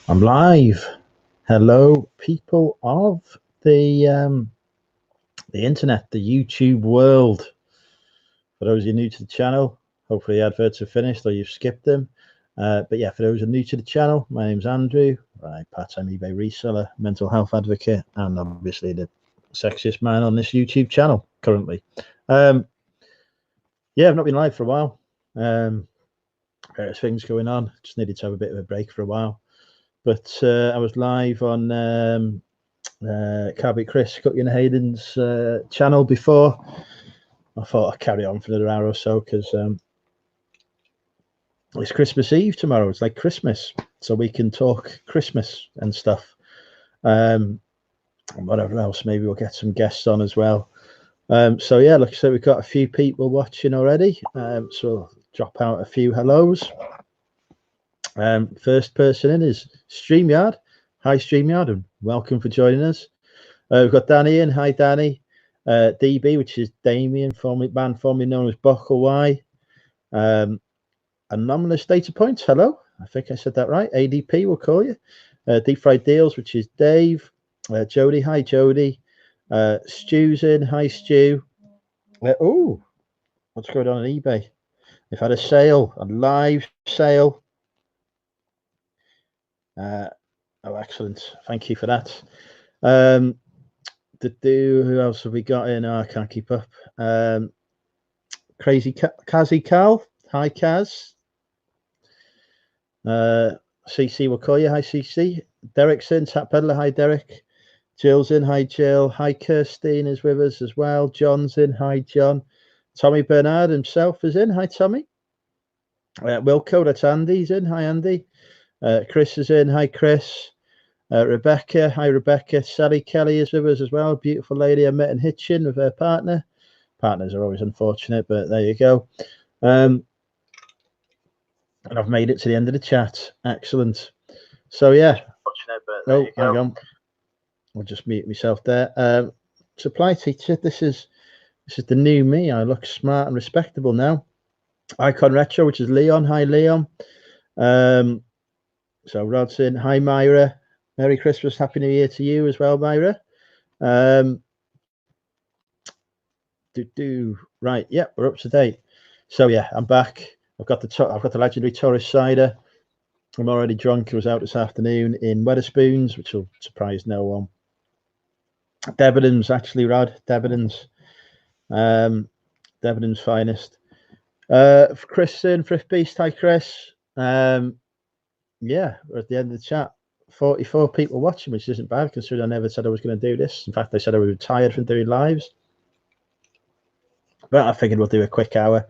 I'm live. Hello, people of the internet, the YouTube world. For those of you new to the channel, hopefully the adverts are finished or you've skipped them. But yeah, for those who are new to the channel, my name's Andrew. I'm part-time eBay reseller, mental health advocate, and obviously the sexiest man on this YouTube channel currently. Yeah, I've not been live for a while. Various things going on. Just needed to have a bit of a break for a while. But I was live on Carby Chris Cutting Hayden's channel before. I thought I'd carry on for another hour or so because it's Christmas Eve tomorrow. It's like Christmas, so we can talk Christmas and stuff. And whatever else, maybe we'll get some guests on as well. So yeah, like I said, we've got a few people watching already. So I'll drop out a few hellos. First person in is StreamYard. Hi StreamYard, and welcome for joining us. We've got Danny in. Hi Danny. DB, which is Damien, formerly known as Buckle Y. Anomalous Data Points. Hello, I think I said that right. ADP, we'll call you. Deep Fried Deals, which is Dave. Jody. Hi Jody. Stu's in. Hi Stu. Oh, what's going on eBay? We've had a sale, a live sale. Oh, excellent. Thank you for that. Who else have we got in? Oh, I can't keep up. Crazy Kazi Cal. Hi, Kaz. CC, we'll call you. Hi, CC. Derek's in. Tap Peddler. Hi, Derek. Jill's in. Hi, Jill. Hi, Kirstine is with us as well. John's in. Hi, John. Tommy Bernard himself is in. Hi, Tommy. Wilco, that's Andy's in. Hi, Andy. Chris is in. Hi, Chris. Rebecca. Hi, Rebecca. Sally Kelly is with us as well. Beautiful lady I met in Hitchin with her partner. Partners are always unfortunate, but there you go. And I've made it to the end of the chat. Excellent. So yeah. Oh, hang on. I'll just mute myself there. Supply teacher. This is the new me. I look smart and respectable now. Icon Retro, which is Leon. Hi, Leon. So Rod's in. Hi, Myra. Merry Christmas, Happy New Year to you as well, Myra. Right, yeah, we're up to date. So yeah, I'm back. I've got the legendary Taurus cider. I'm already drunk. I was out this afternoon in Wetherspoons, which will surprise no one. Debenhams, actually, Rod. Debenhams. Debenhams finest. Chris in, Thrift Beast. Hi, Chris. Yeah, we're at the end of the chat. 44 people watching, which isn't bad considering I never said I was going to do this. In fact, I said I was retired from doing lives. But I figured we'll do a quick hour.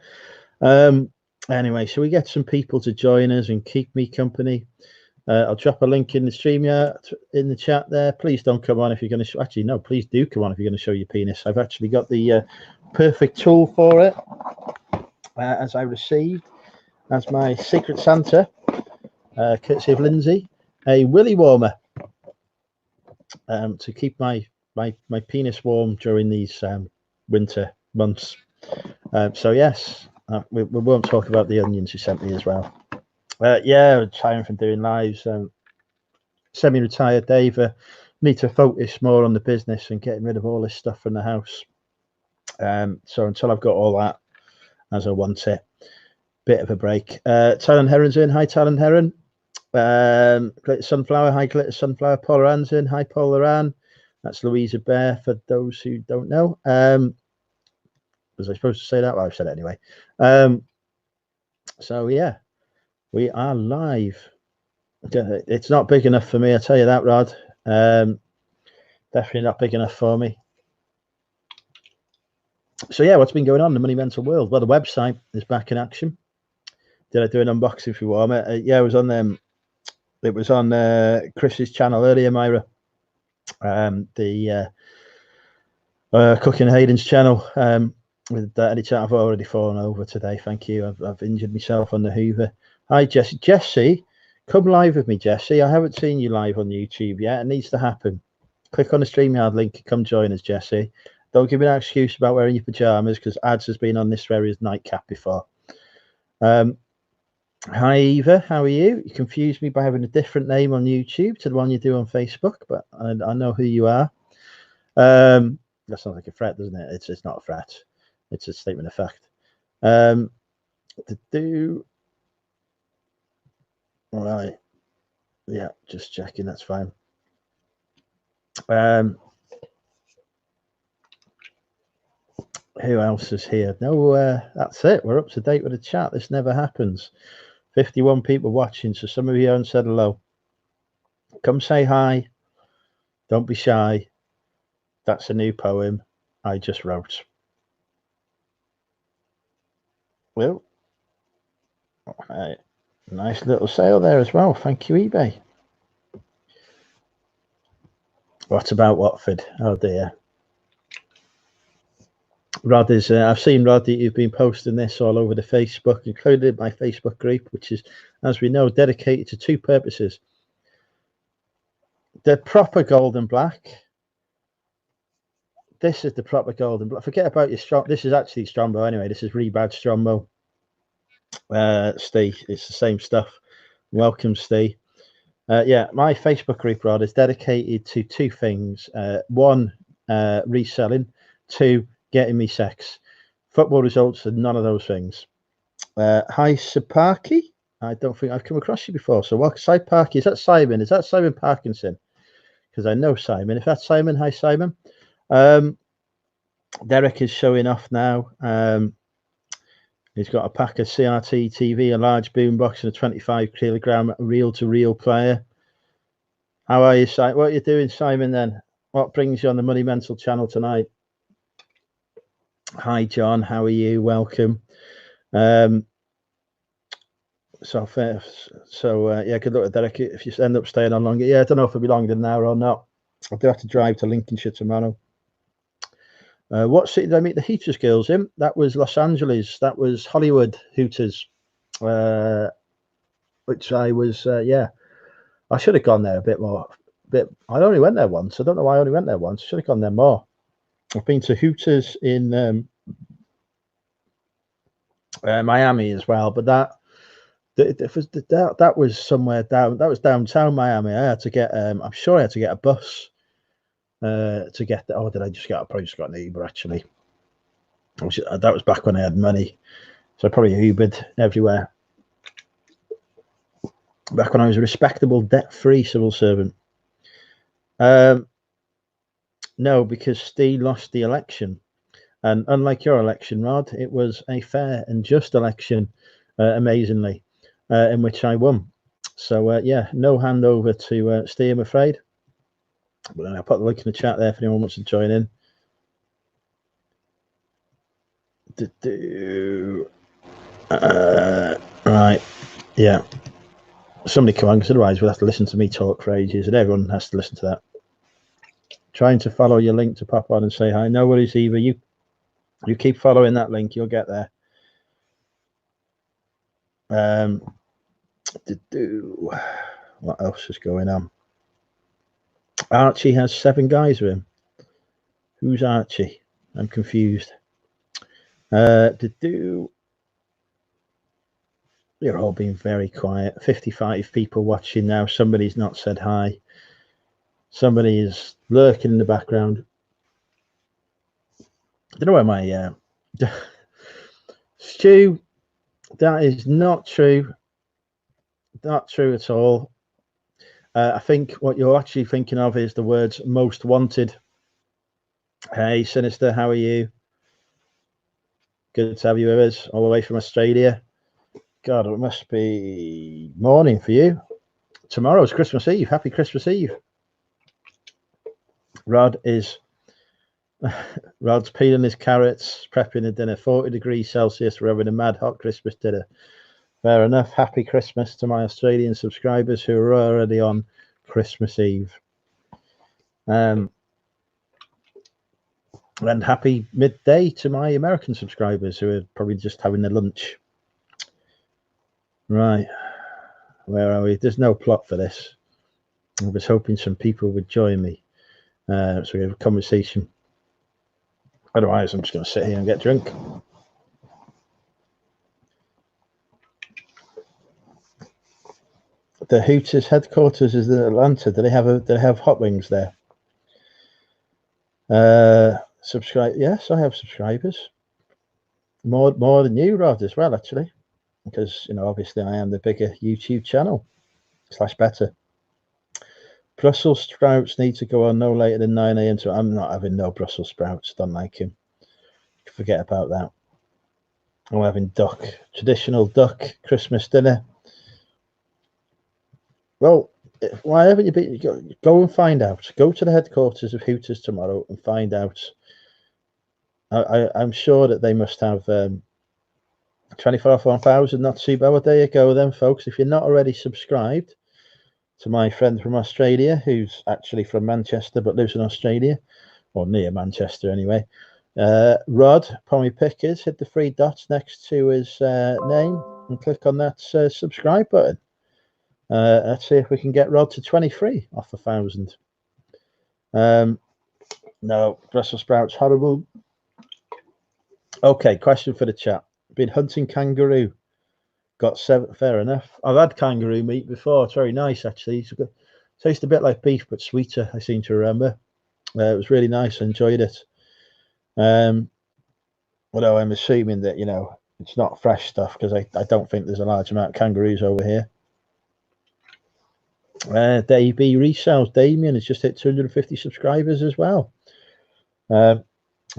Anyway, so we get some people to join us and keep me company. I'll drop a link in the stream in the chat there. Please don't come on if you're going to actually no, please do come on if you're going to show your penis. I've actually got the perfect tool for it, as I received as my Secret Santa, courtesy of Lindsay, a willy warmer to keep my penis warm during these winter months. So yes, we won't talk about the onions you sent me as well. Yeah, retiring from doing lives. Semi-retired, Dave. Need to focus more on the business and getting rid of all this stuff from the house. So until I've got all that as I want it, bit of a break. Talon Heron's in. Hi, Talon Heron. Glitter Sunflower. Hi, Glitter Sunflower. Paul Ran's in. Hi, Paul Loran. That's Louisa Bear for those who don't know. Was I supposed to say that? Well, I've said it anyway. So yeah, we are live. It's not big enough for me, I tell you that, Rod. Definitely not big enough for me. So yeah, what's been going on in the money mental world? Well, the website is back in action. Did I do an unboxing for Warmer? Yeah, it was on them. It was on Chris's channel earlier, Myra. The Cooking Hayden's channel. With any chat, I've already fallen over today. Thank you. I've injured myself on the Hoover. Hi, Jesse. Jesse, come live with me, Jesse. I haven't seen you live on YouTube yet. It needs to happen. Click on the StreamYard link and come join us, Jesse. Don't give me an excuse about wearing your pajamas because Ads has been on this very nightcap before. Hi Eva, how are you? You confused me by having a different name on YouTube to the one you do on Facebook, but I know who you are. That sounds like a threat, doesn't it? It's not a threat. It's a statement of fact. Right. Yeah, just checking. That's fine. Who else is here? No, that's it. We're up to date with the chat. This never happens. 51 people watching, so some of you haven't said hello. Come say hi. Don't be shy. That's a new poem I just wrote. Well, right. Nice little sale there as well. Thank you, eBay. What about Watford? Oh dear. Rod is. I've seen Rod that you've been posting this all over the Facebook, including my Facebook group, which is, as we know, dedicated to two purposes: the proper gold and black. This is the proper gold and black. Forget about your strong. This is actually Strombo anyway. This is rebadged Strombo. Steve, it's the same stuff. Welcome, Steve. Yeah, my Facebook group, Rod, is dedicated to two things. One, reselling. Two, getting me sex. Football results are none of those things. Hi, Sapaki. I don't think I've come across you before. So, what? Sapaki, is that Simon? Is that Simon Parkinson? Because I know Simon. If that's Simon, hi, Simon. Derek is showing off now. He's got a pack of CRT TV, a large boombox, and a 25 kilogram reel-to-reel player. How are you, Simon? What are you doing, Simon, then? What brings you on the Money Mental channel tonight? Hi, John. How are you? Welcome. Yeah, good luck with Derek. If you end up staying on longer, I don't know if it'll be longer than an hour or not. I do have to drive to Lincolnshire tomorrow. What city did I meet the Hooters girls in? That was Los Angeles. That was Hollywood Hooters, which I was. I should have gone there a bit more. I only went there once. I don't know why I only went there once. I should have gone there more. I've been to Hooters in Miami as well, but that was somewhere down. That was downtown Miami. I had to get. I'm sure I had to get a bus to get there. Oh, did I just get? I probably just got an Uber actually. That was back when I had money, so I probably Ubered everywhere. Back when I was a respectable, debt-free civil servant. No, because Steve lost the election, and unlike your election, Rod, it was a fair and just election, amazingly, in which I won. So no handover to Steve, I'm afraid. But I'll put the link in the chat there if anyone wants to join in. Right, yeah. Somebody come on, because otherwise we'll have to listen to me talk for ages, and everyone has to listen to that. Trying to follow your link to pop on and say hi. No worries, Eva. You keep following that link, you'll get there. What else is going on? Archie has 7 guys with him. Who's Archie? I'm confused. You're all being very quiet. 55 people watching now. Somebody's not said hi. Somebody is lurking in the background. I don't know where my Stu, that is not true. Not true at all. I think what you're actually thinking of is the words most wanted. Hey, Sinister, how are you? Good to have you with us all the way from Australia. God, it must be morning for you. Tomorrow's Christmas Eve. Happy Christmas Eve. Rod's peeling his carrots, prepping a dinner. 40 degrees Celsius. We're having a mad hot Christmas dinner. Fair enough. Happy Christmas to my Australian subscribers who are already on Christmas Eve. And happy midday to my American subscribers who are probably just having their lunch. Right. Where are we? There's no plot for this. I was hoping some people would join me. So we have a conversation. Otherwise, I'm just going to sit here and get drunk. the Hooters headquarters is in Atlanta. Do they have hot wings there? Subscribe. Yes, I have subscribers. More than you, Rod, as well, actually, because obviously I am the bigger YouTube channel / better. Brussels sprouts need to go on no later than 9 a.m. So I'm not having no Brussels sprouts. Don't like him. Forget about that. I'm having duck, traditional duck Christmas dinner. Well, why haven't you been? Go and find out. Go to the headquarters of Hooters tomorrow and find out. I'm sure that they must have 24 off 1,000. Not too bad. Well, there you go then, folks. If you're not already subscribed to my friend from Australia, who's actually from Manchester but lives in Australia, or near Manchester anyway, Rod Pommy Pickers, hit the 3 dots next to his name and click on that subscribe button. Let's see if we can get Rod to 23 off 1,000. No, Brussels sprouts, horrible. Okay, question for the chat. Been hunting kangaroo. Got 7. Fair enough. I've had kangaroo meat before. It's very nice, actually. Tastes a bit like beef, but sweeter, I seem to remember. It was really nice. I enjoyed it. Although I'm assuming that, it's not fresh stuff, because I don't think there's a large amount of kangaroos over here. Dave B resells. Damien has just hit 250 subscribers as well. And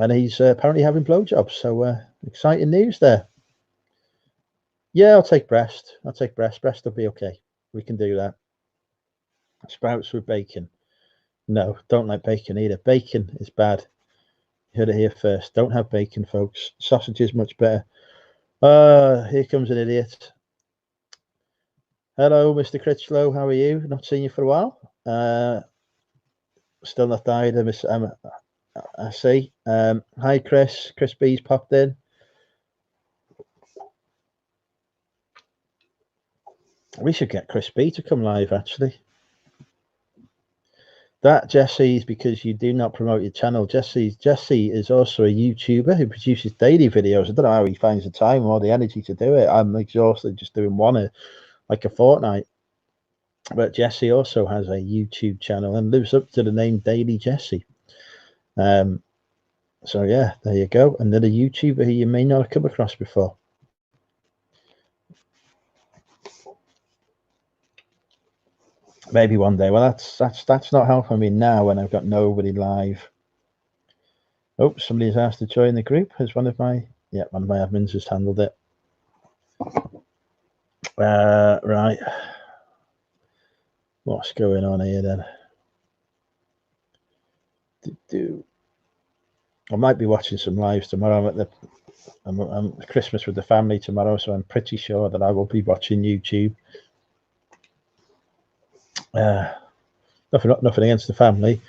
he's apparently having blowjobs. So exciting news there. Yeah, I'll take breast. Breast will be okay. We can do that. Sprouts with bacon. No, don't like bacon either. Bacon is bad. You heard it here first. Don't have bacon, folks. Sausage is much better. Here comes an idiot. Hello, Mr. Critchlow. How are you? Not seen you for a while. Still not died. I see. Hi, Chris. Chris B's popped in. We should get Chris B to come live, actually. That, Jesse, is because you do not promote your channel. Jesse is also a YouTuber who produces daily videos. I don't know how he finds the time or the energy to do it. I'm exhausted just doing one like a fortnight. But Jesse also has a YouTube channel and lives up to the name Daily Jesse. So yeah, there you go. Another YouTuber who you may not have come across before. Maybe one day. Well, that's not helping me now when I've got nobody live. Oh, somebody's asked to join the group. Has one of my admins has handled it. Right. What's going on here then? I might be watching some lives tomorrow. I'm Christmas with the family tomorrow, so I'm pretty sure that I will be watching YouTube. Nothing against the family.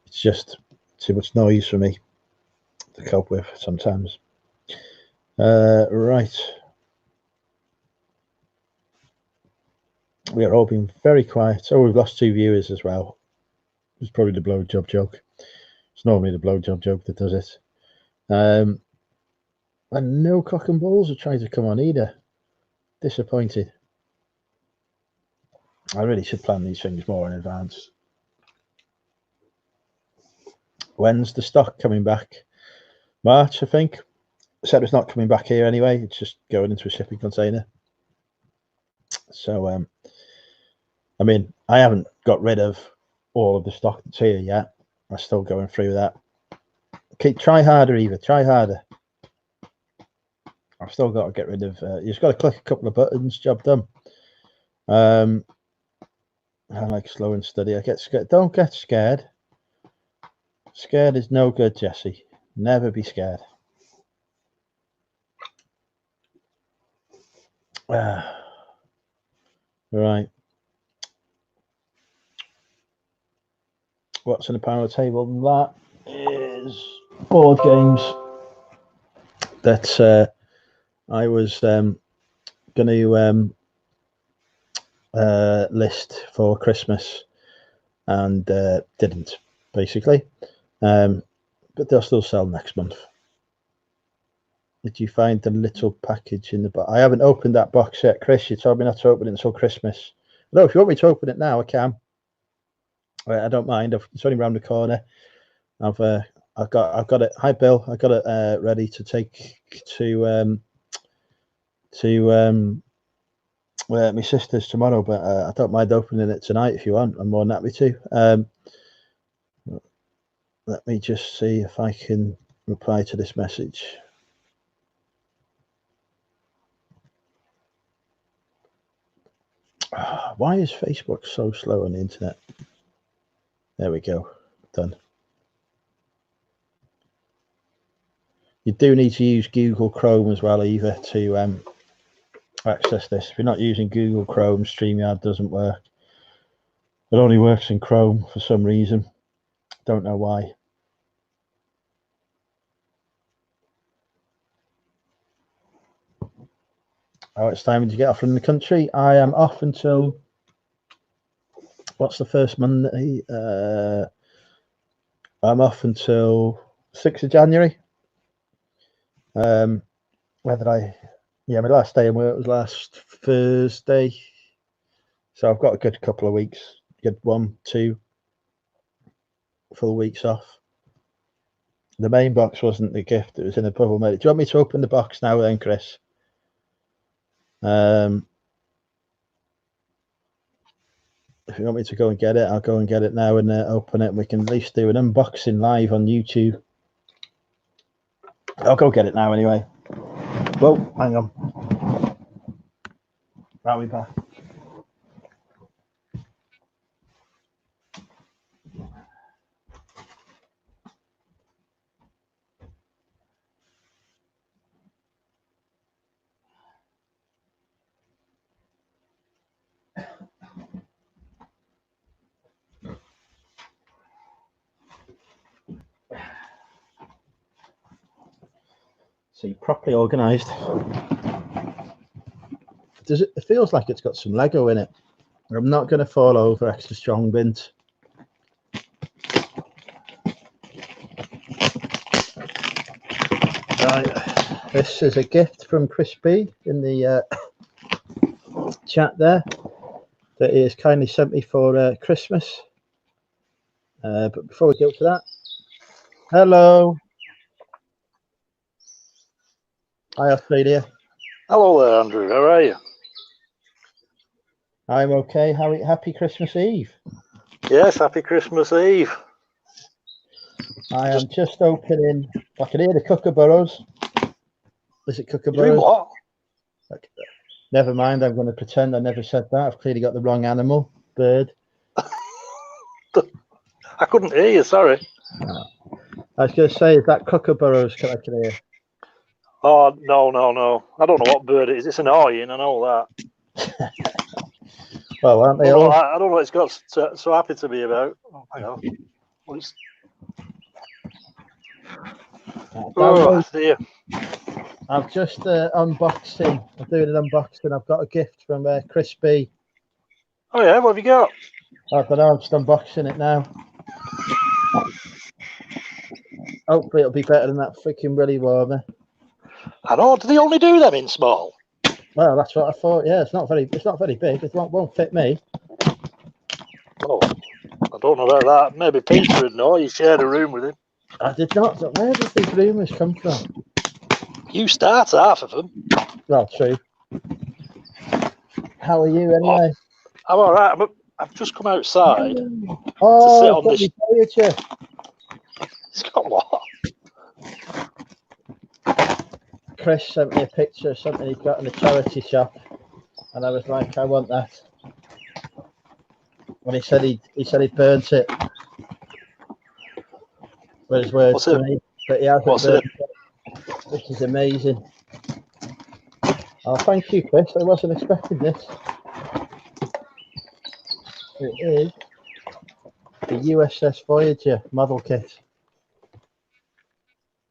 It's just too much noise for me to cope with sometimes. Right. We are all being very quiet. So we've lost 2 viewers as well. It's probably the blowjob joke. It's normally the blowjob joke that does it. And no cock and balls are trying to come on either. Disappointed. I really should plan these things more in advance. When's the stock coming back? March, I think. Said it's not coming back here anyway. It's just going into a shipping container. So, I mean, I haven't got rid of all of the stock that's here yet. I'm still going through that. Okay, try harder, Eva. Try harder. I've still got to get rid of. You just got to click a couple of buttons. Job done. I like slow and steady. I get scared. Don't get scared. Scared is no good, Jesse. Never be scared. Right. What's in the power table? That is board games that I was going to list for Christmas and didn't, basically. But they'll still sell next month. Did you find the little package in the box? I haven't opened that box yet, Chris. You told me not to open it until Christmas. No, if you want me to open it now, I can. I don't mind. It's only around the corner. I've got it. Hi, Bill. I got it ready to take to my sister's tomorrow, but I don't mind opening it tonight if you want. I'm more than happy to. Let me just see if I can reply to this message. Why is Facebook so slow on the internet? There we go. Done. You do need to use Google Chrome as well, Eva, to access this. If you're not using Google Chrome, StreamYard doesn't work. It only works in Chrome for some reason. Don't know why. Oh, it's time to get off from the country. I am off until, what's the first Monday? I'm off until 6th of January. My last day in work was last Thursday. So I've got a good couple of weeks, good 1-2 full weeks off. The main box wasn't the gift, it was in a bubble mate. Do you want me to open the box now then, Chris? If you want me to go and get it, I'll go and get it now and open it, and we can at least do an unboxing live on YouTube. I'll go get it now anyway. Whoa, hang on. I'll be back. See, properly organised. It feels like it's got some Lego in it. I'm not going to fall over extra strong bins. Right, this is a gift from Chris B in the chat there that he has kindly sent me for Christmas. But before we go to that, hello. Hi, Australia. Hello there, Andrew. How are you? I'm okay. Happy Christmas Eve. Yes, happy Christmas Eve. I am just opening. I can hear the kookaburras. Is it kookaburras? You doing what? Never mind. I'm going to pretend I never said that. I've clearly got the wrong animal. Bird. I couldn't hear you. Sorry. I was going to say, is that kookaburras? I can hear. Oh no. I don't know what bird it is. It's annoying. I know that. Well, aren't they all? I don't know what it's got so happy to be about. Oh, hang on. Oh dear. I'm just unboxing. I'm doing an unboxing. I've got a gift from Chris B. Oh yeah, what have you got? I don't know. I'm just unboxing it now. Hopefully, it'll be better than that freaking Willy warmer. I know. Do they only do them in small? Well, that's what I thought. Yeah, it's not very big. It won't fit me. Oh, I don't know about that. Maybe Peter would know. You shared a room with him. I did not. Where did these rumours come from? You start half of them. Well, true. How are you anyway? Oh, I'm all right. I've just come outside to sit Oh, on this. It's got what? Chris sent me a picture of something he'd got in a charity shop, and I was like, I want that. When he said he burnt it. Were his words to me, but he hasn't burnt it, which is amazing. Oh, thank you, Chris. I wasn't expecting this. It is the USS Voyager model kit.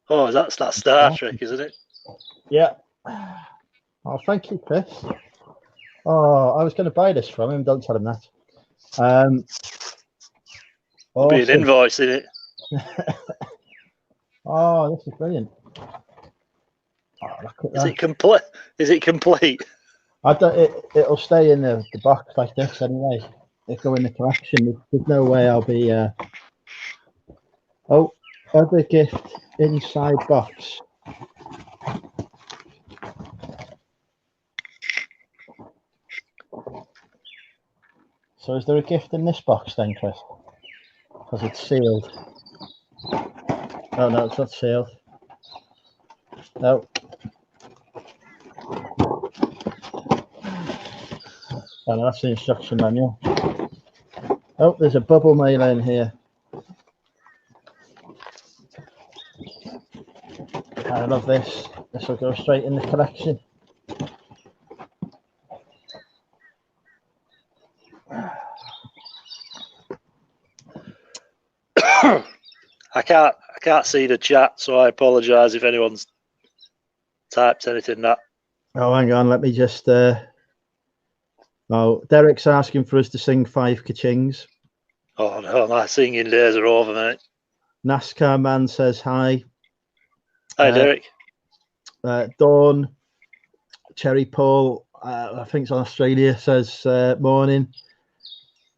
Oh, that's that Star Trek, isn't it? Yeah. Oh, thank you, Chris. Oh, I was going to buy this from him. Don't tell him that. There'll be an invoice in it. Oh, this is brilliant. Oh, look at that. Is it complete? It'll stay in the box like this anyway. It'll go in the collection. There's no way I'll be. Oh, other gift inside box. So is there a gift in this box then, Chris? Because it's sealed. Oh no, it's not sealed. No. Oh, no, that's the instruction manual. Oh, there's a bubble mailer in here. I love this. This will go straight in the collection. I can't see the chat, so I apologise if anyone's typed anything that. Oh, hang on. Let me just. Oh, Derek's asking for us to sing 5 ka-chings. Oh no, my singing days are over, mate. NASCAR man says hi. Hi, Derek. Dawn, Cherry Paul, I think it's Australia, says morning.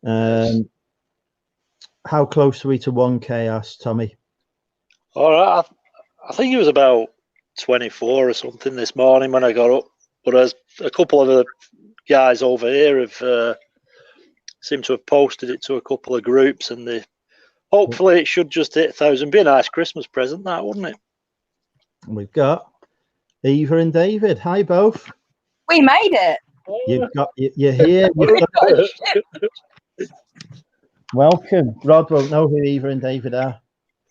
How close are we to 1K? Asked Tommy. All right, I think it was about 24 or something this morning when I got up. But there's a couple of the guys over here have seem to have posted it to a couple of groups, and hopefully it should just hit 1,000. Be a nice Christmas present, that, wouldn't it? We've got Eva and David. Hi, both. We made it. You're here. Welcome. Rod won't know who Eva and David are.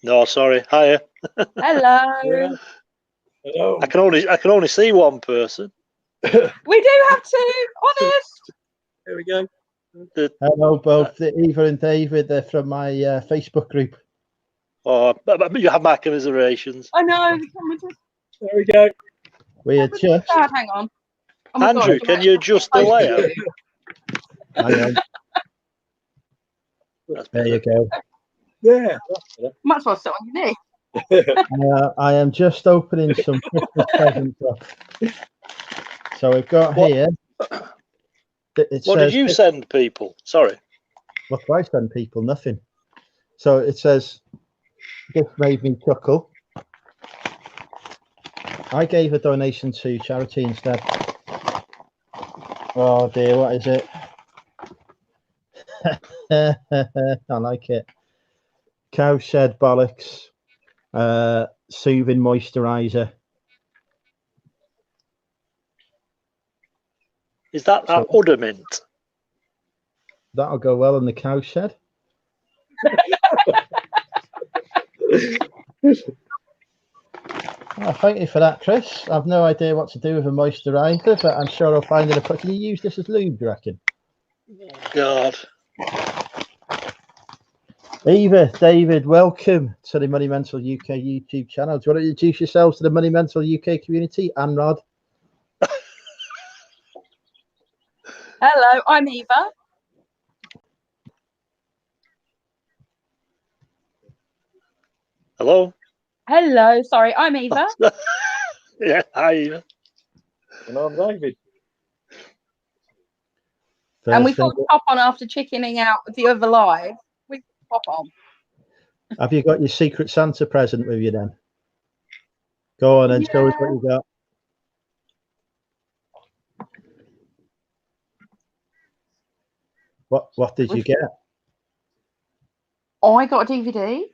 No, sorry. Hiya. Hello. Hello. I can only see one person. We do have two. Honest. There we go. Hello, both Eva and David. They're from my Facebook group. Oh, but you have my commiserations. I know. There we go. We adjust. Hang on. Oh Andrew, can you adjust the layout? Hang on. There you go. Yeah. Might as well sit on your knee. I am just opening some Christmas presents up. So we've got here. What did you send people? Sorry. What do I send people? Nothing. So it says, this made me chuckle. I gave a donation to charity instead. Oh dear, what is it? I like it. Cowshed bollocks. Soothing moisturizer. Is that udder mint? That'll go well in the cowshed. Oh, thank you for that, Chris. I've no idea what to do with a moisturizer, but I'm sure I'll find it. Can you use this as lube, do you reckon? God. Eva, David, welcome to the Money Mental UK YouTube channel. Do you want to introduce yourselves to the Money Mental UK community? And Rod. Hello, I'm Eva. Hello. Hello, sorry, I'm Eva. Yeah, hi Eva. And I'm David. And we thought to pop on after chickening out with the other live. We pop on. Have you got your Secret Santa present with you then? Go on and show us what you got. What did you get? I got a DVD.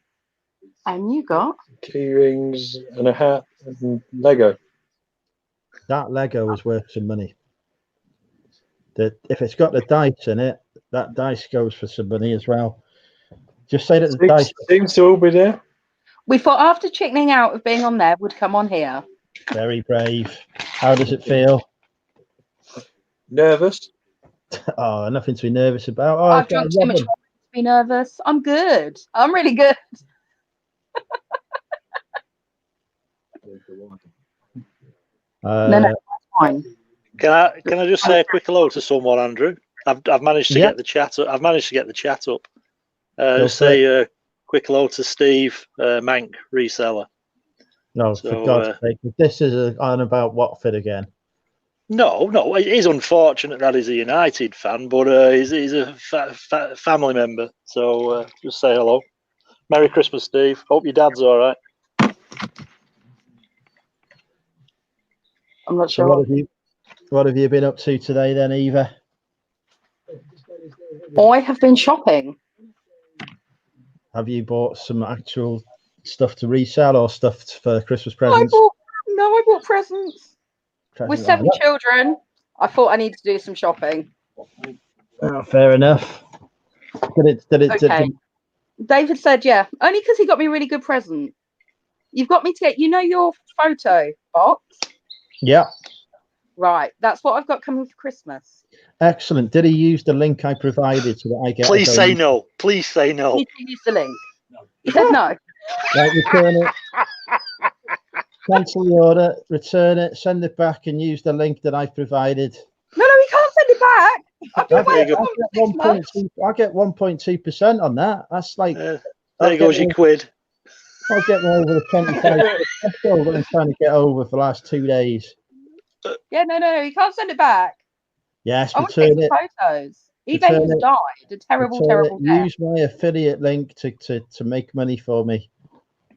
And you got? Key rings and a hat and Lego. That Lego is worth some money. If it's got the dice in it, that dice goes for some money as well. Just say that the dice seems to all be there. We thought after chickening out of being on there, would come on here. Very brave. How does it feel? Nervous. Oh, nothing to be nervous about. Oh, I've drunk too much water to be nervous. I'm good. I'm really good. No, that's fine. Can I just say a quick hello to someone, Andrew? I've managed to get the chat up. I've managed to get the chat up. Say a quick hello to Steve Mank, reseller. No, for God's sake, this is on about Watford again. No, it is unfortunate that he's a United fan, but he's a family member. So just say hello. Merry Christmas, Steve. Hope your dad's all right. I'm not So sure. what have you been up to today then, Eva? I have been shopping. Have you bought some actual stuff to resell or stuff for Christmas I presents? bought presents. With 7 children, I thought I needed to do some shopping. Oh, fair enough. Okay. David said, yeah, only because he got me a really good present. You've got me to get, your photo box? Yeah. Right. That's what I've got coming for Christmas. Excellent. Did he use the link I provided so that I get? Please say no. Please say no. Did you use the link? He said no. Right, return it. Cancel the order, return it, send it back, and use the link that I provided. No, he can't send it back. I've been waiting I get 1.2% on that. That's like there goes your quid. I'll get me over the 25 threshold that I'm trying to get over for the last 2 days. Yeah, no, he can't send it back. Yes, I want to take some photos. eBay has died a terrible death. Use my affiliate link to make money for me.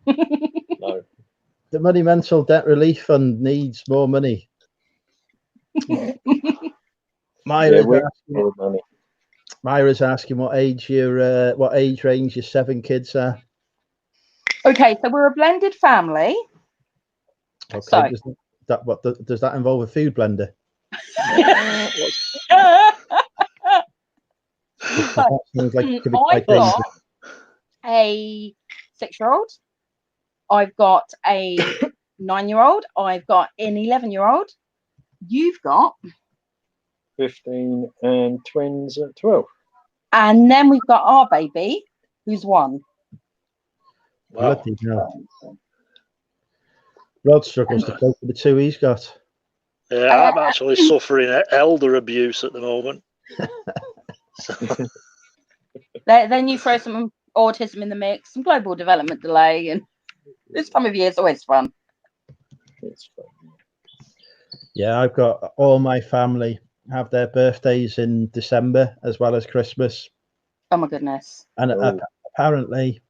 No. The Money Mental Debt Relief Fund needs more money. Myra's asking what age range your 7 kids are. Okay, so we're a blended family. Okay, so, does that involve a food blender? I've got a 6-year-old. I've got a 9-year-old. I've got an 11-year-old. You've got 15 and twins at 12. And then we've got our baby, who's 1. Wow. Rod struggles to cope with the 2 he's got. Yeah, I'm actually suffering elder abuse at the moment. Then you throw some autism in the mix, some global development delay, and this time of year is always fun. It's fun. Yeah, I've got all my family have their birthdays in December as well as Christmas. Oh my goodness. And apparently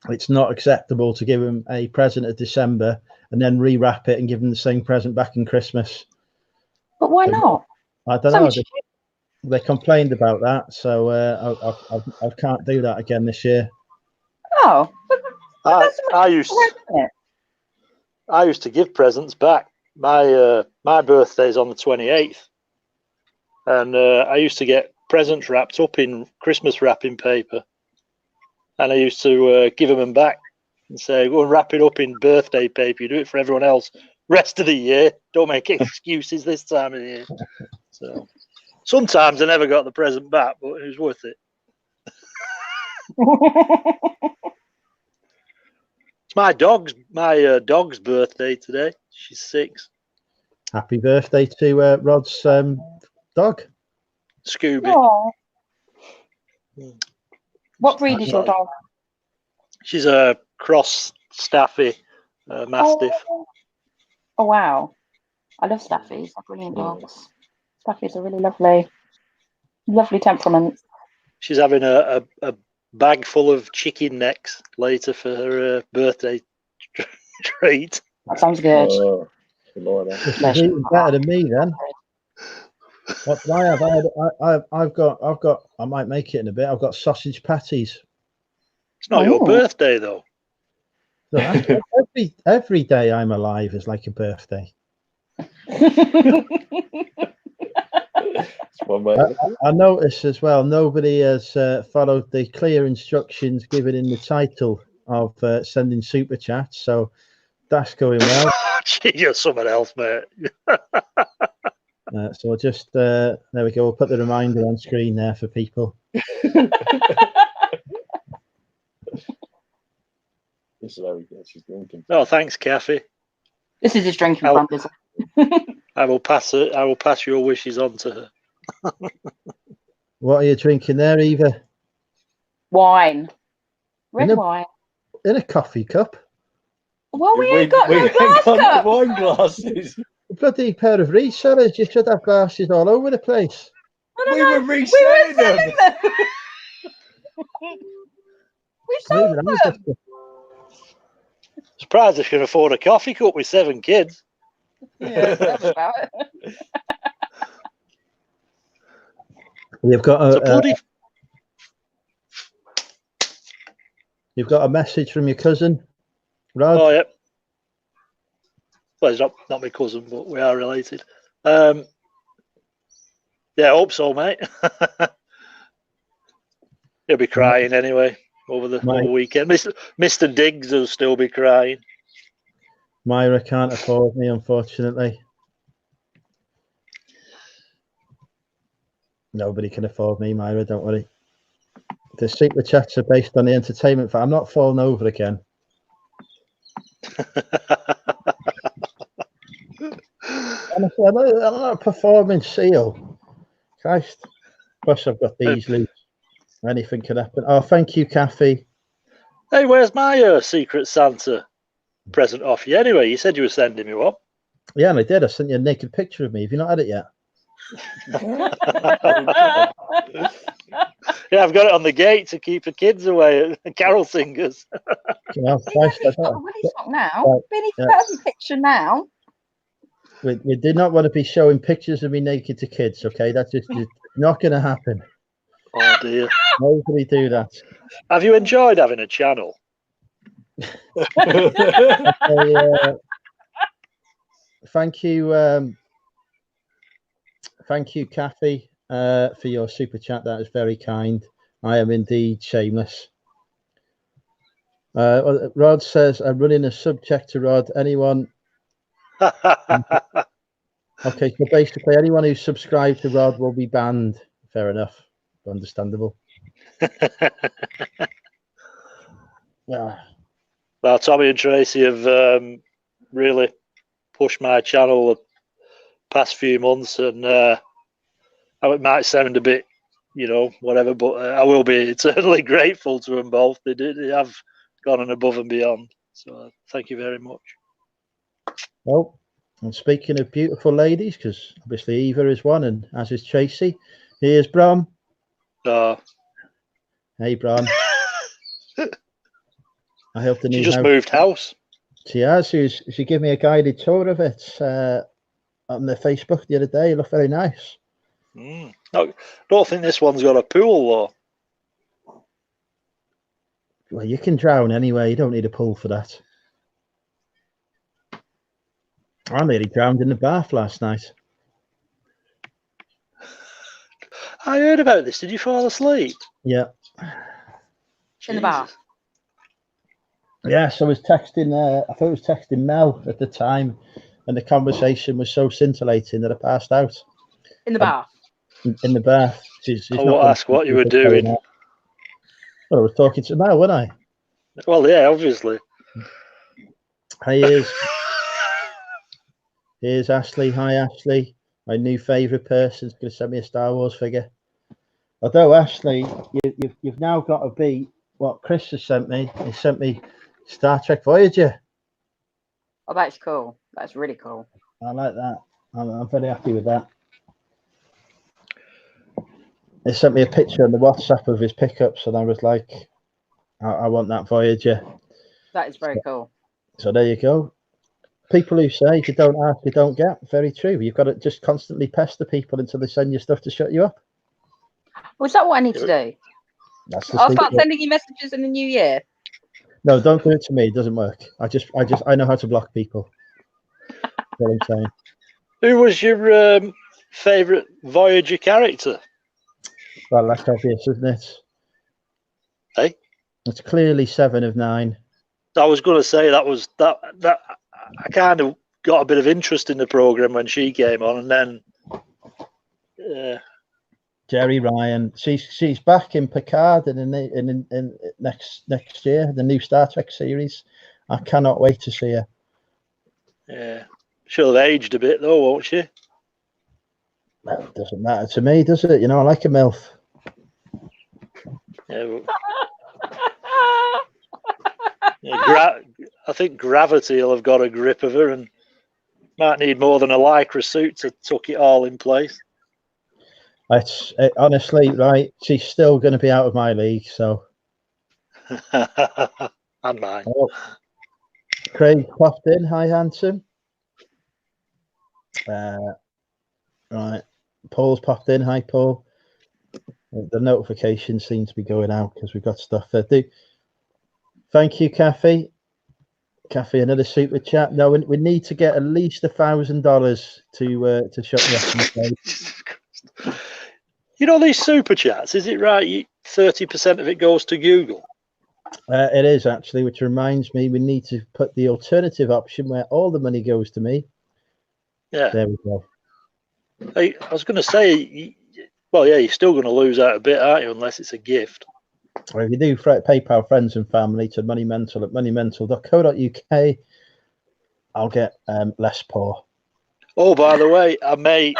it's not acceptable to give them a present at December and then rewrap it and give them the same present back in Christmas. But why not? I don't know. They complained about that, so I can't do that again this year. Oh, I used to give presents back. My birthday's on the 28th, and I used to get presents wrapped up in Christmas wrapping paper, and I used to give them back and say, "Go and wrap it up in birthday paper. You do it for everyone else. Rest of the year, don't make excuses this time of the year." So sometimes I never got the present back, but it was worth it. It's my dog's birthday today. She's 6. Happy birthday to Rod's dog, Scooby. Aww. What breed is your dog? She's a cross Staffy Mastiff. Oh wow, I love Staffies. They're brilliant dogs. Staffies are really lovely temperament. She's having a bag full of chicken necks later for her birthday treat. That sounds good. Oh, Lord, she's eating better than me then. What do I have? I've got. I might make it in a bit. I've got sausage patties. It's not your birthday though. No, every day I'm alive is like a birthday. I notice as well, nobody has followed the clear instructions given in the title of sending super chats, so that's going well. Gee, you're someone else, mate. So just there we go. We'll put the reminder on screen there for people. This is how we get she's drinking. Oh, thanks, Kathy. This is his drinking fund, isn't it? I will pass your wishes on to her. What are you drinking there, Eva? Wine. Red wine. In a coffee cup. Well, we ain't got no glass cup. Wine glasses. A bloody pair of resellers. You should have glasses all over the place. We were reselling them. We sold them. Surprised if you can afford a coffee cup with 7 kids. Yeah, tell me about it. You've got It's a bloody. You've got a message from your cousin, Rod. Oh yeah. Well, he's not my cousin, but we are related. Yeah, I hope so, mate. He'll be crying anyway over the weekend. Mr. Diggs will still be crying. Myra can't afford me, unfortunately. Nobody can afford me, Myra, don't worry. The super chats are based on the entertainment. I'm not falling over again. Honestly, I'm not a performing seal. Christ. Plus, I've got these loops. Anything can happen. Oh, thank you, Kathy. Hey, where's my Secret Santa present off you? Anyway, you said you were sending me one. Yeah, and I did. I sent you a naked picture of me. Have you not had it yet? Yeah, I've got it on the gate to keep the kids away, carol singers. Christ, now. Benny, that's a picture now. We did not want to be showing pictures of me naked to kids, okay? That's just not going to happen. Oh, dear. Nobody do that. Have you enjoyed having a channel? Thank you. Thank you, Kathy, for your super chat. That is very kind. I am indeed shameless. Rod says, I'm running a subject to Rod. Anyone? Okay, so basically anyone who subscribed to Rod will be banned. Fair enough. Understandable. Well, Tommy and Tracy have really pushed my channel the past few months, and it might sound a bit, whatever, but I will be eternally grateful to them both. They have gone above and beyond. So thank you very much. Well, and speaking of beautiful ladies, because obviously Eva is one, and as is Tracy, here's Brom. Hey, Bron. I hope the new She just house... moved house. She has. She gave me a guided tour of it on the Facebook the other day. It looked very nice. No, I don't think this one's got a pool, though. Well, you can drown anyway. You don't need a pool for that. I nearly drowned in the bath last night. I heard about this. Did you fall asleep? Yeah. In the bath. Yes, I was texting. I thought I was texting Mel at the time, and the conversation was so scintillating that I passed out. In the bath. In the bath. She's I won't ask what you were doing. Well, I was talking to Mel, wasn't I? Well, yeah, obviously. Here's Ashley. Hi, Ashley. My new favourite person's going to send me a Star Wars figure. Although, Ashley, you've now got to be what Chris has sent me. He sent me Star Trek Voyager. Oh, that's cool. That's really cool. I like that. I'm very happy with that. He sent me a picture on the WhatsApp of his pickups, and I was like, I want that Voyager. That is very cool. So there you go. People who say if you don't ask, you don't get. Very true. You've got to just constantly pester people until they send you stuff to shut you up. Well, is that what I need to do? I'll start sending you messages in the new year. No, don't do it to me. It doesn't work. I know how to block people. That's what I'm saying. Who was your favourite Voyager character? Well, that's obvious, isn't it? Hey? It's clearly 7 of 9. I was going to say that I kind of got a bit of interest in the programme when she came on, and then Jerry Ryan. She's back in Picard in next year, the new Star Trek series. I cannot wait to see her. Yeah, she'll have aged a bit though, won't she? Well, it doesn't matter to me, does it? You know, I like a MILF. Yeah. I think gravity will have got a grip of her, and Might need more than a lycra suit to tuck it all in place. Honestly, right? She's still going to be out of my league, so. And mine. Oh, Craig popped in. Hi, handsome. Right. Paul's popped in. Hi, Paul. The notifications seem to be going out because we've got stuff to do. Thank you, Kathy. Kathy, another super chat. No, we need to get at least $1,000 to shut the up. You know these super chats. Is it right? 30% of it goes to Google. It is actually, which reminds me, we need to put the alternative option where all the money goes to me. Yeah. There we go. I was going to say, well, yeah, you're still going to lose out a bit, aren't you? Unless it's a gift. Or if you do PayPal friends and family to moneymental at moneymental.co.uk, I'll get less poor. Oh, by the way, I may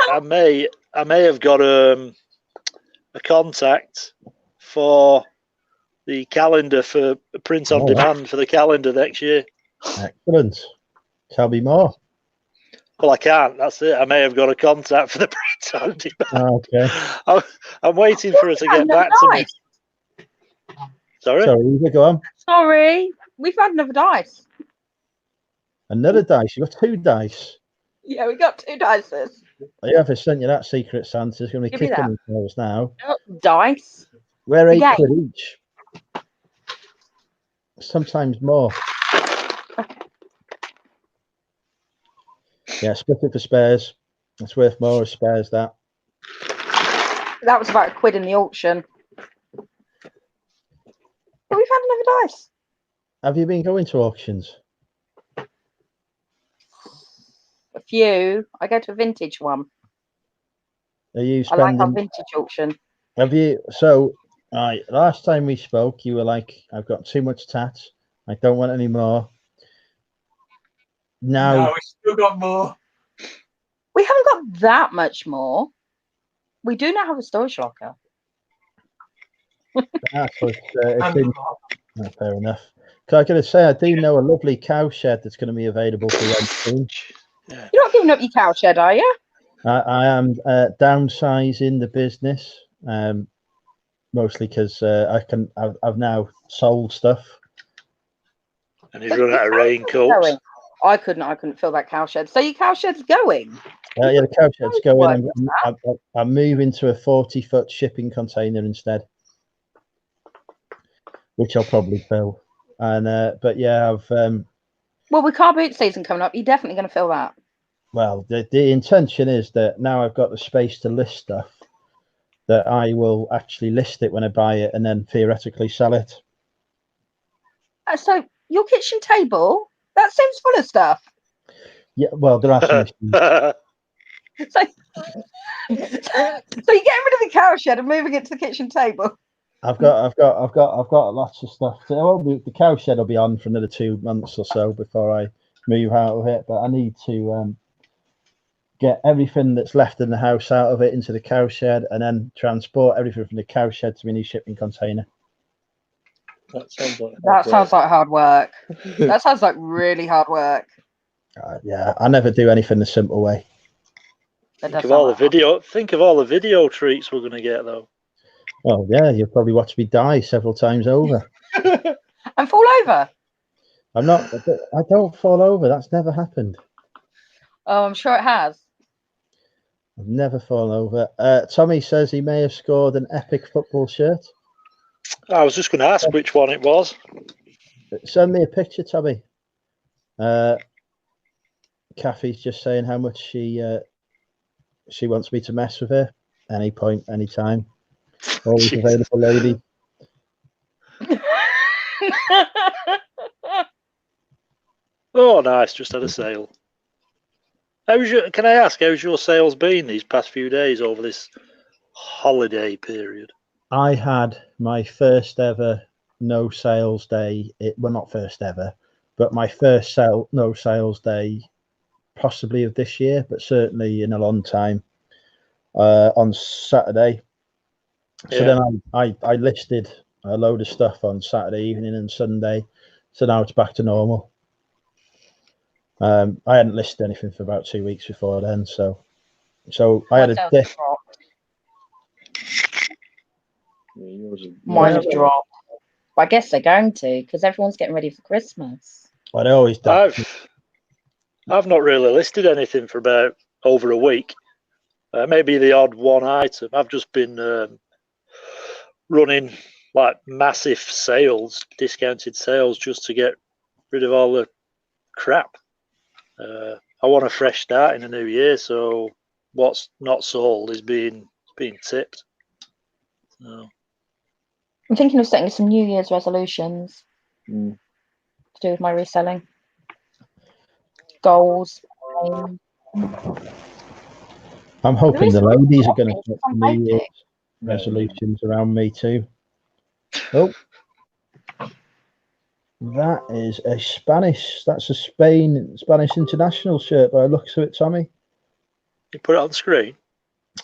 have got a contact for the calendar for print on demand for the calendar next year. Excellent. Tell me more. Well, I can't. That's it. I may have got a contact for the print on demand. Okay. I'm waiting for her to get back to me. Sorry, go on. Sorry, we've had another dice. Another dice? You got 2 dice? Yeah, we got 2 dices. Whoever sent you that Secret Santa's going to be Give me kicking themselves now. Dice. We're £8 each. Sometimes more. Yeah, split it for spares. It's worth more as spares, that. That was about £1 in the auction. But we've had another dice. Have you been going to auctions? A few. I go to a vintage one. Are you spending? I like our vintage auction. Have you? So, last time we spoke, you were like, "I've got too much tats. I don't want any more." Now no, we still got more. We haven't got that much more. We do now have a storage locker. Fair enough. I gotta say, I do know a lovely cow shed that's going to be available for rent soon. You're not giving up your cow shed, are you? I am downsizing the business, mostly because I've now sold stuff. And he's run out of raincoats. I couldn't fill that cow shed. So your cow shed's going? Yeah, the cow shed's going. I'm moving to a 40-foot shipping container instead, which I'll probably fill. And but yeah, well, with car boot season coming up, you're definitely going to fill that. Well, the intention is that now I've got the space to list stuff, that I will actually list it when I buy it and then theoretically sell it. So your kitchen table, that seems full of stuff. Yeah, well, there are some issues. So you're getting rid of the cow shed and moving it to the kitchen table. I've got lots of stuff. The cow shed will be on for another 2 months or so before I move out of it. But I need to get everything that's left in the house out of it into the cow shed, and then transport everything from the cow shed to my new shipping container. That sounds like hard work. That sounds like really hard work. Yeah, I never do anything the simple way. Think of all the video treats we're going to get, though. Oh yeah, you'll probably watch me die several times over. And fall over. I don't fall over. That's never happened. Oh, I'm sure it has. I've never fallen over. Tommy says he may have scored an epic football shirt. I was just going to ask which one it was. Send me a picture, Tommy. Kathy's just saying how much she wants me to mess with her. Any point, any time. Always available, lady. Oh, nice. Just had a sale. Can I ask, how's your sales been these past few days over this holiday period? I had my first ever no sales day. Well, not first ever, but my first no sales day, possibly of this year, but certainly in a long time. On Saturday. So then I listed a load of stuff on Saturday evening and Sunday. So now it's back to normal. I hadn't listed anything for about 2 weeks before then, so I had a dip. Mine have dropped. I guess they're going to, because everyone's getting ready for Christmas. Well, they always do. I've not really listed anything for about over a week. Maybe the odd one item. I've just been running like massive sales, discounted sales, just to get rid of all the crap. I want a fresh start in the new year, so what's not sold is being tipped. So. I'm thinking of setting some New Year's resolutions to do with my reselling goals. I'm hoping the ladies are going to set some New Year's resolutions around me too. Oh, that is a Spanish. That's a Spanish international shirt by the looks of it, Tommy. You put it on the screen.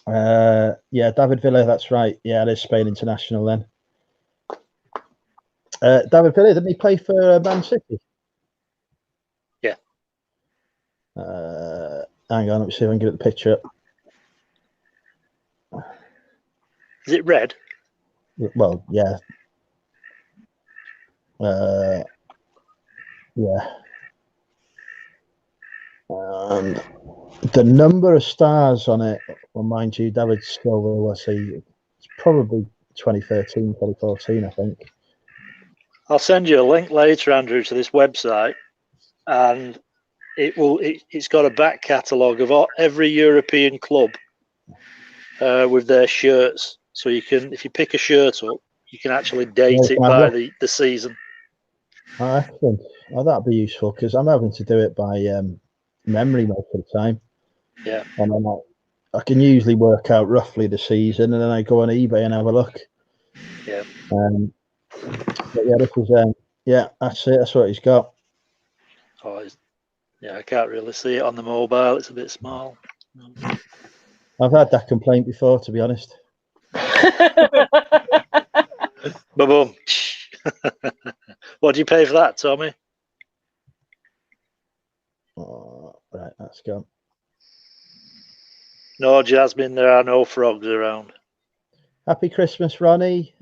Yeah, David Villa. That's right. Yeah, it is Spain international then. David Villa, didn't he play for Man City? Yeah. Hang on, let me see if I can get the picture up. Is it red? Well, yeah. Yeah. And the number of stars on it, well, mind you, David Silva was it's probably 2013, 2014, I think. I'll send you a link later, Andrew, to this website, and it's got a back catalogue of every European club with their shirts. So you can, if you pick a shirt up, you can actually date it by the season. Oh, excellent. Oh, that'd be useful because I'm having to do it by memory most of the time. Yeah. And then I can usually work out roughly the season, and then I go on eBay and have a look. Yeah. But yeah, this is yeah, that's it. That's what he's got. Oh, yeah, I can't really see it on the mobile. It's a bit small. I've had that complaint before, to be honest. Boom. What do you pay for that, Tommy? Oh, right, that's gone. No, Jasmine, there are no frogs around. Happy Christmas, Ronnie.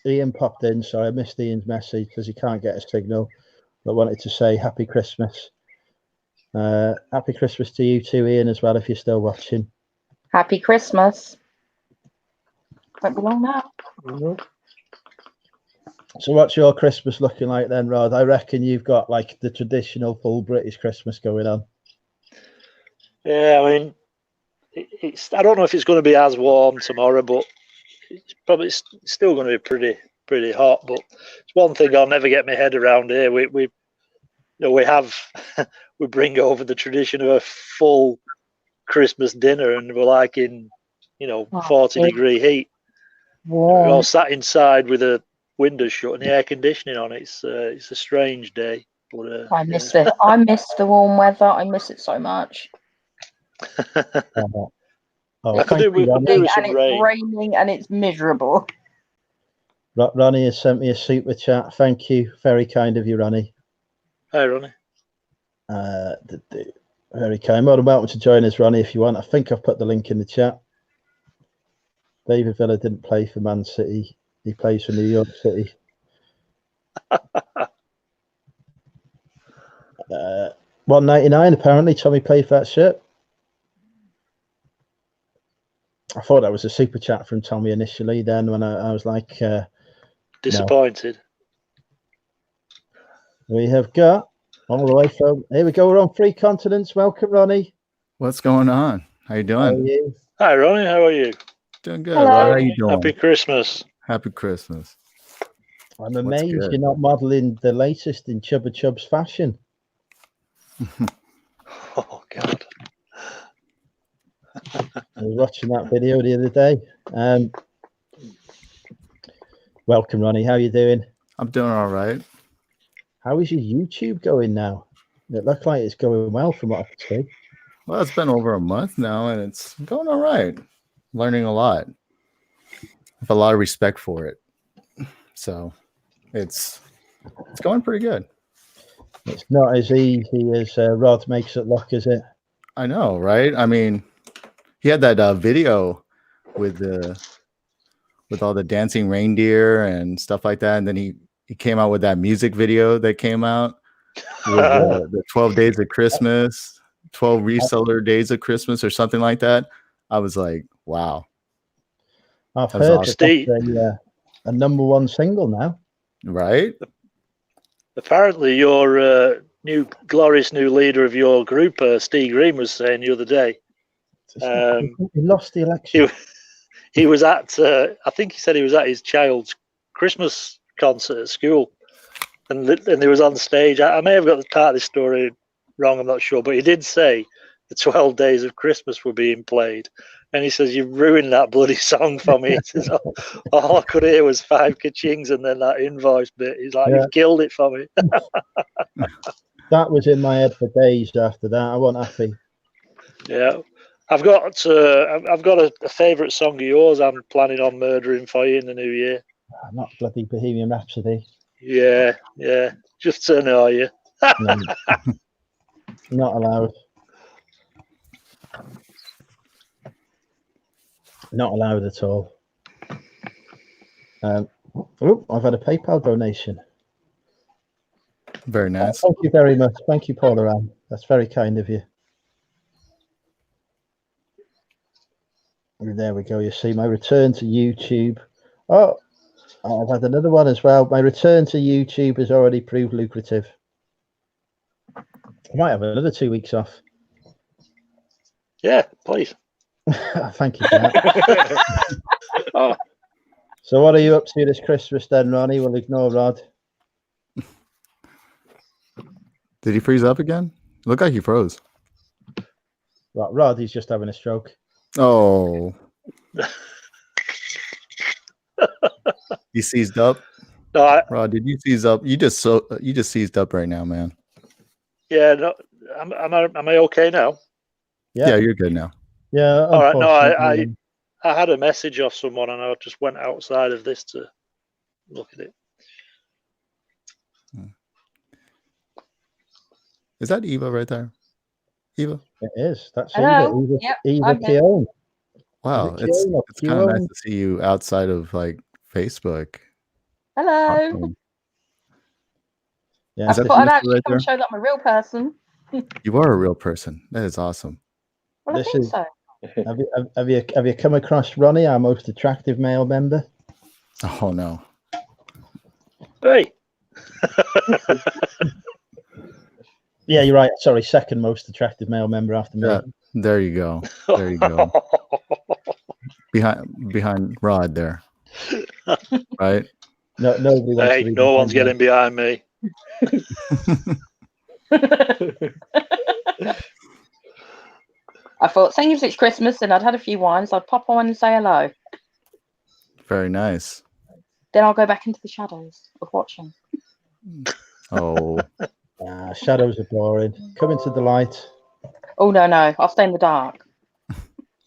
Ian popped in. Sorry, I missed Ian's message because he can't get a signal. But wanted to say happy Christmas. Happy Christmas to you too, Ian, as well, if you're still watching. Happy Christmas. Won't be long now. So what's your Christmas looking like then, Rod? I reckon you've got like the traditional full British Christmas going on. Yeah, I mean, I don't know if it's going to be as warm tomorrow, but it's probably still going to be pretty hot. But it's one thing I'll never get my head around here. We bring over the tradition of a full Christmas dinner, and we're like in 40-degree heat. Warm. We're all sat inside with the windows shut and the air conditioning on. It's a strange day. But I miss it. I miss the warm weather. I miss it so much. I could do with some rain. It's raining and it's miserable. Ronnie has sent me a super chat. Thank you. Very kind of you, Ronnie. Hi, Ronnie. Very kind. More than welcome to join us, Ronnie, if you want. I think I've put the link in the chat. David Villa didn't play for Man City. He plays for New York City. $1.99 apparently. Tommy paid for that shirt. I thought that was a super chat from Tommy initially. Then when I was like, disappointed. No. We have got all the way from here we go. We're on 3 continents. Welcome, Ronnie. What's going on? How you doing? How are you? Hi, Ronnie. How are you? Doing good. Hello. Rod. How you doing? Happy Christmas. Happy Christmas. I'm amazed you're not modelling the latest in Chubba Chubb's fashion. Oh God. I was watching that video the other day. Welcome, Ronnie. How are you doing? I'm doing all right. How is your YouTube going now? It looks like it's going well from what I can see. Well, it's been over a month now, and it's going all right. Learning a lot. I have a lot of respect for it. So it's going pretty good. It's not as easy as Rod makes it look, is it? I know, right? I mean, he had that video with all the dancing reindeer and stuff like that, and then he came out with that music video that came out with the 12 days of Christmas, 12 reseller days of Christmas, or something like that. I was like, wow. I've heard awesome. that's a number one single now. Right? Apparently, your glorious new leader of your group, Steve Green, was saying the other day. He lost the election. He was at, I think he said he was at his child's Christmas concert at school, and he was on stage. I may have got the part of this story wrong, I'm not sure, but he did say the 12 days of Christmas were being played. And he says, "You've ruined that bloody song for me." He says, all I could hear was 5 ka-chings and then that invoice bit. He's like, "You've killed it for me." That was in my head for days after that. I wasn't happy. Yeah. I've got a favourite song of yours I'm planning on murdering for you in the new year. Not bloody Bohemian Rhapsody. Yeah. Just to annoy you. No. Not allowed. Not allowed at all. I've had a PayPal donation. Very nice. Thank you very much. Thank you, Paula Ann. That's very kind of you. And there we go. You see my return to YouTube. Oh, I've had another one as well. My return to YouTube has already proved lucrative. I might have another 2 weeks off. Yeah, please. Thank you, Jack. So what are you up to this Christmas then, Ronnie? We'll ignore Rod. Did he freeze up again? Looked like he froze. Well, Rod, he's just having a stroke. Oh. You seized up? No, Rod, did you seize up? You just seized up right now, man. Yeah, no. Am I okay now? Yeah, you're good now. Yeah. All right. No, I had a message off someone and I just went outside of this to look at it. Is that Eva right there? Eva? It is. That's Hello. Eva. Yep, Eva Keown. Wow, it's kind of nice to see you outside of like Facebook. Hello. Awesome. Yeah, I thought I'd actually come show that I'm a real person. You are a real person. That is awesome. Well, I think so. Have you come across Ronnie, our most attractive male member? Oh no. Hey. Yeah, you're right. Sorry, second most attractive male member after me. Yeah, there you go. There you go. behind Rod there. Right? No, nobody wants to be no one's getting behind me. I thought, seeing as it's Christmas and I'd had a few wines, I'd pop on and say hello. Very nice. Then I'll go back into the shadows of watching. Oh. Shadows are boring. Come into the light. Oh, no. I'll stay in the dark.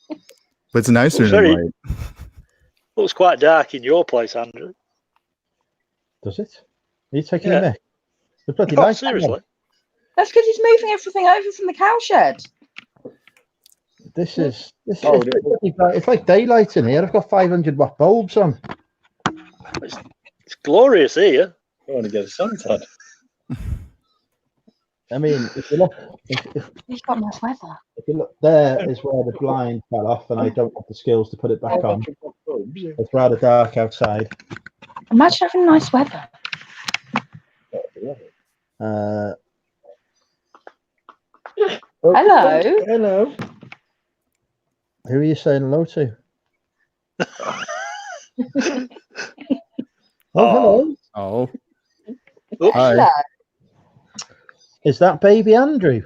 But it's nicer in the light. Looks quite dark in your place, Andrew. Does it? Are you taking a mic? The bloody Oh, light. seriously? That's because he's moving everything over from the cowshed. It's like daylight in here. I've got 500-watt bulbs on. It's glorious here. I want to get a suntan. I mean, if you look, He's got nice weather. If you look, there is where the blind fell off, and I don't have the skills to put it back on. It's rather dark outside. Imagine having nice weather. Hello. Who are you saying hello to? Hello. Oh. Hi. Hi. Is that baby Andrew?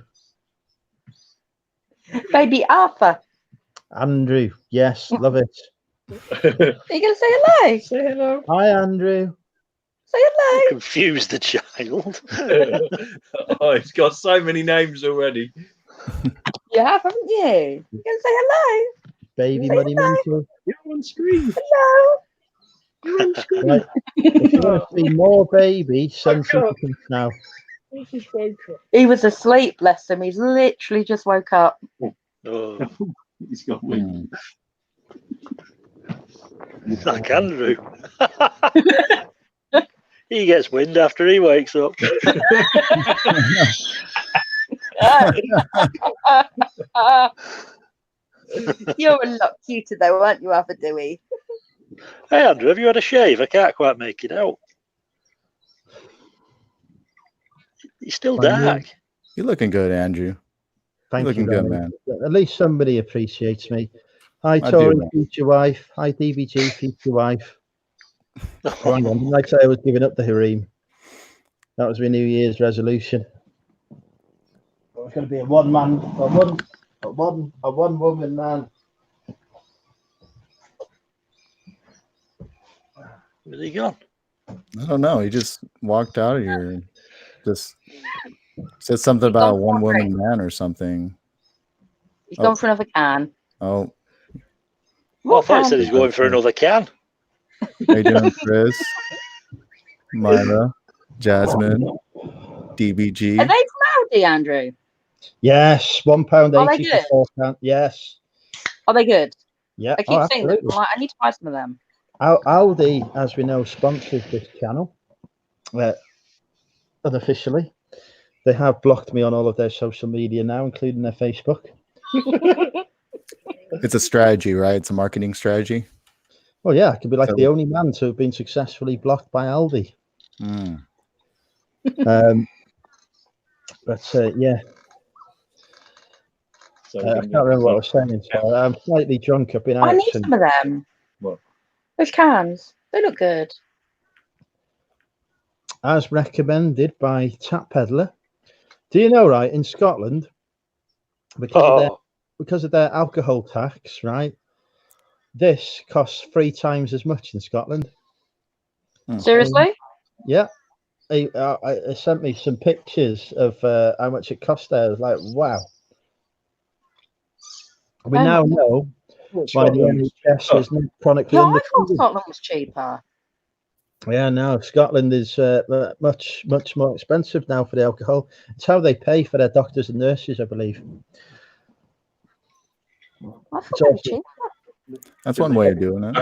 Baby Arthur. Andrew, yes, love it. Are you going to say hello? Say hello. Hi, Andrew. Say hello. Confuse the child. Oh, he's got so many names already. You have, haven't you? You're going to say hello. Baby Say Muddy hello. Mental. You're on screen. Hello. You're on screen. Right. If you want to see more baby, send some comments now. He was asleep, bless him. He's literally just woke up. Oh, He's got wind. like Andrew. He gets wind after he wakes up. You're a lot cuter though, aren't you, Alpha Dewey? Hey, Andrew, have you had a shave? I can't quite make it out. You're still dark. You're looking good, Andrew. Thank You're you, looking good, Ryan. man. At least somebody appreciates me. Hi, I Tori, do. future wife. Hi, DBG, future wife. Oh, hang on. Like I say, I was giving up the harem. That was my New Year's resolution. I was going to be a one woman man. Where's he gone? I don't know. He just walked out of here and just said something about a one woman man or something. He's gone for another can. Oh. Oh, I thought he said he's going for another can. How you doing, Chris? Myra, Jasmine, DBG. Are they from Aldi, Andrew? Yes, £1.80 for £4. Yes. Are they good? Yeah. I keep saying that. I'm like, I need to buy some of them. Aldi, as we know, sponsors this channel unofficially. They have blocked me on all of their social media now, including their Facebook. It's a strategy, right? It's a marketing strategy. Well, yeah, I could be like the only man to have been successfully blocked by Aldi. Yeah. I can't remember what I was saying. So I'm slightly drunk. I've been out. I need some of them. What? Those cans. They look good. As recommended by Tap Peddler. Do you know, right, in Scotland, because of their alcohol tax, right, this costs 3 times as much in Scotland. Seriously? Yeah. He sent me some pictures of how much it cost there. I was like, wow. We now know why the NHS is not chronically I thought Scotland was cheaper. Yeah, no, Scotland is much more expensive now for the alcohol. It's how they pay for their doctors and nurses, I believe. I thought they were cheaper. That's one way of doing it.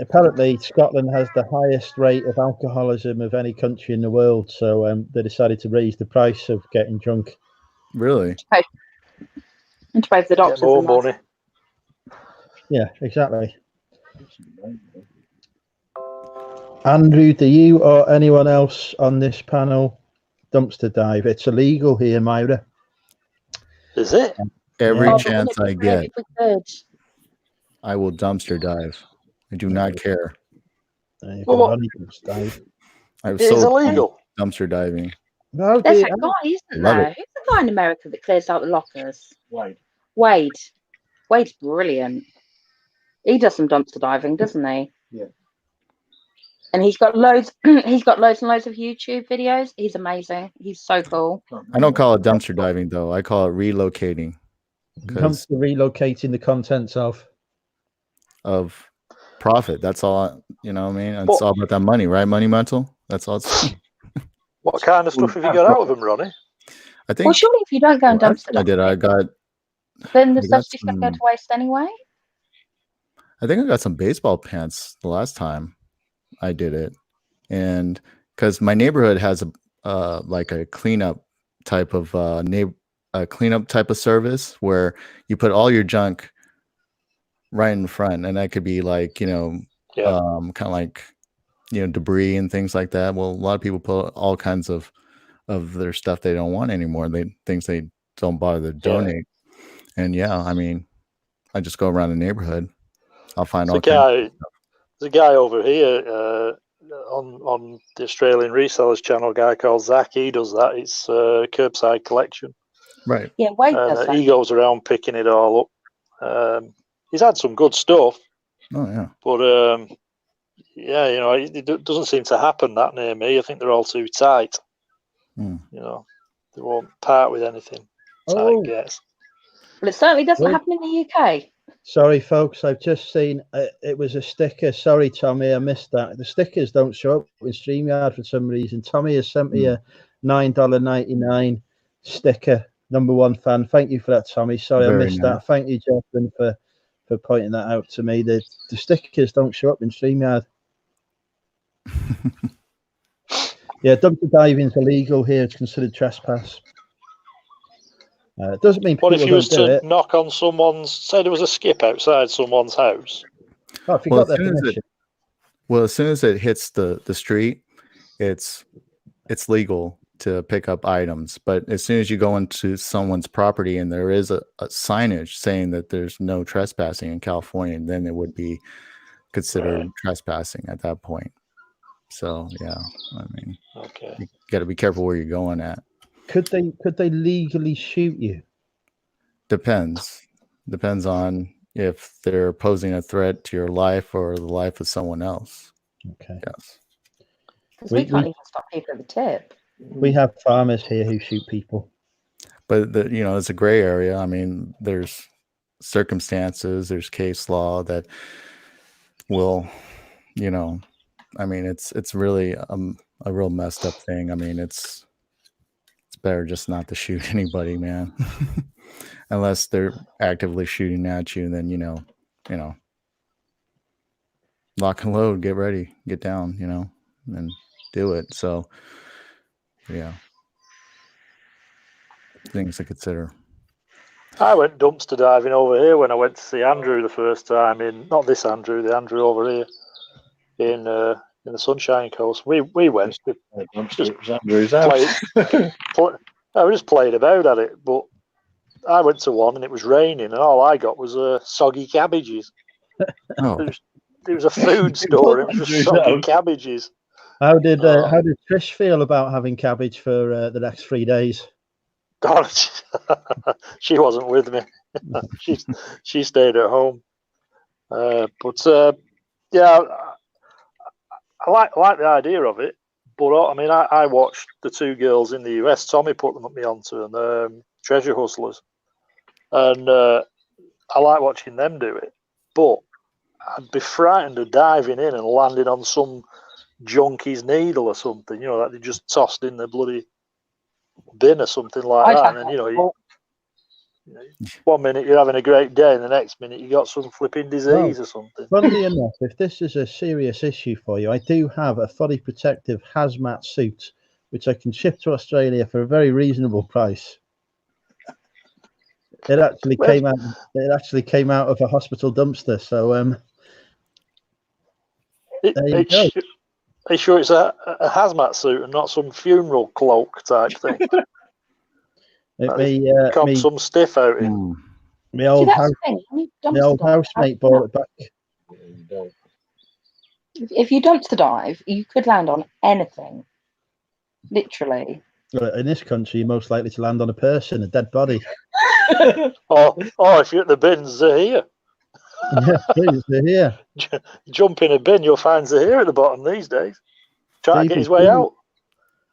Apparently, Scotland has the highest rate of alcoholism of any country in the world, so they decided to raise the price of getting drunk. Really? And to pay for the doctors. Get more money. Yeah, exactly. Andrew, do you or anyone else on this panel dumpster dive? It's illegal here, Myra. Is it? Every chance I get, I will dumpster dive. I do not care. It's illegal. Dumpster diving. No, there's a guy, isn't there? Who's the guy in America that clears out the lockers? Wade's brilliant. He does some dumpster diving, doesn't he? Yeah. And he's got loads. He's got loads and loads of YouTube videos. He's amazing. He's so cool. I don't call it dumpster diving though. I call it relocating. Comes to relocating the contents of profit. That's all. You know what I mean? It's all about that money, right? Money mental. That's all. What kind of stuff have you got out of them, Ronnie? I think. Well, surely if you don't go and dumpster dive, I did. I got. Then the stuff's just going to go to waste anyway. I think I got some baseball pants the last time I did it, and because my neighborhood has a like a cleanup type of cleanup type of service where you put all your junk right in front, and that could be like kind of like debris and things like that. Well, a lot of people put all kinds of their stuff they don't want anymore. Things they don't bother to donate. And I mean, I just go around the neighborhood. I'll find all kinds of stuff. There's a guy over here on the Australian resellers channel, a guy called Zach. He does that. It's curbside collection. Right. Yeah, Wade does that. He goes around picking it all up. He's had some good stuff. Oh, yeah. But, it doesn't seem to happen that near me. I think they're all too tight. They won't part with anything. Tight gets. Well, it certainly doesn't happen in the UK. Sorry, folks. I've just seen it was a sticker. Sorry, Tommy, I missed that. The stickers don't show up in StreamYard for some reason. Tommy has sent me a $9.99 sticker. #1 fan. Thank you for that, Tommy. Sorry, Very I missed that. Thank you, Jonathan, for pointing that out to me. The stickers don't show up in StreamYard. Yeah, dumpster diving is illegal here. It's considered trespass. It doesn't mean people What if you was don't do to it. knock on someone's, say there was a skip outside someone's house? Oh, if you got their permission. As soon as it hits the street, it's legal to pick up items. But as soon as you go into someone's property and there is a signage saying that there's no trespassing in California, then it would be considered trespassing at that point. So yeah, I mean, you got to be careful where you're going at. Could they legally shoot you? Depends on if they're posing a threat to your life or the life of someone else. Okay. Yes. Because we can't even stop people at the tip. We have farmers here who shoot people. But it's a gray area. I mean, there's circumstances, there's case law that will, I mean, it's really a real messed up thing. I mean, it's better just not to shoot anybody, man. Unless they're actively shooting at you, then lock and load, get ready, get down, and do it. So yeah, things to consider. I went dumpster diving over here when I went to see Andrew the first time not this Andrew, the Andrew over here in the Sunshine Coast. We went. Andrew's house. We just played about at it, but I went to one and it was raining, and all I got was soggy cabbages. Oh. It was a food store. It was just soggy cabbages. How did Trish feel about having cabbage for the next 3 days? God, she wasn't with me. she stayed at home. Yeah, I like the idea of it. But I mean, I watched the two girls in the US. Tommy put me onto them, Treasure Hustlers, and I like watching them do it. But I'd be frightened of diving in and landing on some junkie's needle or something, that they just tossed in the bloody bin or something like that. And then, 1 minute you're having a great day and the next minute you got some flipping disease or something. Funnily enough, if this is a serious issue for you, I do have a fully protective hazmat suit, which I can ship to Australia for a very reasonable price. It actually came out of a hospital dumpster. So there you go. Are you sure it's a hazmat suit and not some funeral cloak type thing? Come some stiff out in. My old housemate bought it back. If you dumpster dive, you could land on anything. Literally. In this country, you're most likely to land on a person, a dead body. or if you're at the bins, Zahir. Yeah, please, Zahir. Jump in a bin, you'll find Zahir at the bottom these days. Try to get his way out.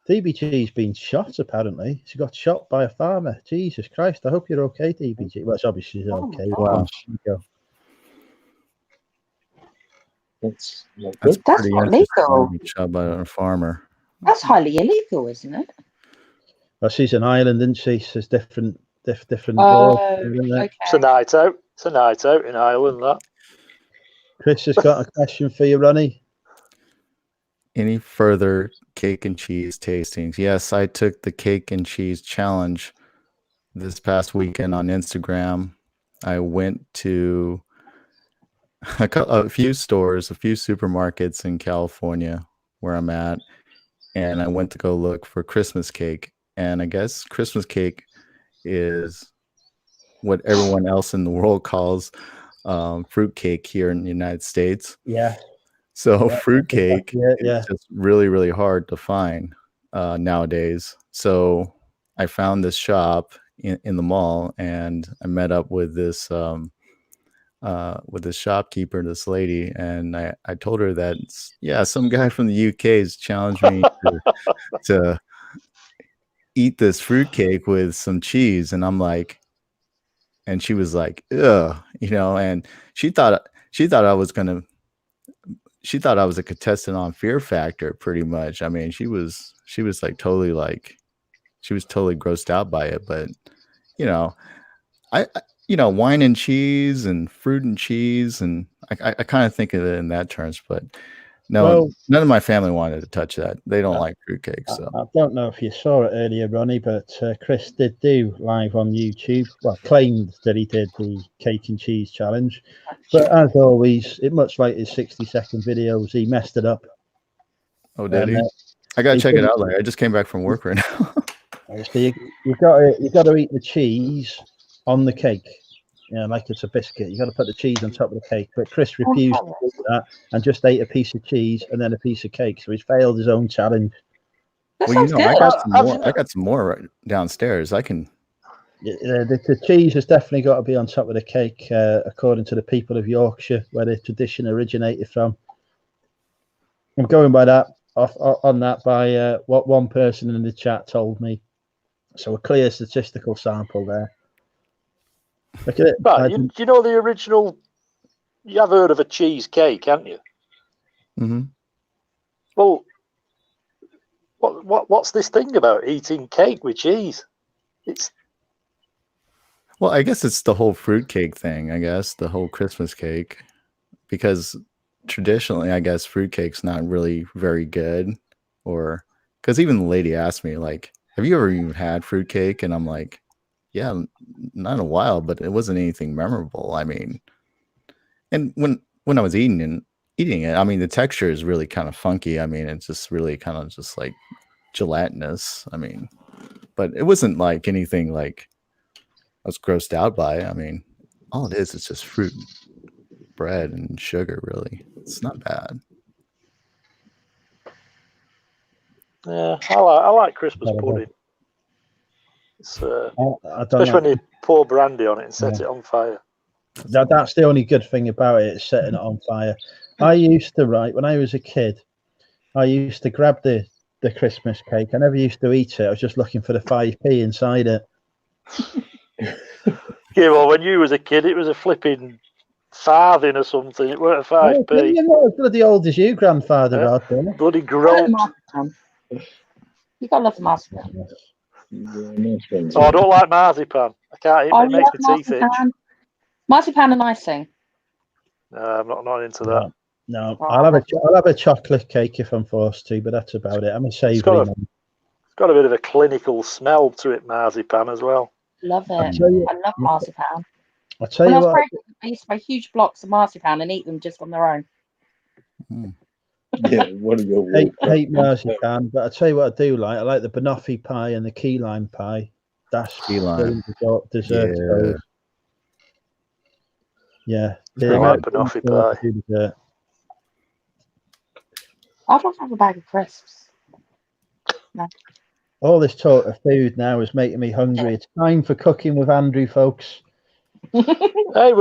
DBG's been shot, apparently. She got shot by a farmer. Jesus Christ, I hope you're okay, DBG. Well, it's obviously okay. Wow. That's not legal. Shot by a farmer. That's highly illegal, isn't it? Well, she's an island, isn't she? So it's different laws. Okay. It's a night out. It's a night out in Ireland, that. Chris has got a question for you, Ronnie. Any further cake and cheese tastings? Yes, I took the cake and cheese challenge this past weekend on Instagram. I went to a few stores, a few supermarkets in California where I'm at, and I went to go look for Christmas cake. And I guess Christmas cake is what everyone else in the world calls fruit cake here in the United States. Yeah. So fruitcake is just really, really hard to find nowadays. So I found this shop in the mall, and I met up with this shopkeeper, this lady, and I told her that some guy from the UK has challenged me to eat this fruitcake with some cheese, and I'm like, and she was like, ugh, and she thought I was a contestant on Fear Factor pretty much. I mean, she was like totally she was totally grossed out by it, but I wine and cheese and fruit and cheese, and I kind of think of it in that terms, but no, none of my family wanted to touch that. They don't like fruitcake. So I don't know if you saw it earlier, Ronnie, but Chris did do live on YouTube. Well, claimed that he did the cake and cheese challenge, but as always, much like his 60-second videos, he messed it up. Oh, did he? I gotta check it out later. I just came back from work right now. So you got to eat the cheese on the cake. Like it's a biscuit. You got to put the cheese on top of the cake. But Chris refused to do that and just ate a piece of cheese and then a piece of cake. So he's failed his own challenge. Well, I got some more downstairs. I can. The cheese has definitely got to be on top of the cake, according to the people of Yorkshire, where the tradition originated from. I'm going by that by what one person in the chat told me. So a clear statistical sample there. Look at it. Right, you know the original. You have heard of a cheesecake, haven't you? Mm-hmm. Well, what's this thing about eating cake with cheese? Well, I guess it's the whole fruitcake thing. I guess the whole Christmas cake, because traditionally, I guess fruitcake's not really very good, or because even the lady asked me, like, have you ever even had fruitcake? And I'm like, yeah, not in a while, but it wasn't anything memorable. I mean, and when I was eating it, I mean, the texture is really kind of funky. I mean, it's just really kind of just like gelatinous. I mean, but it wasn't like anything like I was grossed out by. I mean, all it is just fruit, bread, and sugar, really. It's not bad. Yeah, I like Christmas pudding. It's, especially when you pour brandy on it and set it on fire. That's the only good thing about it, is setting it on fire. I used to when I was a kid, I used to grab the Christmas cake. I never used to eat it. I was just looking for the 5p inside it. Yeah, well, when you was a kid, it was a flipping farthing or something. It weren't a 5p. You're not as bloody old as you, grandfather. Rod, bloody grown. You gotta love the marzipan. Oh, I don't like marzipan. I can't eat it. It makes my teeth itch. Marzipan and icing. No, I'm not into that. No, I'll have a chocolate cake if I'm forced to, but that's about it. I'm a savoury man. It's got a bit of a clinical smell to it, marzipan as well. Love it. I love marzipan. I'll tell you what. I used to buy huge blocks of marzipan and eat them just on their own. Yeah, what are your hate marzipan, but I tell you what I do like. I like the banoffee pie and the key lime pie. That's key lime dessert. Yeah, I like banoffee pie. Dessert. I'd love to have a bag of crisps. No. All this talk of food now is making me hungry. It's time for cooking with Andrew, folks. Hey,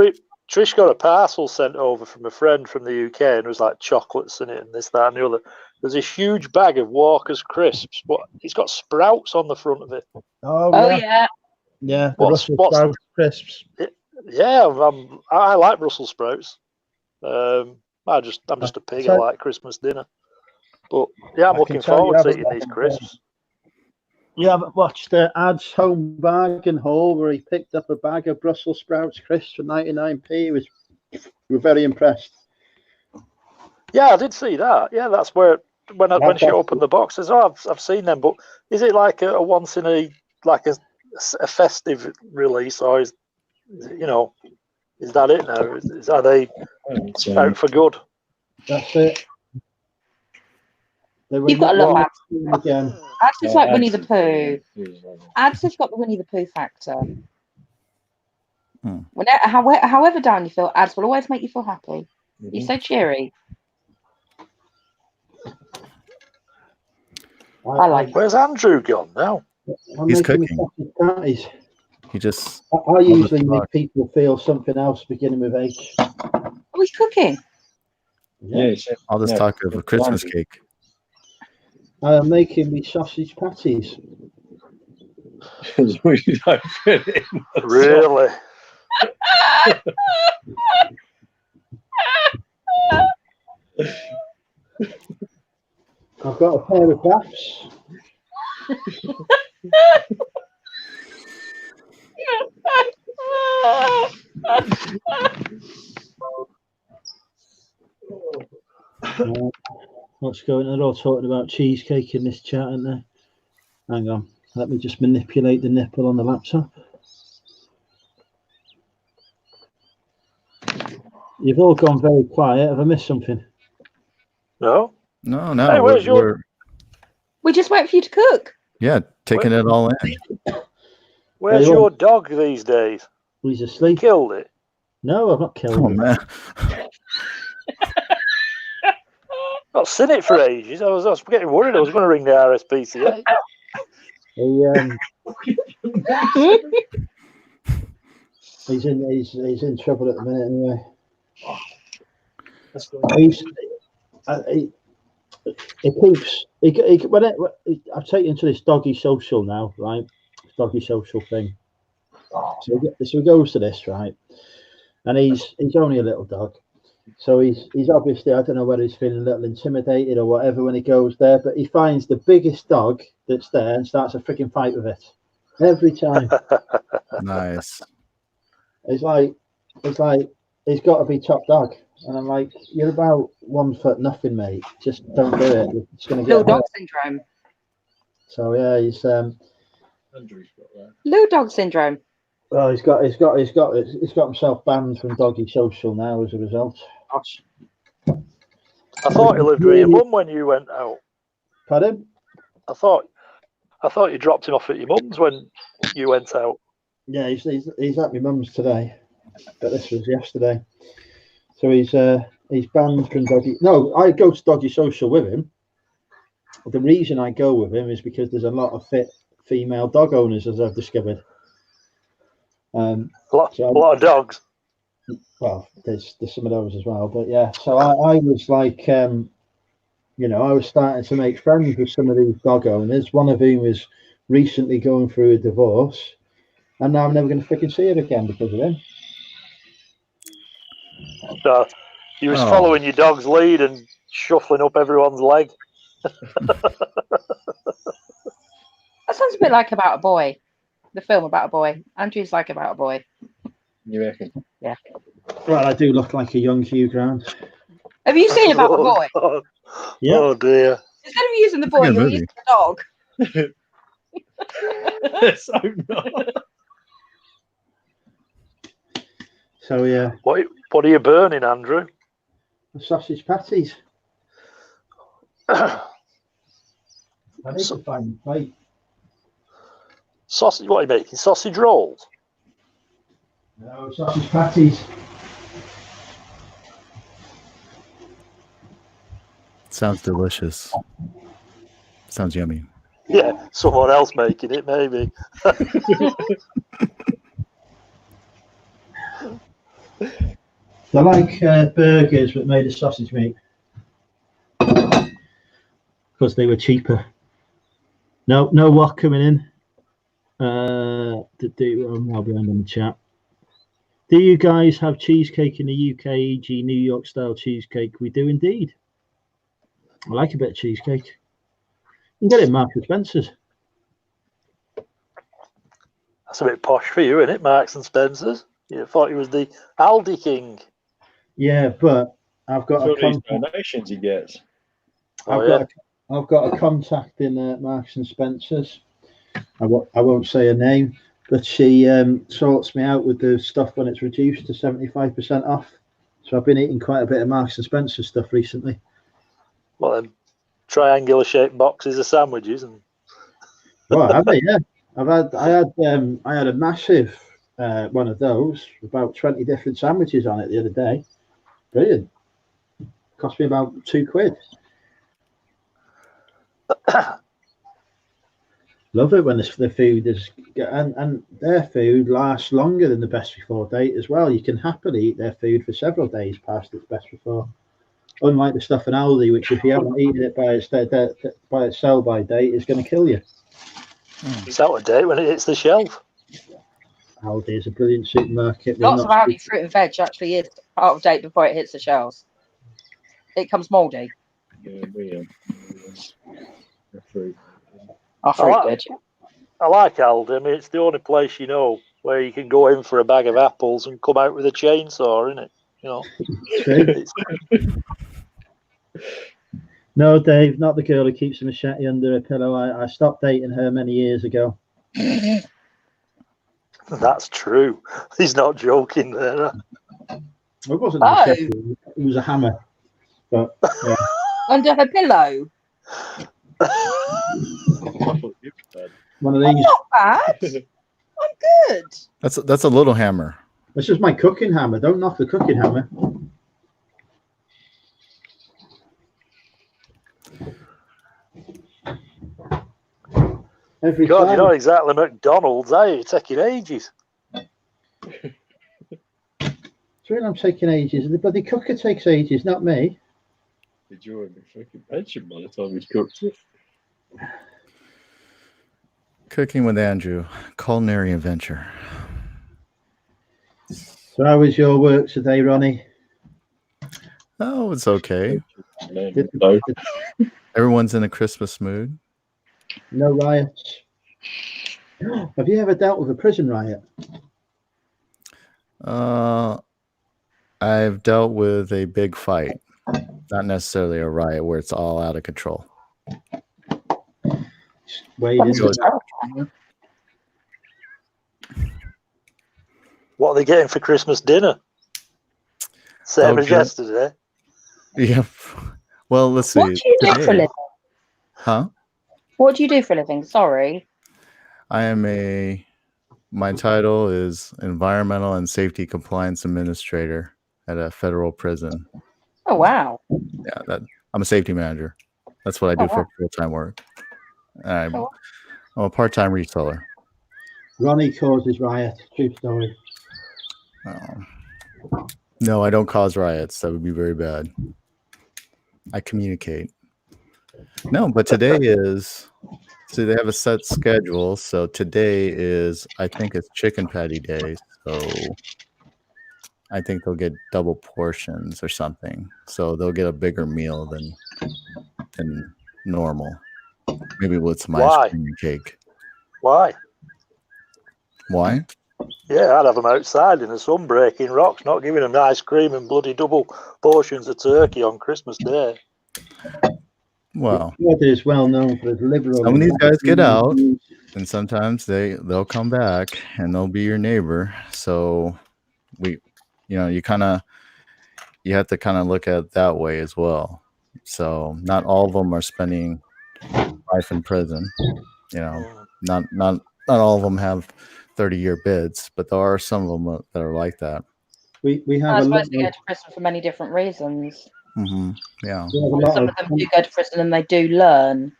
Trish got a parcel sent over from a friend from the UK, and it was like chocolates in it and this, that, and the other. There's a huge bag of Walker's crisps, but it's got sprouts on the front of it. Oh yeah. Yeah, the Brussels sprouts crisps. Yeah, I like Brussels sprouts. I'm just a pig. I like Christmas dinner. But yeah, I'm looking forward to eating these crisps. You haven't watched Ad's home bargain haul where he picked up a bag of Brussels sprouts crisps for 99p. We were very impressed. Yeah, I did see that. Yeah, that's where when she opened the box, says, "Oh, I've seen them." But is it like a once in a festive release, or is that it now? Are they out for good? That's it. You've got to love Ads. Again. Ads is like Winnie the Pooh. Ads has got the Winnie the Pooh factor. However down you feel, Ads will always make you feel happy. You're so cheery. I like it. Where's Andrew gone now? He's cooking. He just. I usually make people feel something else beginning with H. Oh, he's cooking. Yeah. All this talk of a Christmas cake. I am making me sausage patties. Really? I've got a pair of gaffs. What's going on? They're all talking about cheesecake in this chat, aren't they? Hang on. Let me just manipulate the nipple on the laptop. You've all gone very quiet. Have I missed something? No. No. Hey, where's your... We just wait for you to cook. Yeah, taking it all in. Where's your dog these days? He's asleep. Killed it? No, I've not killed it. Oh, man. Not seen it for ages. I was getting worried. I was going to ring the RSPCA. He's in trouble at the minute anyway. I've taken him to this doggy social now, right? Doggy social thing. So he goes to this, right? And he's only a little dog. So he's obviously, I don't know whether he's feeling a little intimidated or whatever when he goes there, but he finds the biggest dog that's there and starts a freaking fight with it every time. Nice. It's like he's got to be top dog, and I'm like, you're about 1 foot nothing, mate. Just don't do it. It's going to get Little dog syndrome. So yeah, he's Little dog syndrome. well, he's got himself banned from doggy social now as a result. Gosh. I thought you lived with your mum when you went out. Pardon? I thought you dropped him off at your mum's when you went out. Yeah, he's at my mum's today, but this was yesterday. So he's banned from doggy. No, I go to doggy social with him. The reason I go with him is because there's a lot of fit female dog owners, as I've discovered. A lot of dogs. Well, there's some of those as well, but yeah. So I was like, I was starting to make friends with some of these dog owners. One of whom is recently going through a divorce, and now I'm never going to freaking see her again because of him. So you was following your dog's lead and shuffling up everyone's leg. That sounds a bit like About a Boy, the film About a Boy. Andrew's like About a Boy. You reckon? Yeah. Well, I do look like a young Hugh Grant. Have you seen About a Boy? God. Yeah. Oh dear. Instead of using the boy, you're using the dog. Let's hope not. So yeah. What are you burning, Andrew? Sausage patties. I need to find a plate. Sausage? What are you making? Sausage rolls? No, sausage patties. Sounds delicious. Sounds yummy. Yeah, someone else making it, maybe. They're like burgers but made of sausage meat. Because they were cheaper. No what coming in. I'll be on the chat. Do you guys have cheesecake in the UK, e.g. New York style cheesecake? We do indeed. I like a bit of cheesecake. You can get it in Marks and Spencer's. That's a bit posh for you, isn't it, Marks and Spencer's? You thought he was the Aldi king. Yeah, but I've got a donations he gets. I've got a contact in Marks and Spencer's. I won't say her name, but she sorts me out with the stuff when it's reduced to 75% off. So I've been eating quite a bit of Marks and Spencer's stuff recently. Well, then, triangular shaped boxes of sandwiches and. Well, have they? Yeah, I had a massive one of those, about 20 different sandwiches on it the other day. Brilliant. Cost me about £2. Love it when the food is, and their food lasts longer than the best before date as well. You can happily eat their food for several days past its best before. Unlike the stuff in Aldi, which if you haven't eaten it by its sell-by date, is going to kill you. It's out of date when it hits the shelf. Aldi is a brilliant supermarket. Lots of Aldi fruit and veg actually is out of date before it hits the shelves. It comes mouldy. Yeah, fruit. Our fruit veg. I like Aldi. I mean, it's the only place where you can go in for a bag of apples and come out with a chainsaw, isn't it? No, Dave, not the girl who keeps a machete under her pillow. I stopped dating her many years ago. That's true. He's not joking there. It wasn't a machete, it was a hammer. But yeah. Under her pillow. One of these. I'm not bad. I'm good. That's a little hammer. This is my cooking hammer. Don't knock the cooking hammer. Every God, time. you're not exactly McDonald's, are you? You're taking ages. Sure, I'm taking ages. The bloody cooker takes ages, not me. Did you have a fucking pension by the time he's cooked it? Cooking with Andrew, culinary adventure. So how was your work today, Ronnie? Oh, it's okay. Everyone's in a Christmas mood. No riots. Have you ever dealt with a prison riot? I've dealt with a big fight, not necessarily a riot where it's all out of control. Wade into What are they getting for Christmas dinner? Same as yesterday. Yeah. Well, let's see. What do you do for a living? Huh? What do you do for a living? Sorry. My title is Environmental and Safety Compliance Administrator at a federal prison. Oh, wow. Yeah, I'm a safety manager. That's what I do for full-time work. I'm a part-time reseller. Ronnie causes riots. True story. No, I don't cause riots. That would be very bad. I communicate. No, but today is... So they have a set schedule. So today is, I think it's chicken patty day. So I think they'll get double portions or something. So they'll get a bigger meal than normal. Maybe with some ice cream and cake. Why? Why? Yeah, I'd have them outside in the sun breaking rocks, not giving them ice cream and bloody double portions of turkey on Christmas Day. Well, it is well known for its liberal. Some of these guys get out, and sometimes they'll come back and they'll be your neighbor. So you have to kind of look at it that way as well. So not all of them are spending life in prison. Not all of them have 30-year bids, but there are some of them that are like that. We have. I suppose they go to prison for many different reasons. Mm-hmm. Yeah. Some of them do go to prison and they do learn.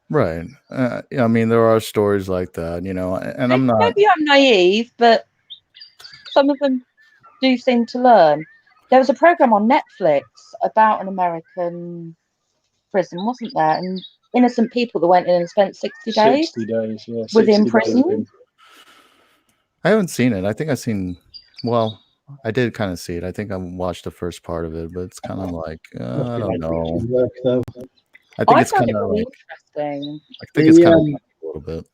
Right. I mean, there are stories like that, and I'm not. Maybe I'm naive, but some of them do seem to learn. There was a program on Netflix about an American prison, wasn't there? And innocent people that went in and spent 60 days. 60 days, yeah. Within prison. I haven't seen it. I think I've seen. Well, I did kind of see it. I think I watched the first part of it, but it's kind of like I don't know. I think it's kind of like interesting. I think it's kind of a little bit.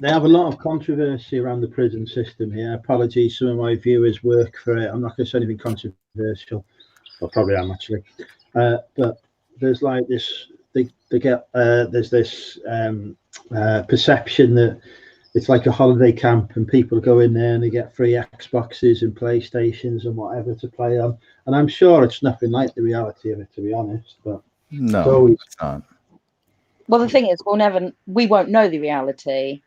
They have a lot of controversy around the prison system here. Apologies, some of my viewers work for it. I'm not going to say anything controversial. Well, probably am actually. But there's like this. They get there's this perception that it's like a holiday camp and people go in there and they get free Xboxes and PlayStations and whatever to play on. And I'm sure it's nothing like the reality of it, to be honest. But no, it's not. Well, the thing is, we won't know the reality.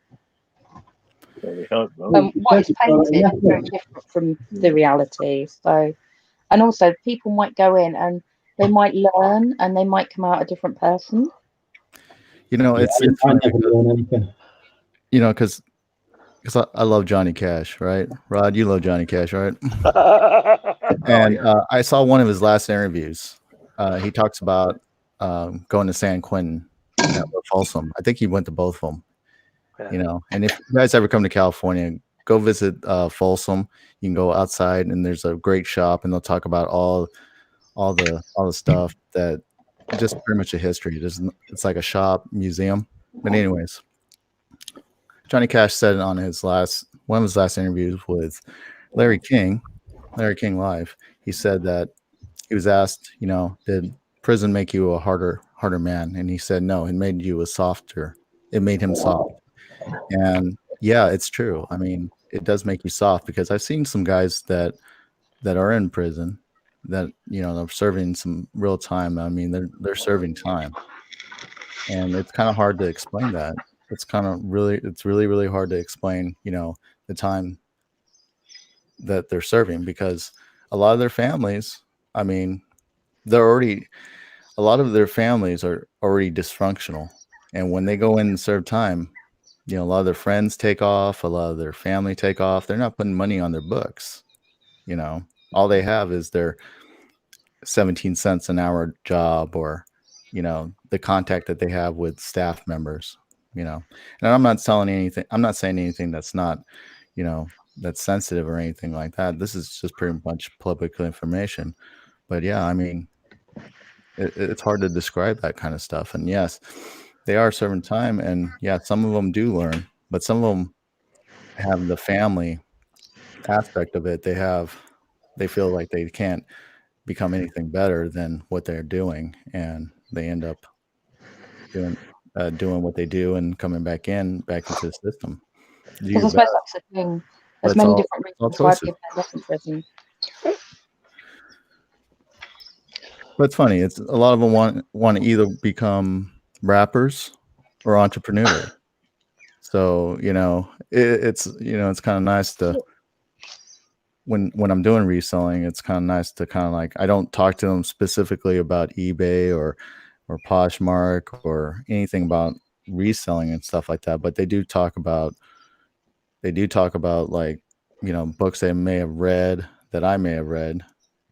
What is painted is very different from the reality. So, and also people might go in and they might learn and they might come out a different person. It's I never learn anything. Because I love Johnny Cash, right? Rod, you love Johnny Cash, right? And I saw one of his last interviews. He talks about going to San Quentin or Folsom. I think he went to both of them. Yeah. And if you guys ever come to California, go visit Folsom. You can go outside, and there's a great shop, and they'll talk about all the stuff that just pretty much a history. It's like a shop museum. But anyways, Johnny Cash said it on one of his last interviews with Larry King Live. He said that he was asked, did prison make you a harder man? And he said, no, it made you it made him soft. And yeah, it's true. I mean, it does make you soft, because I've seen some guys that are in prison that, they're serving some real time. I mean, they're serving time. And it's kind of hard to explain that. It's really, really hard to explain, the time that they're serving, because a lot of their families, I mean, a lot of their families are already dysfunctional. And when they go in and serve time, a lot of their friends take off, a lot of their family take off. They're not putting money on their books. All they have is their 17 cents an hour job, or, the contact that they have with staff members, and I'm not saying anything that's not, that's sensitive or anything like that. This is just pretty much public information. But yeah, I mean, it's hard to describe that kind of stuff. And yes, they are serving time, and yeah, some of them do learn, but some of them have the family aspect of it. They feel like they can't become anything better than what they're doing, and they end up doing what they do and coming back into the system. Because I suppose that's the thing. There's many different reasons why people end up in prison. But it's funny. It's a lot of them want to either become rappers or entrepreneurs. So it's kind of nice to when I'm doing reselling. It's kind of nice to kind of like, I don't talk to them specifically about eBay or Poshmark or anything about reselling and stuff like that. But they do talk about like, books they may have read, that I may have read.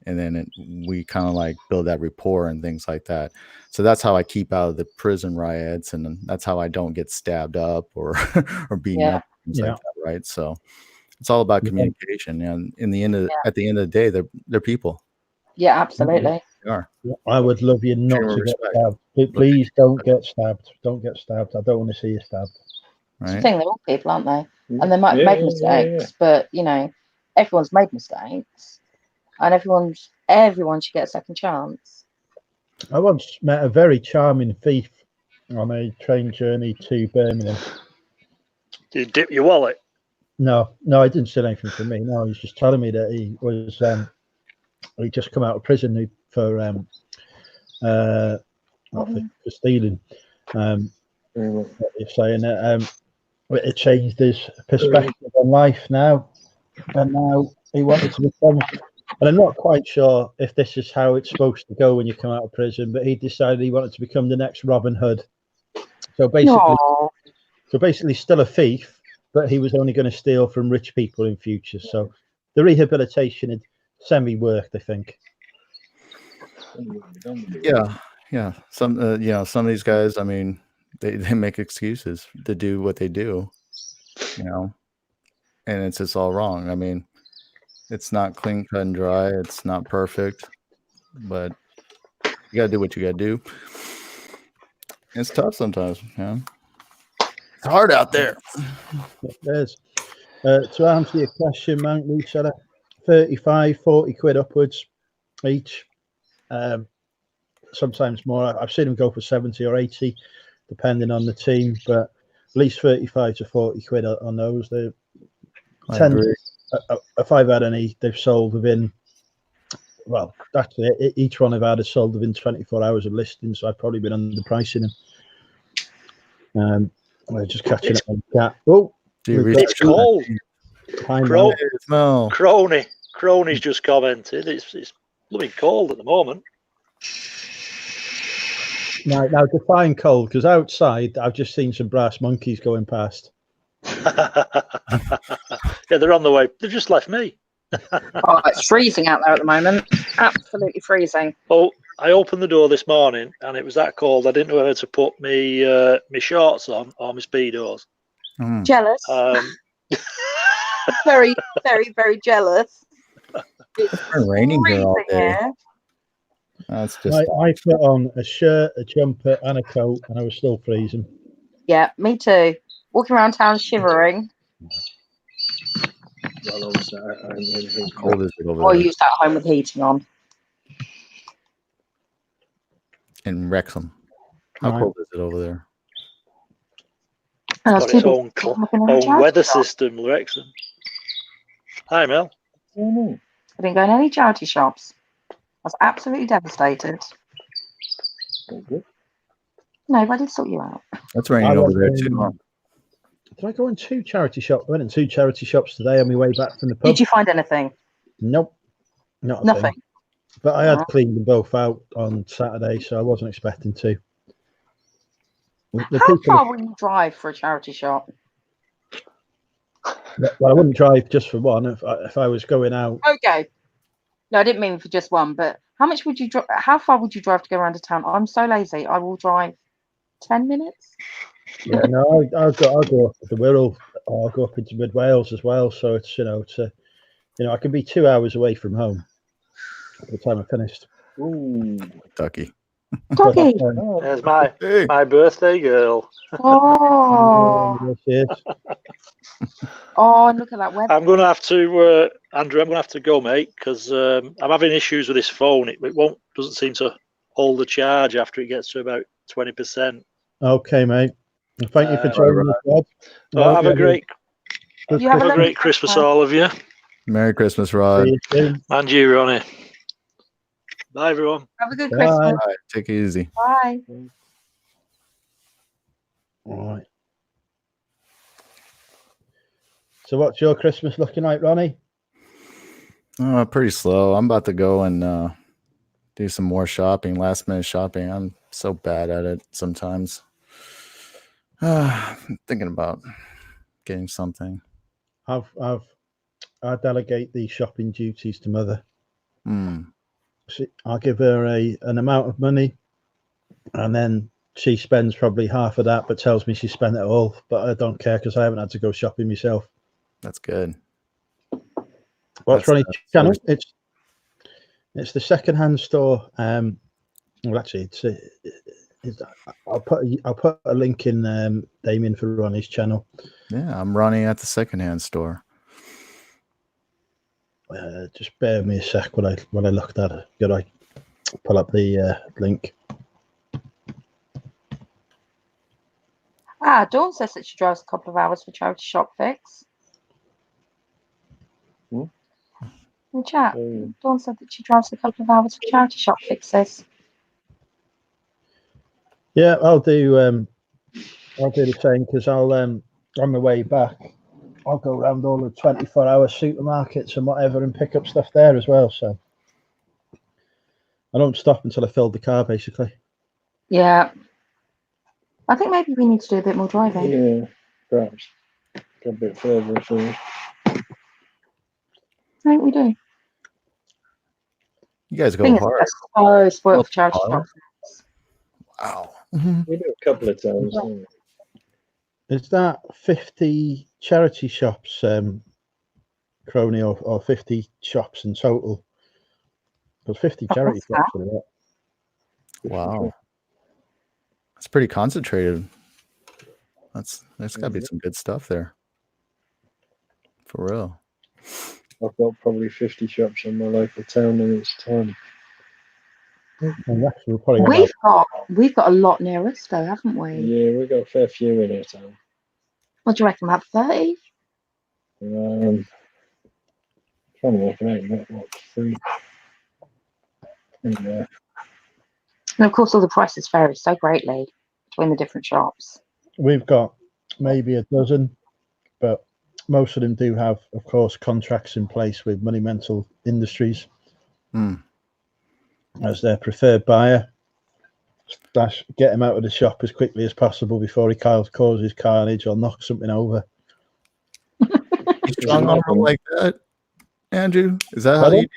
And then we kind of like build that rapport and things like that. So that's how I keep out of the prison riots, and that's how I don't get stabbed up or beaten up, things like that, right? So it's all about communication, and at the end of the day, they're people. Yeah, absolutely. They are. I would love you not to get stabbed. Please don't get stabbed. Don't get stabbed. I don't want to see you stabbed. Right? It's the thing, they're all people, aren't they? And they might make mistakes, but everyone's made mistakes. And everyone should get a second chance. I once met a very charming thief on a train journey to Birmingham. Did you dip your wallet? No, I didn't steal anything from me. No, he was just telling me that he was he just come out of prison for stealing. He's saying that it changed his perspective on life now, and now he wanted to become. And I'm not quite sure if this is how it's supposed to go when you come out of prison, but he decided he wanted to become the next Robin Hood. So basically still a thief, but he was only going to steal from rich people in future. So the rehabilitation had semi-worked, I think. Yeah. Some of these guys, I mean, they make excuses to do what they do, and it's just all wrong. I mean, it's not clean cut and dry. It's not perfect, but you gotta do what you gotta do. It's tough sometimes, It's hard out there. It is. To answer your question, Mount reseller, 35, 40 quid upwards each. Sometimes more. I've seen them go for 70 or 80, depending on the team, but at least 35 to 40 quid on those. They tend. If I've had any, they've sold within. Well, actually, each one I've had is sold within 24 hours of listing, so I've probably been underpricing them. We're just catching up on that. Oh, it's cold. Crony's just commented. It's blooming cold at the moment. Now define cold, because outside I've just seen some brass monkeys going past. Yeah, they're on the way. They've just left me. Oh, it's freezing out there at the moment. Absolutely freezing. Oh, I opened the door this morning and it was that cold. I didn't know whether to put my shorts on or my Speedos. Jealous. very, very, very jealous. It's been raining here all freezing day. here. That's just I put on a shirt, a jumper, and a coat, and I was still freezing. Yeah, me too. Walking around town shivering. Well, obviously, how cold is it over Or there you sat at home with heating on. in Wrexham? How Right. cold is it over there? And I Got was too its busy own, looking in the own charity weather shop. system, Wrexham. Hi, Mel. I didn't go in any charity shops. I was absolutely devastated. No, but I did sort you out. That's raining over there too. Huh? Did I go in 2 charity shops? I went in 2 charity shops today on my way back from the pub. Did you find anything? Nope, not a Nothing. thing. But I had Alright. cleaned them both out on Saturday, so I wasn't expecting to. The How people, far will you drive for a charity shop? well, I wouldn't drive just for one if I was going out. Okay. No, I didn't mean for just one, but how much would you drive? How far would you drive to go around a town? I'm so lazy. I will drive 10 minutes. Yeah, no, I'll go up to the Wirral, or I'll go up into Mid Wales as well. So it's I can be 2 hours away from home by the time I finished. Ducky. Doggy. But, There's Hey. my birthday girl. Oh. yes, yes. Oh, and look at that weather. I'm going to have to, Andrew, I'm going to have to go, mate, because I'm having issues with this phone. It doesn't seem to hold the charge after it gets to about 20%. Okay, mate. And thank you for joining us, Rod. Well, have a great You have a lovely Christmas, Christmas. all of you. Merry Christmas, See Rod. you soon. And you, Ronnie. Bye, everyone. Have a good Bye. Christmas. All right, take it easy. Bye. All right. So what's your Christmas looking like, Ronnie? Pretty slow. I'm about to go and do some more shopping, last minute shopping. I'm so bad at it sometimes. I'm thinking about getting something. I delegate the shopping duties to Mother. I'll give her an amount of money, and then she spends probably half of that, but tells me she spent it all. But I don't care because I haven't had to go shopping myself. That's good. What's Ronnie's That's channel? It's the second-hand store. Well, actually, I'll put a link in Damien for Ronnie's channel. Yeah, I'm running at the secondhand store. Just bear with me a sec when I looked at it. Could I pull up the link? Dawn says that she drives a couple of hours for charity shop fix. In the chat, Dawn said that she drives a couple of hours for charity shop fixes. Yeah, I'll do the same because I'll on my way back I'll go around all the 24-hour supermarkets and whatever and pick up stuff there as well. So I don't stop until I fill the car, basically. Yeah. I think maybe we need to do a bit more driving. Yeah, perhaps. Go a bit further afield. I think we do. You guys go Thing is, hard. we're so spoiled for charity Hard. shops. Wow. We do a couple of times. don't we? Is that 50 charity shops, Crony, or 50 shops in total? Because 50 charity What's shops are a lot. Wow. That's pretty concentrated. There's got to be some good stuff there. For real. I've got probably 50 shops in my local town and it's tiny. And actually, we'll probably We've got a lot near us though, haven't we? Yeah, we've got a fair few in our town. What do you reckon? About 30? Trying to work it out, what, 3? Yeah. And of course, all the prices vary so greatly between the different shops. we've got maybe a dozen, but most of them do have, of course, contracts in place with Monumental Industries as their preferred buyer. Get him out of the shop as quickly as possible before he causes carnage or knocks something over. You strong on him like that, Andrew? Is that how Pardon? you do?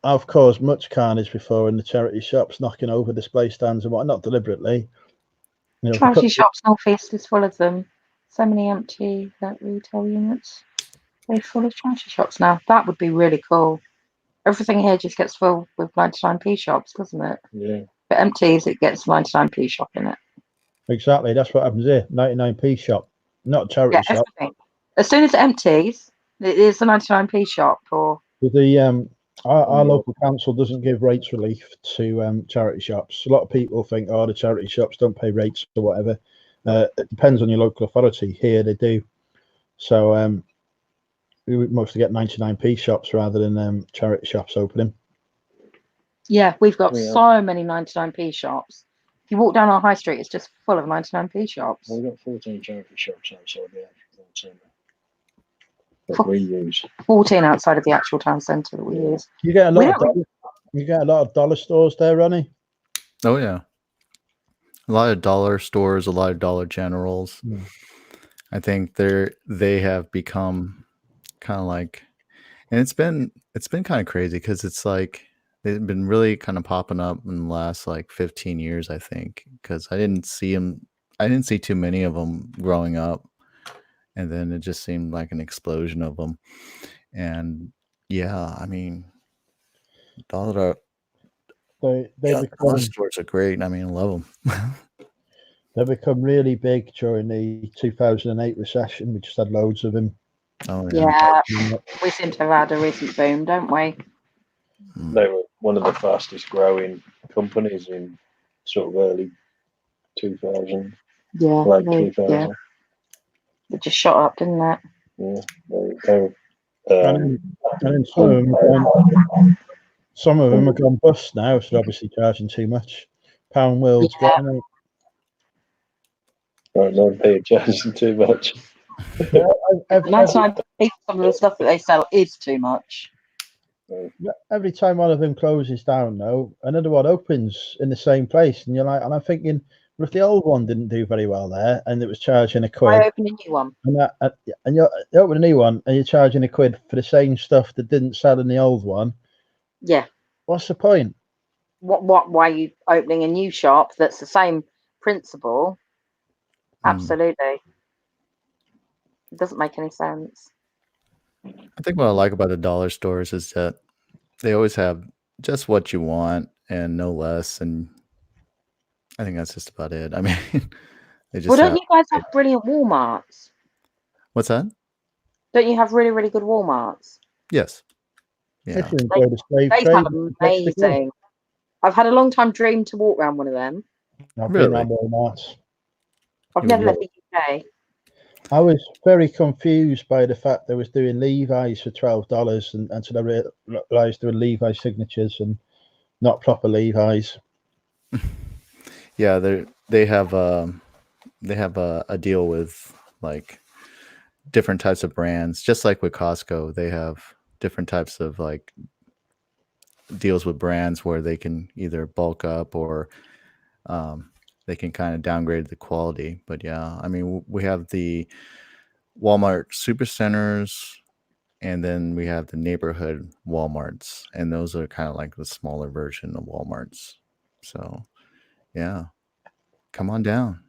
I've caused much carnage before in the charity shops, knocking over display stands and what, not deliberately. Charity shops, North East is full of them. So many empty retail units. They're full of charity shops now. That would be really cool. Everything here just gets full with 99p shops, doesn't it? Yeah. If it empties, it gets 99p shop in it. Exactly. That's what happens here. 99p shop, not a charity Yeah, shop. everything. As soon as it empties, it is a 99p shop. Or With the our local council doesn't give rates relief to charity shops. A lot of people think, oh, the charity shops don't pay rates or whatever. It depends on your local authority. Here they do. So we would mostly get 99p shops rather than charity shops opening. yeah, we've got Yeah. so many 99p shops. If you walk down our high street, it's just full of 99p shops. We've got 14 charity shops outside the actual town centre that we use. 14 outside of the actual town centre that we use. You get a We lot of don't you get a lot of dollar stores there, Ronnie. Oh yeah, a lot of dollar stores, a lot of Dollar Generals. I think they have become kind of like, and it's been kind of crazy because it's like they've been really kind of popping up in the last like 15 years, I think, because I didn't see too many of them growing up, and then it just seemed like an explosion of them. And yeah, I mean, dollar stores are great. I mean, I love them. They become really big during the 2008 recession. We just had loads of them. Oh Yeah, we seem to have had a recent boom, don't we? They were one of the fastest growing companies in sort of early 2000. Yeah, Late 2000. It just shot up, didn't it? Yeah. They And then some of them have gone bust now, so they're obviously charging too much. Pound World's getting it. Right, no pay charging too much. 99p, some of the stuff that they sell is too much. Every time one of them closes down, though, another one opens in the same place, and you're like, and I'm thinking, well, if the old one didn't do very well there, and it was charging a quid, I open a new one, and you open a new one, and you're charging a quid for the same stuff that didn't sell in the old one. Yeah. What's the point? Why are you opening a new shop that's the same principle? Absolutely. It doesn't make any sense. I think what I like about the dollar stores is that they always have just what you want and no less. And I think that's just about it. I mean, they just don't you guys have brilliant Walmarts? What's that? Don't you have really, really good Walmarts? Yes. Yeah. If you enjoy the slave They trade, sound amazing. I've had a long time dream to walk around one of them. I've Really? been around Walmarts. I've never left the UK. I was very confused by the fact they was doing Levi's for $12 until I realised they were Levi's signatures and not proper Levi's. Yeah, they have a deal with like different types of brands, just like with Costco. They have different types of like deals with brands where they can either bulk up or they can kind of downgrade the quality. But yeah, I mean, we have the Walmart Supercenters, and then we have the neighborhood Walmarts, and those are kind of like the smaller version of Walmarts. So yeah, come on down.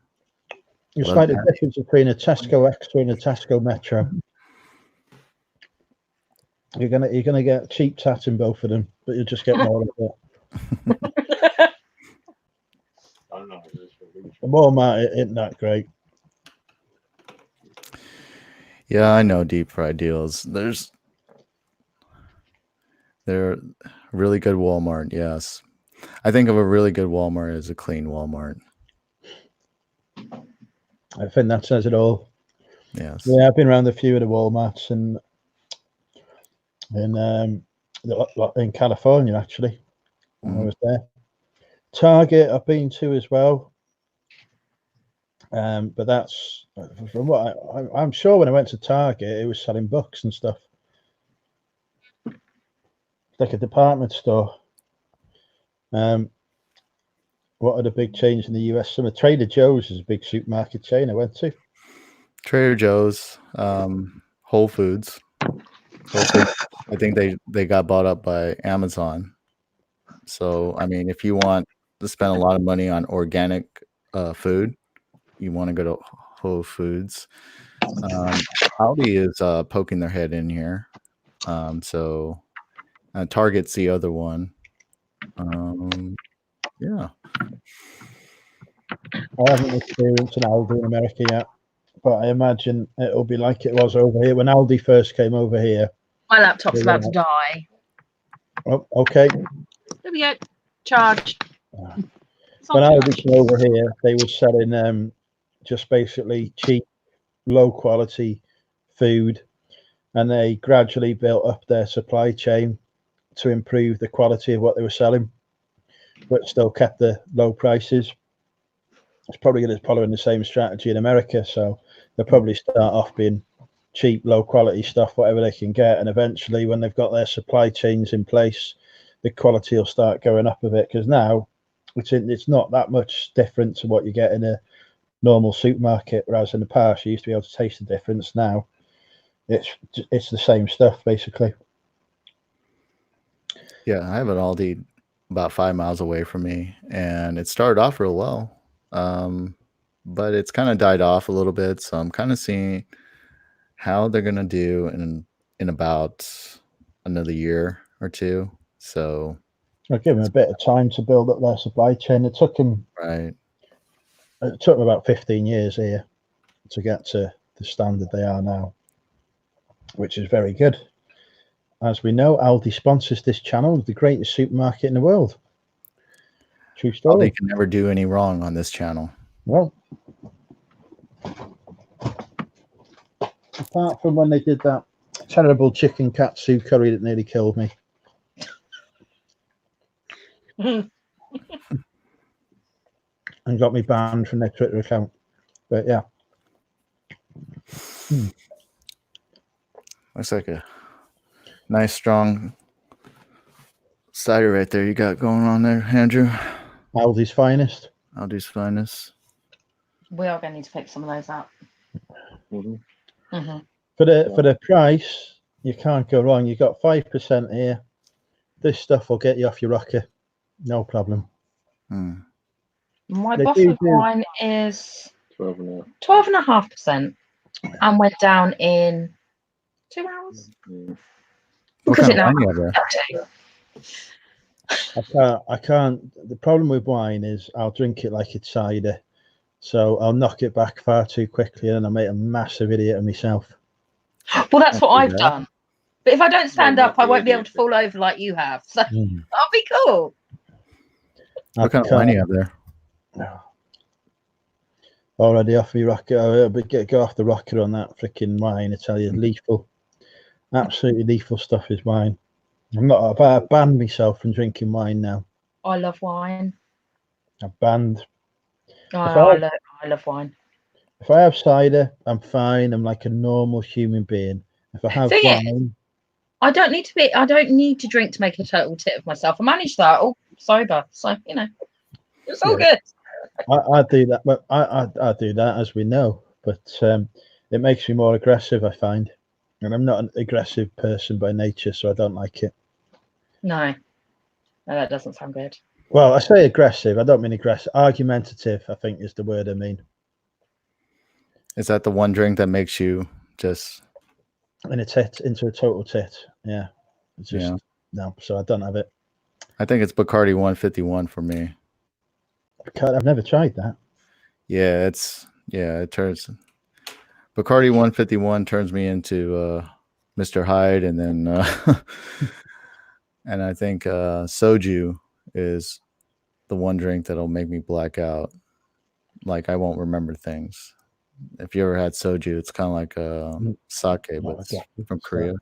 It's like the difference between a Tesco Extra and a Tesco Metro. You're gonna get cheap tat in both of them, but you'll just get more of it. The Walmart isn't that great. Yeah, I know deep fried deals. They're really good Walmart. Yes, I think of a really good Walmart as a clean Walmart. I think that says it all. Yes. Yeah, I've been around a few of the Walmarts in California actually. When I was there. Target I've been to as well. But that's from what I'm sure when I went to Target, it was selling books and stuff. Like a department store. What are the big chains in the US? Some of Trader Joe's is a big supermarket chain I went to. Trader Joe's, Whole Foods. I think they got bought up by Amazon. So I mean, if you want to spend a lot of money on organic food, you want to go to Whole Foods. Aldi is poking their head in here. So Target's the other one. Yeah. I haven't experienced an Aldi in America yet, but I imagine it'll be like it was over here when Aldi first came over here. My laptop's about to die. Oh, okay. There we go. Charged. When Aldi came over here, they were selling just basically cheap, low quality food, and they gradually built up their supply chain to improve the quality of what they were selling, but still kept the low prices. It's probably going to follow the same strategy in America. So they'll probably start off being cheap, low quality stuff, whatever they can get, and eventually, when they've got their supply chains in place, the quality will start going up a bit. Because now it's not that much different to what you get in a normal supermarket, whereas in the past you used to be able to taste the difference. Now it's the same stuff basically. Yeah, I have an Aldi about 5 miles away from me, and it started off real well, but it's kind of died off a little bit. So I'm kind of seeing how they're gonna do in about another year or two. So I'll give them a bit of time to build up their supply chain. It took them about 15 years here to get to the standard they are now, which is very good. As we know, Aldi sponsors this channel, the greatest supermarket in the world. True story. Aldi can never do any wrong on this channel. Well, apart from when they did that terrible chicken katsu curry that nearly killed me. And got me banned from their Twitter account. But yeah. Looks like a nice strong cider right there you got going on there, Andrew. Aldi's finest. Aldi's finest. We are going to need to pick some of those up. For the price, you can't go wrong. You got 5% here. This stuff will get you off your rocker, no problem. My bottle of wine is 12.5%, and went down in 2 hours. What kind of wine you have there? I can't. The problem with wine is I'll drink it like it's cider, so I'll knock it back far too quickly, and I make a massive idiot of myself. Well, that's what I've done. But if I don't stand up, I won't be able to fall over like you have. So that'll be cool. What kind of wine you have there? Already off your rocker. Go off the rocker on that freaking wine. I tell you, lethal. Absolutely lethal stuff is wine. I've banned myself from drinking wine now. I love wine. I've banned. I love wine. If I have cider, I'm fine. I'm like a normal human being. If I have wine, I don't need to drink to make a total tit of myself. I manage that all sober, so it's all good. I do that, but I do that, as we know. But it makes me more aggressive, I find, and I'm not an aggressive person by nature, so I don't like it. No, that doesn't sound good. Well, I say aggressive. I don't mean aggressive. Argumentative, I think, is the word I mean. Is that the one drink that makes you just into a total tit? Yeah. It's just no. So I don't have it. I think it's Bacardi 151 for me. I've never tried that. Yeah, it turns Bacardi 151 turns me into Mr. Hyde, and then and I think soju is the one drink that'll make me black out. Like I won't remember things. If you ever had soju, it's kind of like sake, but it's from Korea.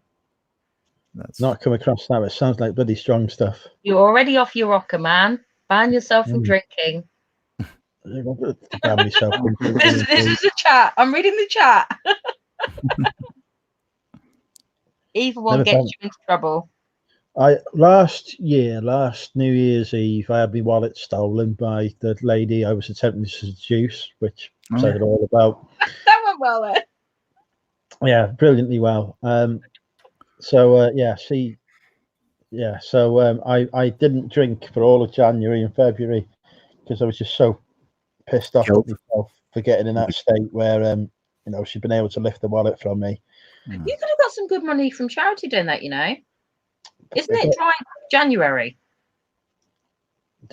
That's not come across that. It sounds like bloody strong stuff. You're already off your rocker, man. Ban yourself from drinking. This is a chat. I'm reading the chat. Either one gets you into trouble. Last New Year's Eve, I had my wallet stolen by the lady I was attempting to seduce, which said it all about. That went well then. Yeah, brilliantly well. So I didn't drink for all of January and February because I was just so pissed off Guilt. at myself for getting in that state where she'd been able to lift the wallet from me. You could have got some good money from charity doing that, Isn't it dry January?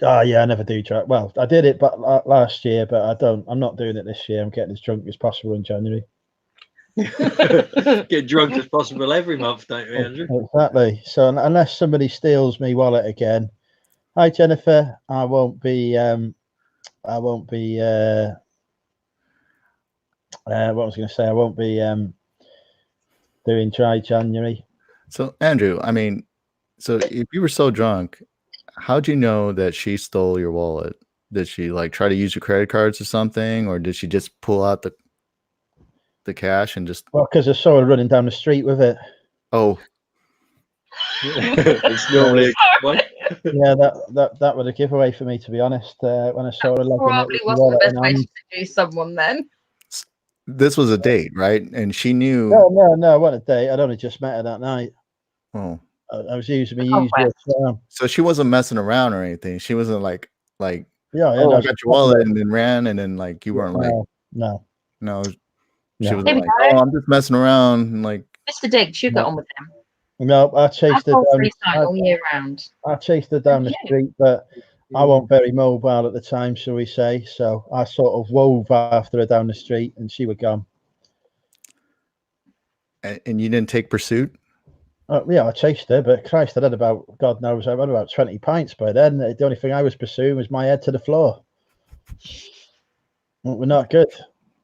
Oh yeah, I never do try. Well, I did it but last year, but I'm not doing it this year. I'm getting as drunk as possible in January. Get drunk as possible every month, don't we, Andrew? Exactly. So unless somebody steals me wallet again, hi Jennifer, I won't be. What was I going to say? I won't be doing dry January. So Andrew, I mean, so if you were so drunk, how'd you know that she stole your wallet? Did she like try to use your credit cards or something, or did she just pull out the cash and just? Well, because I saw her running down the street with it. Oh, It's normally a one. Yeah, that was a giveaway for me, to be honest. When I saw her, Probably wasn't the best way to seduce someone then. this was a date, right? And she knew. No, what a date! I'd only just met her that night. Oh, I was using my usual charm. so she wasn't messing around or anything. She wasn't like, Yeah, oh, I got your wallet, and then ran, and then like you weren't like, no. She was like, oh, I'm just messing around, and like Mr. Diggs, you got on with them. No, I chased her down. All year round. I chased her down the street, but I wasn't very mobile at the time, shall we say? So I sort of wove after her down the street, and she was gone. And you didn't take pursuit? Yeah, I chased her, but Christ, I had about, God knows, I had about 20 pints by then. The only thing I was pursuing was my head to the floor. We're not good.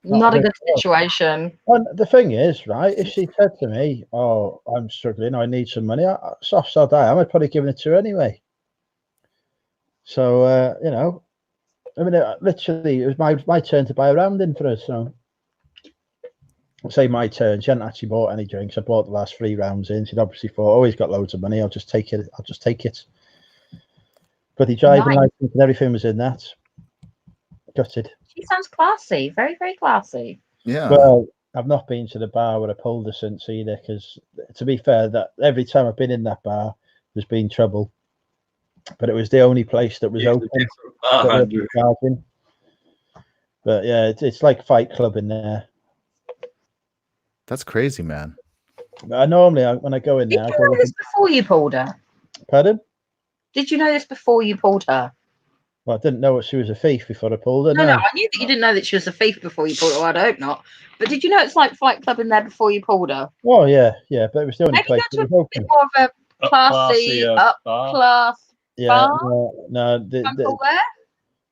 Not a good situation. And the thing is, right, if she said to me, oh, I'm struggling, I need some money, soft sod I am, I'd probably given it to her anyway. So, I mean, literally, it was my turn to buy a rounding for her. So, I'll say my turn. She hadn't actually bought any drinks. I bought the last 3 rounds in. She'd obviously thought, oh, he's got loads of money. I'll just take it. But the driving license and everything was in that. Gutted. She sounds classy. Very, very classy. Yeah. Well, I've not been to the bar where I pulled her since either, because to be fair, that every time I've been in that bar, there's been trouble. But it was the only place that was open. But yeah, it's like Fight Club in there. That's crazy, man. But normally, when I go in there, did you know this before you pulled her? Pardon? Did you know this before you pulled her? Well, I didn't know that she was a thief before I pulled her. No, I knew that you didn't know that she was a thief before you pulled her. I'd hope not. But did you know it's like Fight Club in there before you pulled her? Oh yeah, but it was the only place that was open. More of a classy, up-class bar? No. Where?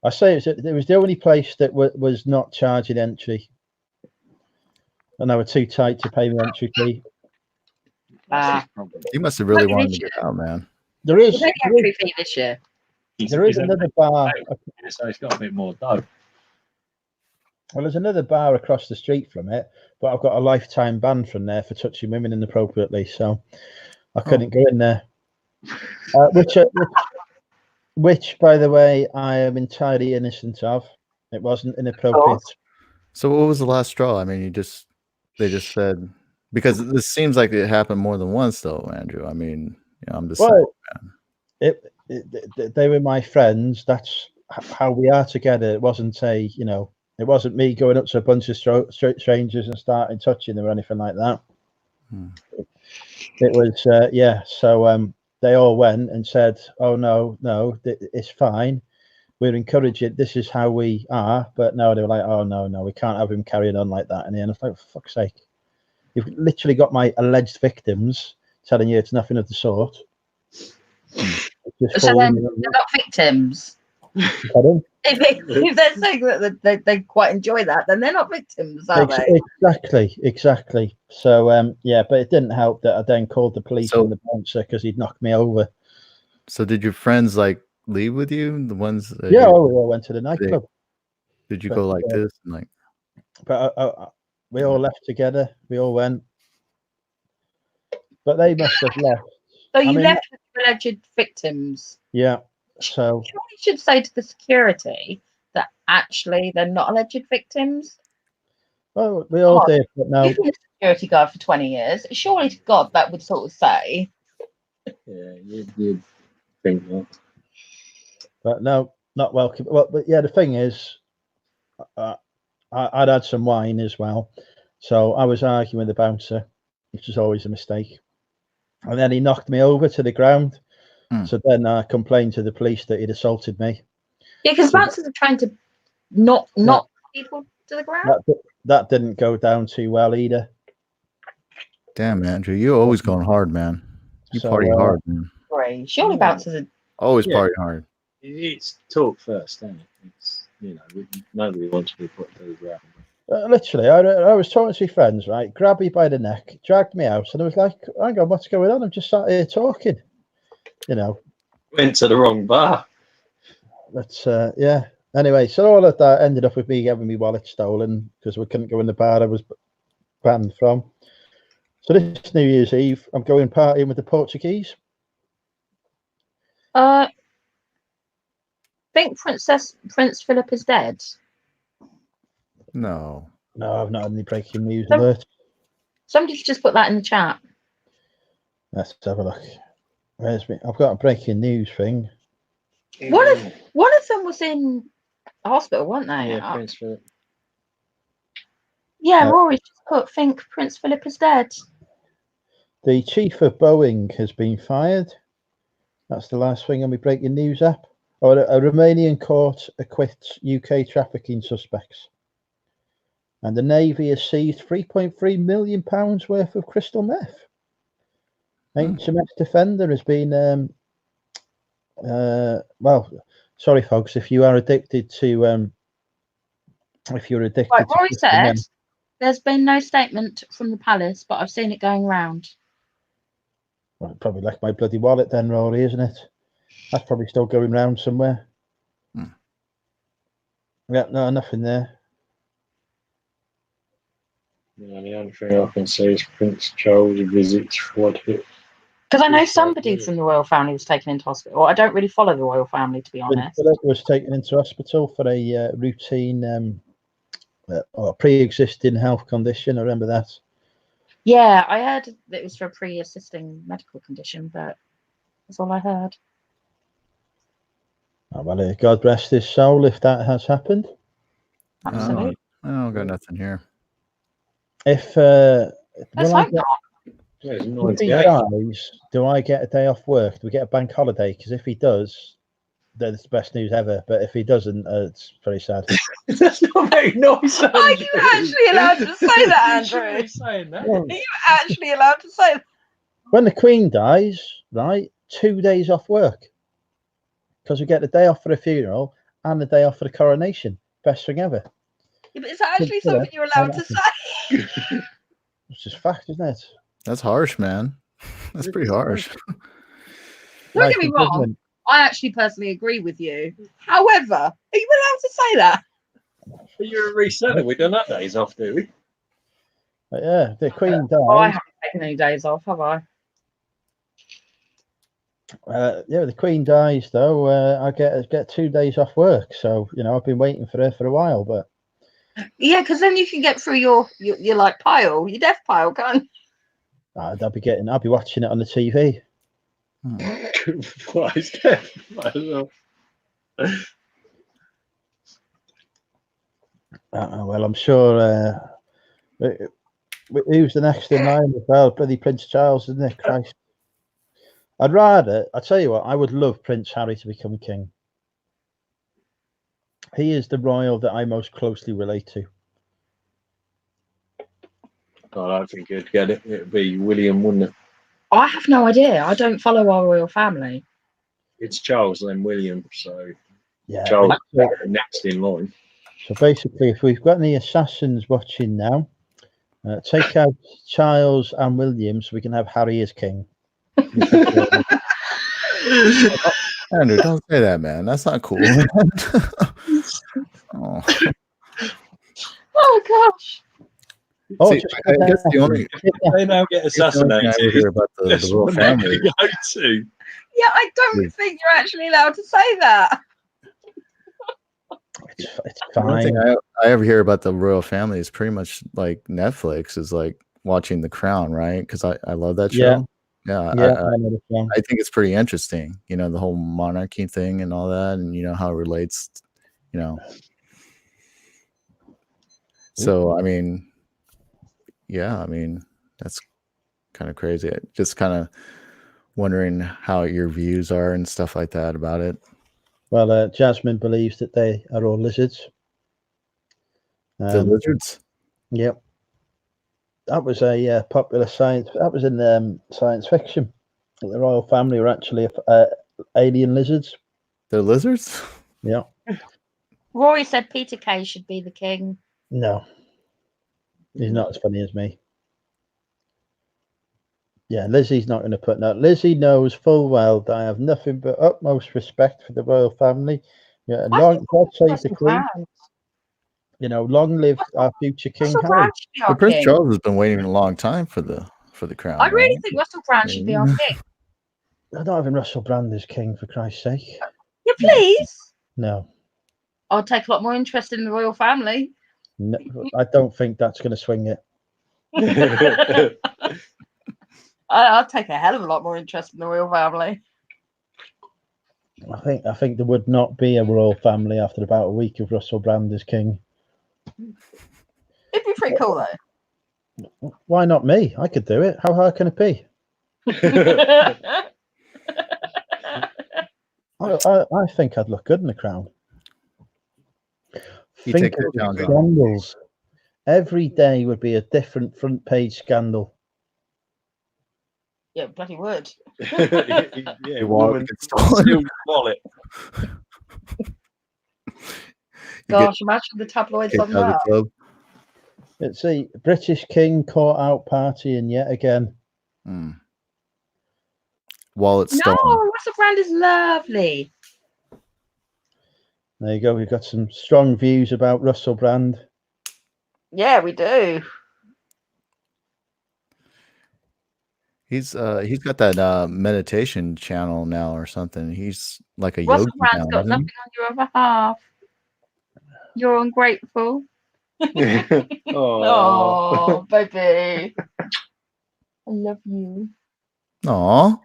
I say it was the only place that was not charging entry. And they were too tight to pay the entry fee. You must have really wanted to get out, man. There is entry fee this year. There is another bar. So it's got a bit more dough. Well, there's another bar across the street from it, but I've got a lifetime ban from there for touching women inappropriately, so I couldn't go in there. Which, by the way, I am entirely innocent of. It wasn't inappropriate. So what was the last straw? I mean, they just said, because this seems like it happened more than once, though, Andrew. I mean, I'm just saying, man. They were my friends. That's how we are together. It wasn't it wasn't me going up to a bunch of strangers and starting touching them or anything like that. It was, So they all went and said, "Oh no, it's fine. We're encouraging. This is how we are." But no, they were like, "Oh no, we can't have him carrying on like that." And then I was like, "For fuck's sake, you've literally got my alleged victims telling you it's nothing of the sort." So then they're not victims. Pardon? If they're saying that they quite enjoy that, then they're not victims, are they? Exactly. So but it didn't help that I then called the police on the bouncer because he'd knocked me over. So did your friends like leave with you? The ones? We all went to the nightclub. Did you go like this and like? But we all left together. We all went, but they must have left. So you left with alleged victims. Yeah. So you should say to the security that actually they're not alleged victims. Well, we all did, but no. You've been a security guard for 20 years. Surely to God that would sort of say. Yeah, you'd think that. But no, not welcome. Well, but yeah, the thing is, I'd had some wine as well. So I was arguing with the bouncer, which is always a mistake. And then he knocked me over to the ground. So then I complained to the police that he'd assaulted me. Yeah, because bouncers are trying to knock people to the ground. That didn't go down too well either. Damn, Andrew, you're always going hard, man. You So, party hard, man. Sorry, surely bouncers are. Always party hard. It's talk first, isn't it? It's, nobody wants to be put to the ground. Literally, I was talking to friends, right? Grabbed me by the neck, dragged me out, and I was like, hang on, what's going on? I'm just sat here talking. Went to the wrong bar. That's yeah. Anyway, so all of that ended up with me having my wallet stolen because we couldn't go in the bar I was banned from. So this New Year's Eve, I'm going partying with the Portuguese. Think Prince Philip is dead. No, I've not had any breaking news alert. Somebody's just put that in the chat. Let's have a look. Where's me? I've got a breaking news thing. One of them was in hospital, weren't they? Yeah, Prince Philip. Yeah, Rory just put, think Prince Philip is dead. The chief of Boeing has been fired. That's the last thing on my breaking news app. A Romanian court acquits UK trafficking suspects. And the Navy has seized £3.3 million worth of crystal meth. HMS Defender has been, well, sorry, folks, if you are addicted to, Right, Rory said, there's been no statement from the palace, but I've seen it going around. Well, probably like my bloody wallet then, Rory, isn't it? That's probably still going round somewhere. Yeah, no, nothing there. Yeah, the only thing I can say is Prince Charles visits flood hit. Because I know somebody from the royal family was taken into hospital. I don't really follow the royal family, to be honest. Philip was taken into hospital for a routine or pre-existing health condition. I remember that. Yeah, I heard that it was for a pre-existing medical condition, but that's all I heard. Oh, well, God rest his soul if that has happened. Absolutely. I don't got nothing here. If Let's hope not. if he dies, do I get a day off work? Do we get a bank holiday? Because if he does, that's the best news ever. But if he doesn't, it's very sad. That's not very nice. Are you actually allowed to say that, Andrew? Saying that. Well, Are you actually allowed to say that? when the Queen dies, right, 2 days off work. Because we get the day off for the funeral and the day off for the coronation. Best thing ever. Yeah, but it's actually something you're allowed to say. It's just fact, isn't it? That's harsh, man. That's pretty harsh. Don't get me wrong. I actually personally agree with you. However, are you allowed to say that? But you're a reseller. We don't have days off, do we? But yeah, the Queen dies. Oh, I haven't taken any days off, have I? Yeah, the Queen dies though. I get 2 days off work, so I've been waiting for her for a while. But yeah, because then you can get through your like pile, your death pile, can't you? I'll be watching it on the TV. What is death? Might as well. Well, I'm sure. Who's the next in line as well? Bloody Prince Charles, isn't it? Christ. I'll tell you what, I would love Prince Harry to become king. He is the royal that I most closely relate to. I don't think you'd get it. It'd be William, wouldn't it? I have no idea. I don't follow our royal family. It's Charles, then William. So Yeah. Charles next in line. So basically, if we've got any assassins watching now, take out Charles and William so we can have Harry as king. Andrew, don't say that, man. That's not cool. Oh. Oh gosh. Oh, See, I guess the only They now get assassinated. I hear about the royal family. Go to. Yeah, I don't think you're actually allowed to say that. It's The only fine. thing I ever hear about the royal family is pretty much like Netflix is like watching The Crown, right? Because I love that show. Yeah, Yeah, I know the song. I think it's pretty interesting. The whole monarchy thing and all that, and how it relates. So I mean, yeah, I mean that's kind of crazy. Just kind of wondering how your views are and stuff like that about it. Well, Jasmine believes that they are all lizards. The lizards? Yep. That was a popular science. That was in science fiction. The royal family were actually alien lizards. They're lizards? Yeah. Rory said Peter Kay should be the king. No. He's not as funny as me. Yeah, Lizzie's not going to put that. Lizzie knows full well that I have nothing but utmost respect for the royal family. Yeah, long God save the Queen. You know, long live our future King Russell Harry. Brand should be our Prince king. Charles has been waiting a long time for the crown. I really right? think Russell Brand should be our king. I'm not having Russell Brand as king, for Christ's sake. Yeah, please. No. I'll take a lot more interest in the royal family. No, I don't think that's going to swing it. I'll take a hell of a lot more interest in the royal family. I think there would not be a royal family after about a week of Russell Brand as king. It'd be pretty cool though. Why not me? I could do it. How hard can it be? I think I'd look good in the crown. You Think take that of the challenge on. scandals. Every day would be a different front page scandal. Yeah, bloody would. Yeah, Your wallet woman gets stolen. steals wallet. Gosh, imagine the tabloids Kicked on out of the that. club. Let's see. British King caught out partying yet again. Wallet No, stolen. Russell Brand is lovely. There you go. We've got some strong views about Russell Brand. Yeah, we do. He's got that meditation channel now or something. He's like a Russell yogi Brand's now, got isn't nothing on your other half. You're ungrateful. Oh, Oh, baby. I love you. he? Aw.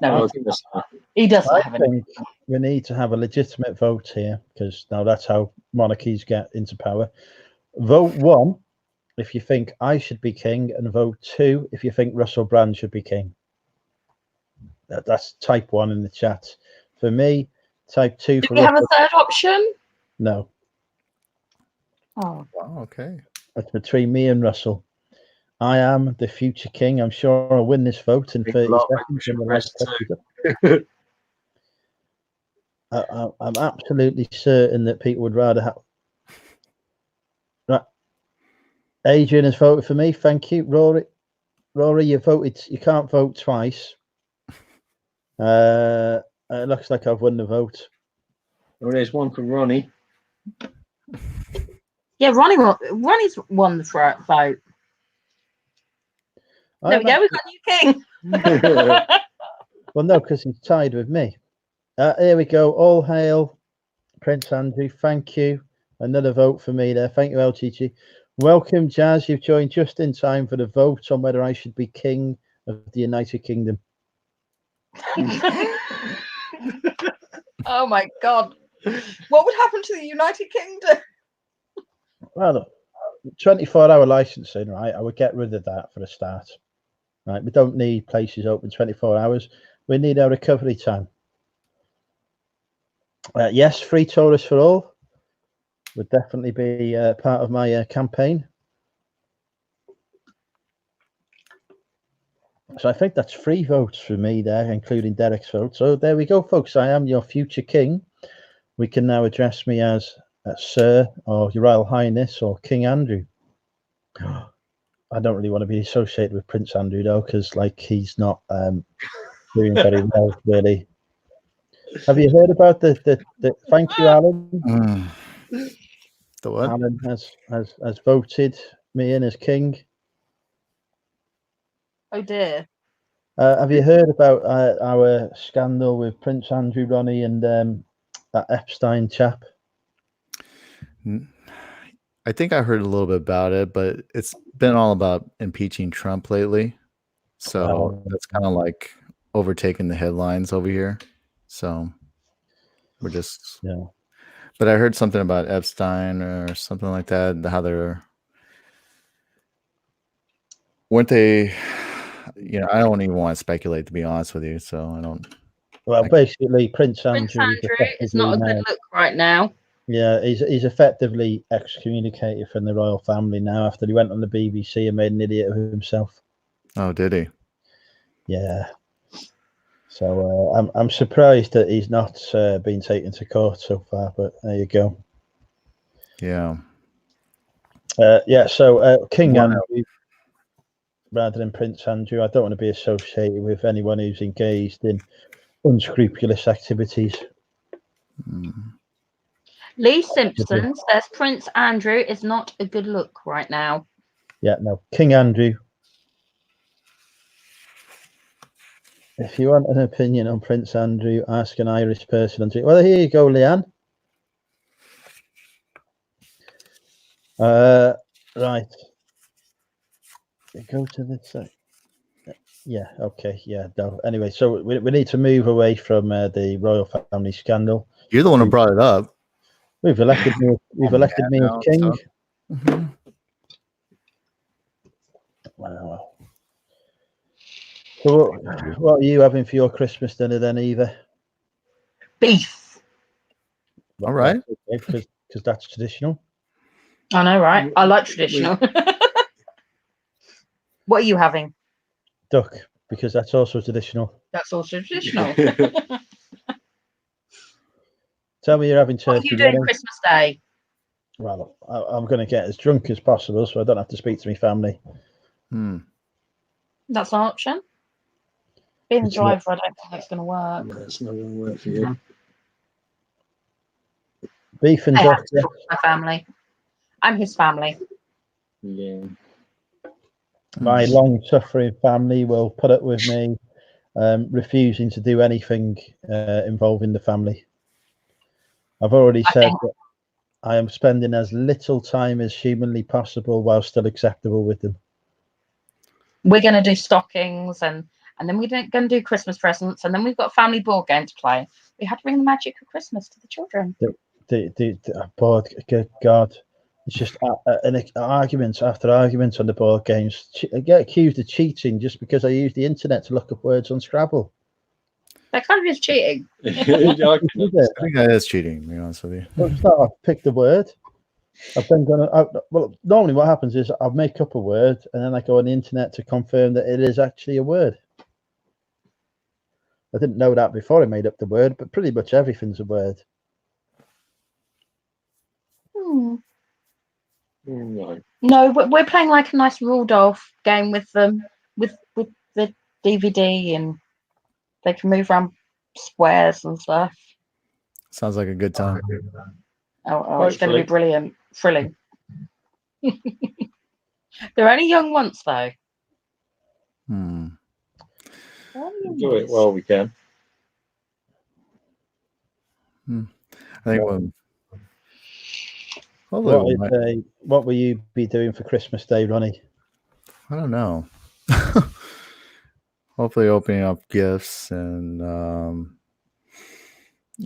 No, I he doesn't have any. think we need to have a legitimate vote here because now that's how monarchies get into power. Vote 1 if you think I should be king, and vote 2 if you think Russell Brand should be king. That's type 1 in the chat. For me, type 2 Do for we have Russell. a third option? No, Oh, Okay. it's between me and Russell. I am the future king. I'm sure I'll win this vote in 30 seconds. When the light touches up. I'm absolutely certain that people would rather have. Right. Adrian has voted for me. Thank you, Rory. Rory, you voted. You can't vote twice. It looks like I've won the vote. Well, there's one for Ronnie. yeah, Ronnie's won the vote. There we go. We've got a new king. Well, no, because he's tied with me. Here we go. All hail Prince Andrew. Thank you. Another vote for me there. Thank you, LTG. Welcome, Jazz. You've joined just in time for the vote on whether I should be king of the United Kingdom. Oh my God. What would happen to the United Kingdom? Well, 24-hour licensing, right? I would get rid of that for a start. Right? We don't need places open 24 hours. We need our recovery time. Yes, free tourists for all would definitely be part of my campaign. So I think that's 3 votes for me there, including Derek's vote. So there we go, folks. I am your future king. We can now address me as Sir or Your Royal Highness or King Andrew. I don't really want to be associated with Prince Andrew though, because like he's not doing very well, really. Have you heard about the thank you, Alan? The what? Alan has voted me in as king. Oh dear. Have you heard about our scandal with Prince Andrew, Ronnie, and that Epstein chap? I think I heard a little bit about it, but it's been all about impeaching Trump lately. So that's kind of like overtaking the headlines over here. So we're just But I heard something about Epstein or something like that. How weren't they? I don't even want to speculate, to be honest with you. So I don't. Well, basically, Prince Prince Andrew is not a good look right now. Yeah, he's effectively excommunicated from the royal family now after he went on the BBC and made an idiot of himself. Oh, did he? Yeah. So I'm surprised that he's not been taken to court so far, but there you go. Yeah. So King Andrew, rather than Prince Andrew, I don't want to be associated with anyone who's engaged in unscrupulous activities. Lee Simpson says Prince Andrew is not a good look right now. Yeah, no, King Andrew. If you want an opinion on Prince Andrew, ask an Irish person. Well, here you go, Leanne. Right. Go to the site. Yeah, okay, yeah. No. Anyway, so we need to move away from the royal family scandal. You're the one who brought it up. We've elected me. We've elected me as king. Mm-hmm. Wow. So, what are you having for your Christmas dinner then, Eva? Beef. All right. Because that's traditional. I know, right? I like traditional. What are you having? Duck, because that's also traditional. That's also traditional. Tell me you're having turkey. What are you doing Christmas Day? Well, I'm going to get as drunk as possible so I don't have to speak to my family. That's an option. Being a driver, I don't think that's going to work. That's not going to work for you. Beef and I duck. have to talk to my family. I'm his family. Yeah. My long-suffering family will put up with me refusing to do anything involving the family. I've already said that I am spending as little time as humanly possible while still acceptable with them. We're going to do stockings and then we're going to do Christmas presents, and then we've got a family board game to play. We had to bring the magic of Christmas to the children. Board, good God. It's just arguments after arguments on the board games. I get accused of cheating just because I use the internet to look up words on Scrabble. That kind of is cheating. I think that is cheating, to be honest with you. Well, it's not, I've picked the word. I've then gone. Well, normally what happens is I'll make up a word and then I go on the internet to confirm that it is actually a word. I didn't know that before I made up the word, but pretty much everything's a word. No, we're playing like a nice Rudolph game with them, with the DVD, and they can move around squares and stuff. Sounds like a good time. Oh, it's going to be brilliant, thrilling. They're only young once, though. Do it while we can. I think what will you be doing for Christmas Day, Ronnie? I don't know. Hopefully opening up gifts and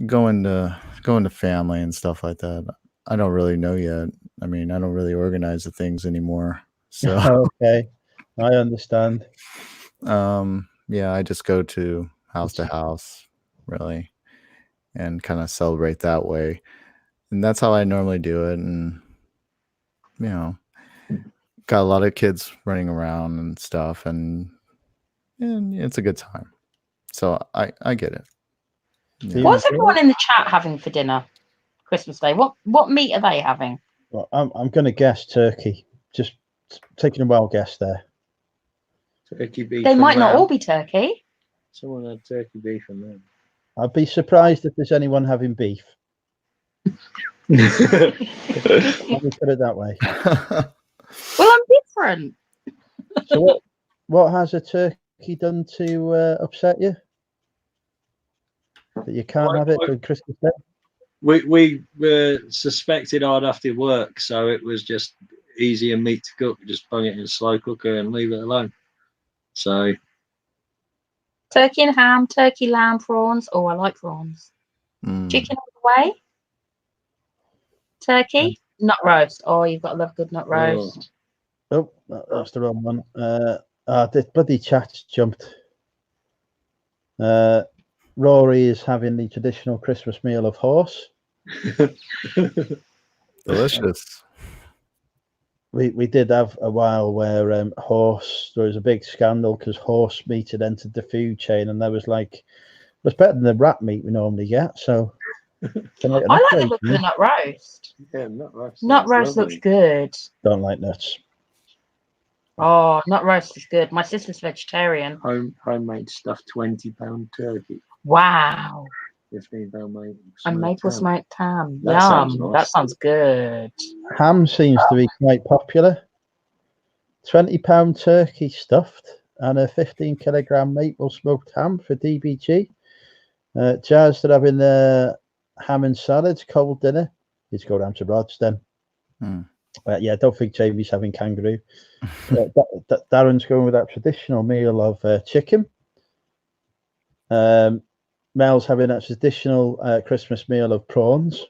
going to family and stuff like that. I don't really know yet. I mean, I don't really organize the things anymore. So okay, I understand. Yeah, I just go to house, really, and kind of celebrate that way. And that's how I normally do it. And, got a lot of kids running around and stuff, and it's a good time. So I get it. Yeah. What's everyone in the chat having for dinner Christmas Day? What meat are they having? Well, I'm going to guess turkey. Just taking a wild guess there. Turkey beef. They might not all be turkey. Someone had turkey beef and then. I'd be surprised if there's anyone having beef. Let me put it that way. Well, I'm different. So what has a turkey done to upset you? That you can't have it for Christmas Day? We were suspected I'd have to work, so it was just easier meat to cook. Just bung it in a slow cooker and leave it alone. So turkey and ham, turkey, lamb, prawns. Oh, I like prawns. Chicken all the way. Turkey, nut roast. Oh, you've got to love good nut roast. Oh, that's the wrong one. The bloody chat's jumped. Rory is having the traditional Christmas meal of horse. Delicious. We did have a while where there was a big scandal because horse meat had entered the food chain, and there was like, it was better than the rat meat we normally get. So I like the look of the nut roast. Yeah, nut roast. Nut roast looks good. Don't like nuts. Oh, nut roast is good. My sister's vegetarian. Homemade stuffed £20 turkey. Wow. £15 maple. And maple smoked ham. That sounds Yum. nice. That sounds good. Ham seems to be quite popular. £20 turkey stuffed and a 15-kilogram maple smoked ham for DBG. Jazz that having the ham and salads, cold dinner. He's go down to Rod's then. Yeah, I don't think Jamie's having kangaroo. Darren's going with that traditional meal of chicken. Mel's having that traditional Christmas meal of prawns.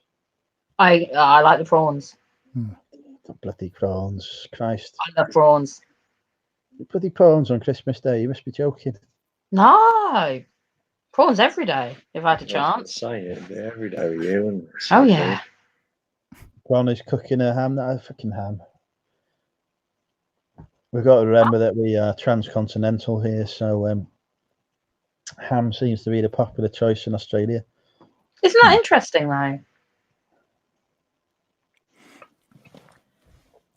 I like the prawns. The bloody prawns, Christ! I love prawns. Bloody prawns on Christmas Day. You must be joking. No, prawns every day if I had a chance. Say it every day with you. And oh yeah. Ron is cooking a ham. That fucking ham. We've got to remember that we are transcontinental here, so ham seems to be the popular choice in Australia. Isn't that interesting, though?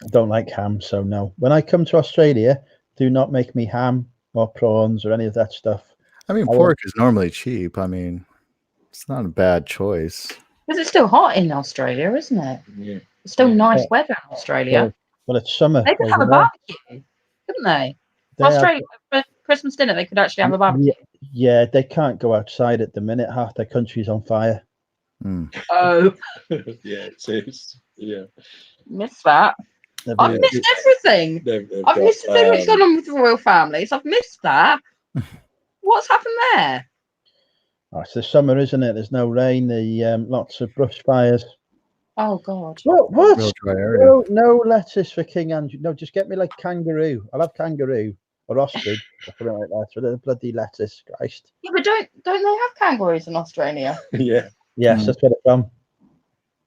I don't like ham, so no. When I come to Australia, do not make me ham or prawns or any of that stuff. I mean, pork is normally cheap. I mean, it's not a bad choice. Because it's still hot in Australia, isn't it? Yeah. It's still nice weather in Australia. Well, it's summer. They could have a barbecue, couldn't they? Australia, for Christmas dinner, they could actually have a barbecue. Yeah, they can't go outside at the minute. Half their country's on fire. Oh. Yeah, it is. Yeah. Missed that. I've missed everything. I've missed the thing that's gone on with the royal families. I've missed that. What's happened there? Oh, it's the summer, isn't it? There's no rain. The lots of brush fires. Oh God! What? No lettuce for King Andrew. No, just get me like kangaroo. I'll have kangaroo or ostrich or something like that. For the bloody lettuce, Christ. Yeah, but don't they have kangaroos in Australia? Yeah. Yes, that's where they're from.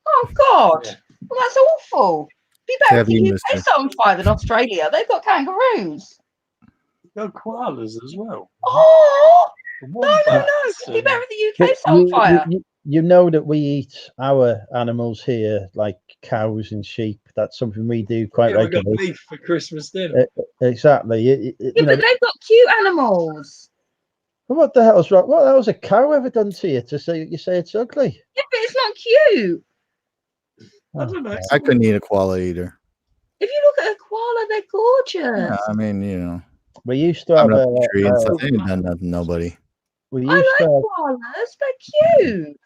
Oh God! Yeah. Well, that's awful. Be better if the UK's on fire than Australia. They've got kangaroos. They've got koalas as well. Oh no! Be better if the UK's on fire. You know that we eat our animals here, like cows and sheep. That's something we do quite regularly. We got beef for Christmas dinner. Exactly. But they've got cute animals. What the hell's wrong? What the hell's a cow ever done to you to say you say it's ugly? Yeah, but it's not cute. I don't know. I couldn't eat a koala either. If you look at a koala, they're gorgeous. Yeah, I mean, you know. We used to have a tree and stuff. They ain't done nothing, nobody. We used I like koalas. They're cute.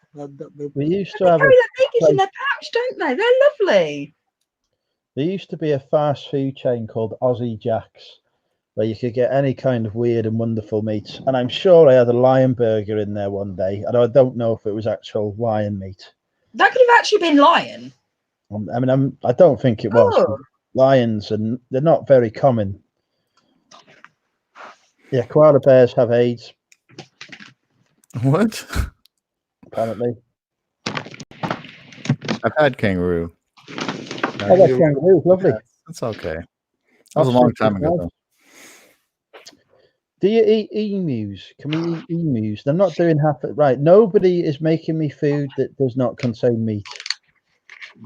We used to have carry their babies in their pouch, don't they? They're lovely. There used to be a fast food chain called Aussie Jacks, where you could get any kind of weird and wonderful meat. And I'm sure I had a lion burger in there one day, and I don't know if it was actual lion meat. That could have actually been lion. I mean, I don't think it was. Oh. Lions, and they're not very common. Yeah, koala bears have AIDS. What? Apparently. I've had kangaroo. I like kangaroo. Lovely. Yeah, that's okay. That was a long time ago, though. Do you eat emus? Can we eat emus? They're not doing half it right. Nobody is making me food that does not contain meat.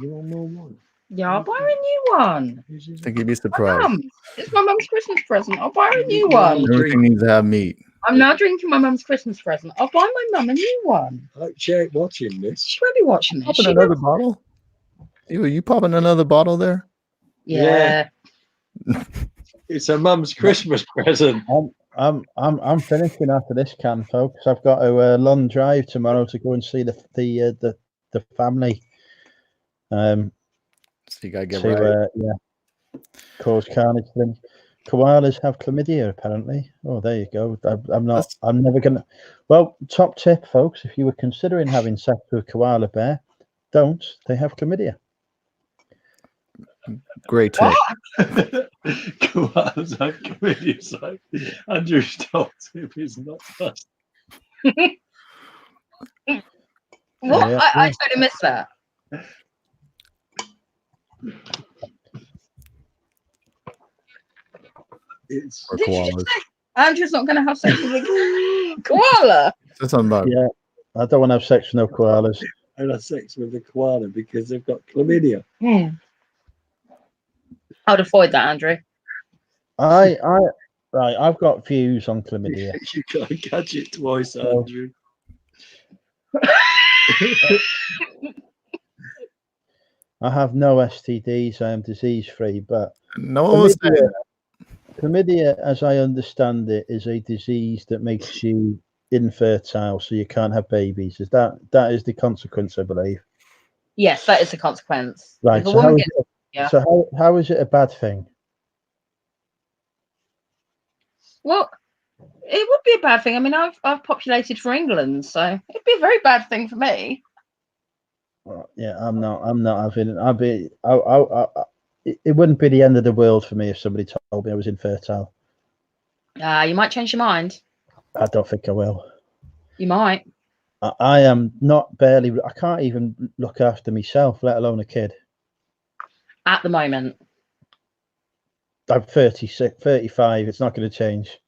You want more one? Yeah, I'll buy her a new one. I think you'd be surprised. It's my mum's Christmas present. I'll buy her a new one. Everything needs to have meat. I'm now drinking my mum's Christmas present. I'll buy my mum a new one. I like Jake watching this. She won't be watching this. Popping another bottle? You popping another bottle there? Yeah. It's a mum's Christmas present. I'm finishing after this can, folks. I've got a long drive tomorrow to go and see the family. So you gotta get right. Cause carnage things. Koalas have chlamydia, apparently. Oh, there you go. I'm never gonna. Well, top tip, folks. If you were considering having sex with a koala bear, don't. They have chlamydia. Great tip. Koalas have chlamydia, so Andrew's told him he's not fast. What? Yeah. I totally missed that. It's Or Did you koalas. just say Andrew's not going to have sex with a koala? That's something about Yeah. I don't want to have sex with no koalas. I had sex with a koala because they've got chlamydia. I'd avoid that, Andrew. Right, I've got views on chlamydia. You can't catch it twice, No. Andrew. I have no STDs. I am disease free, but no one was saying chlamydia, as I understand it, is a disease that makes you infertile, so you can't have babies. That is the consequence, I believe. Yes, that is the consequence. Right. If a So woman gets, yeah. how is it a bad thing? Well, it would be a bad thing. I mean, I've populated for England, so it'd be a very bad thing for me. Yeah, I'm not having. It wouldn't be the end of the world for me if somebody told me I was infertile. You might change your mind. I don't think I will. You might. I am not barely. I can't even look after myself, let alone a kid. At the moment. I'm 36, 35. It's not going to change.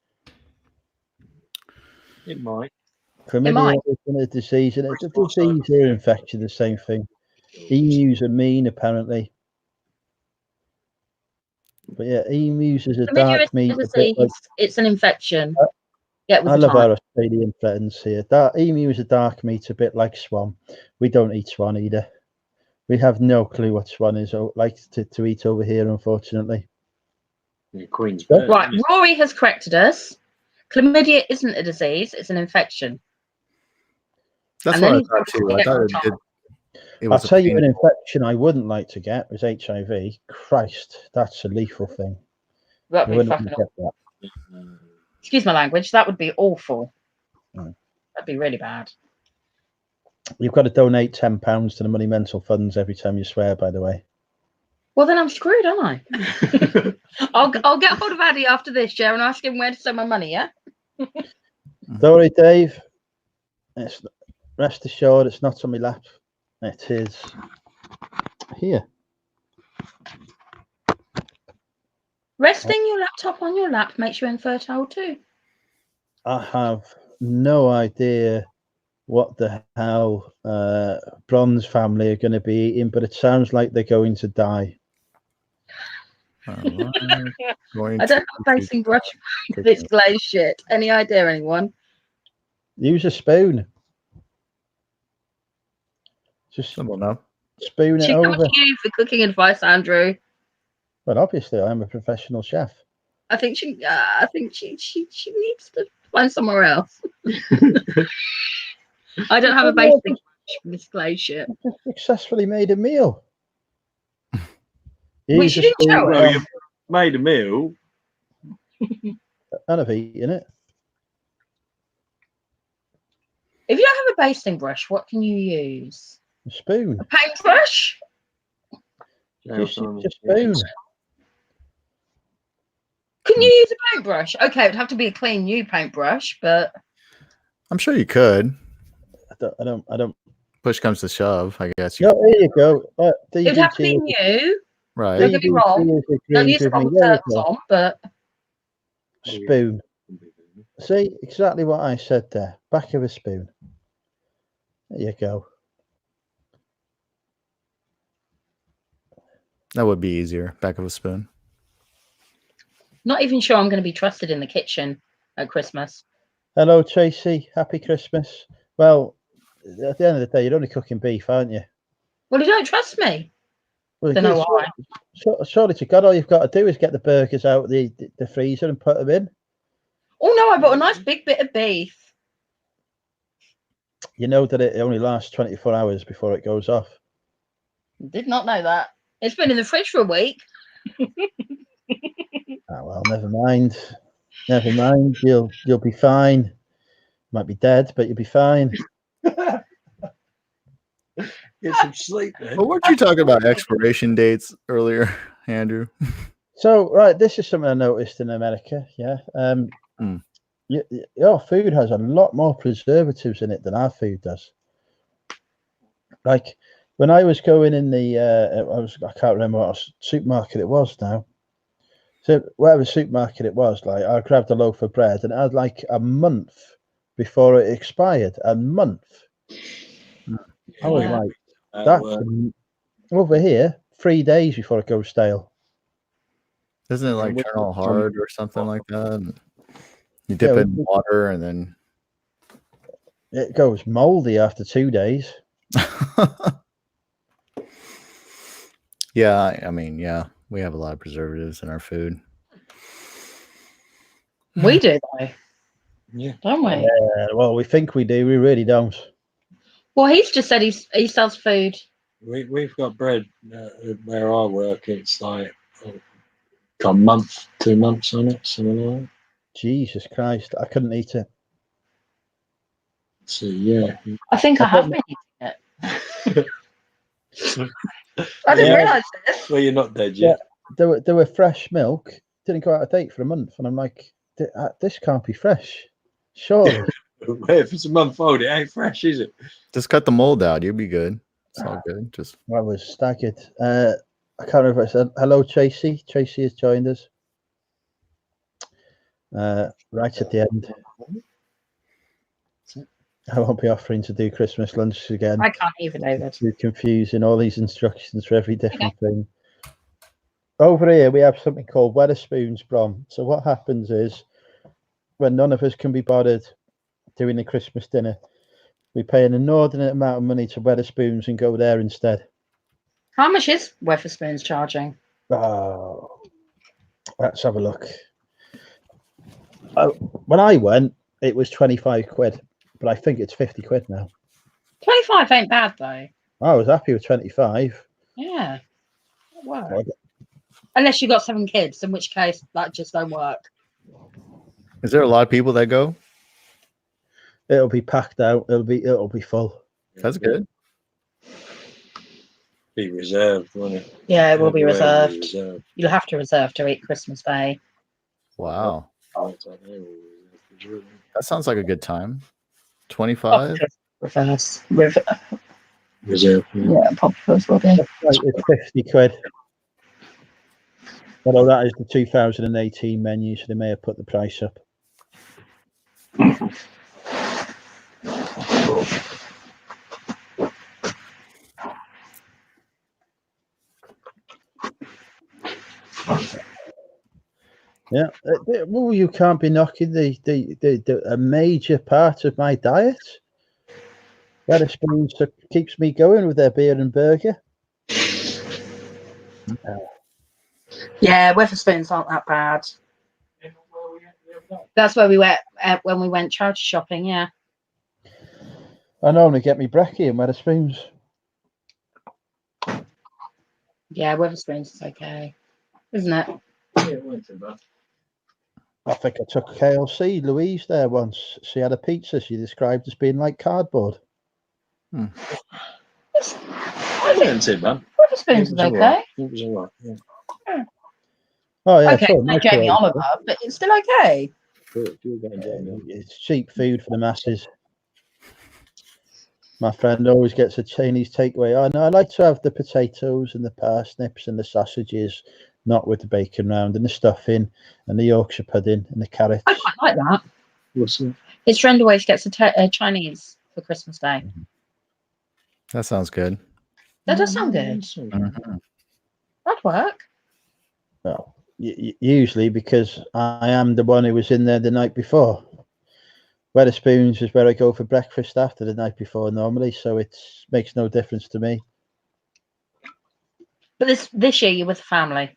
It might. Chlamydia isn't a disease, and it's a disease ear infection, the same thing. Emus are mean, apparently. But yeah, emus is a dark meat. It's an infection. I love our Australian friends here. That emu is a dark meat, a bit like swan. We don't eat swan either. We have no clue what swan is like to eat over here, unfortunately. Queen's right, Rory has corrected us. Chlamydia isn't a disease; it's an infection. That's what I thought too. I thought it was. I'll tell you an infection I wouldn't like to get was HIV. Christ, that's a lethal thing. That'd be fucking awful. Excuse my language. That would be awful. That'd be really bad. You've got to donate £10 to the Money Mental Funds every time you swear, by the way. Well, then I'm screwed, aren't I? I'll get hold of Addy after this, Joe, and ask him where to send my money, yeah? Don't worry, Dave. Rest assured, it's not on my lap. It is here. Resting your laptop on your lap makes you infertile too. I have no idea what the hell Bronze family are going to be eating, but it sounds like they're going to die. I don't have a basting brush for this glaze shit. Any idea, anyone? Use a spoon. Just spoon it she over. She to you for cooking advice, Andrew. Well, obviously, I'm a professional chef. I think she needs to find somewhere else. I don't have a basting brush for this glaze shit. I just successfully made a meal. Which you didn't show us. You made a meal. And I've eaten it. If you don't have a basting brush, what can you use? A spoon. A paintbrush? Just a spoon. Can you use a paintbrush? Okay, it'd have to be a clean new paintbrush, but I'm sure you could. I don't. Push comes to shove, I guess. There you go. It'd have to be new. Right. Don't get me wrong. Don't use the wrong terms on, but spoon. See exactly what I said there. Back of a spoon. There you go. That would be easier. Back of a spoon. Not even sure I'm going to be trusted in the kitchen at Christmas. Hello, Tracy. Happy Christmas. Well, at the end of the day, you're only cooking beef, aren't you? Well, you don't trust me. Well, don't know why. Surely to God, all you've got to do is get the burgers out of the freezer and put them in. Oh, no, I bought a nice big bit of beef. You know that it only lasts 24 hours before it goes off. Did not know that. It's been in the fridge for a week. Oh, well, never mind. Never mind. You'll be fine. Might be dead, but you'll be fine. Get some sleep, man. Well, weren't you talking about expiration dates earlier? Andrew? So, right, this is something I noticed in America. Yeah. Your food has a lot more preservatives in it than our food does. Like when I was going in the, I can't remember what supermarket it was now. So whatever supermarket it was, like I grabbed a loaf of bread and it had like a month before it expired. A month. I was Yeah. like, that's over here 3 days before it goes stale. Doesn't it like turn all hard or something like that? And you dip Yeah, it in water and then it goes moldy after 2 days. yeah, I mean, yeah, we have a lot of preservatives in our food. We do though. Yeah. Don't we? Yeah, well, we think we do. We really don't. Well, he's just said he sells food. We've got bread where I work. It's like got a month, 2 months on it, something like that. Jesus Christ, I couldn't eat it. So yeah, I think I have been eating it. I didn't realise this. well, you're not dead yet. There were fresh milk. Didn't go out of date for a month, and I'm like, this can't be fresh. Surely. If it's a month old, it ain't fresh, is it? Just cut the mold out. You'll be good. It's all good. Just I was staggered. I can't remember if I said hello, Tracy. Tracy has joined us. Right at the end. I won't be offering to do Christmas lunch again. I can't even, David. Too confusing. All these instructions for every different thing. Over here, we have something called Wetherspoons, Brom. So what happens is, when none of us can be bothered doing the Christmas dinner, we pay an inordinate amount of money to Wetherspoons and go there instead. How much is Wetherspoons charging? Oh, let's have a look. When I went, it was 25 quid, but I think it's 50 quid now. 25 ain't bad though. I was happy with 25. Yeah. Wow. Unless you got 7 kids, in which case that just don't work. is there a lot of people that go? It'll be packed out. It'll be full. That's good. Be reserved, won't it? Yeah, it will be Everywhere reserved. will be reserved. You'll have to reserve to eat Christmas Day. Wow. Reserved. That sounds like a good time. 25? Reverse. Reserved. Yeah, Populous will be. It's 50 quid. Although that is the 2018 menu, so they may have put the price up. Yeah, well, you can't be knocking a major part of my diet. Wetherspoons keeps me going with their beer and burger. Yeah, Wetherspoons aren't that bad. That's where we went when we went charity shopping. Yeah. I normally get me brekkie and Wetherspoons. Yeah, Wetherspoons is okay, isn't it? Yeah, it wasn't too bad. I think I took KLC Louise there once. She had a pizza she described as being like cardboard. It wasn't too bad. Wetherspoons is okay. It was all right. Yeah. Oh yeah, Okay, sure, not Jamie Oliver, but it's still okay. It's cheap food for the masses. My friend always gets a Chinese takeaway. Oh no, I like to have the potatoes and the parsnips and the sausages, not with the bacon round, and the stuffing and the Yorkshire pudding and the carrots. I quite like that. What's that? His friend always gets a Chinese for Christmas Day. That sounds good. That does sound good. That'd work. Well, usually because I am the one who was in there the night before. Wetherspoons is where I go for breakfast after the night before normally, so it makes no difference to me. But this year you're with the family.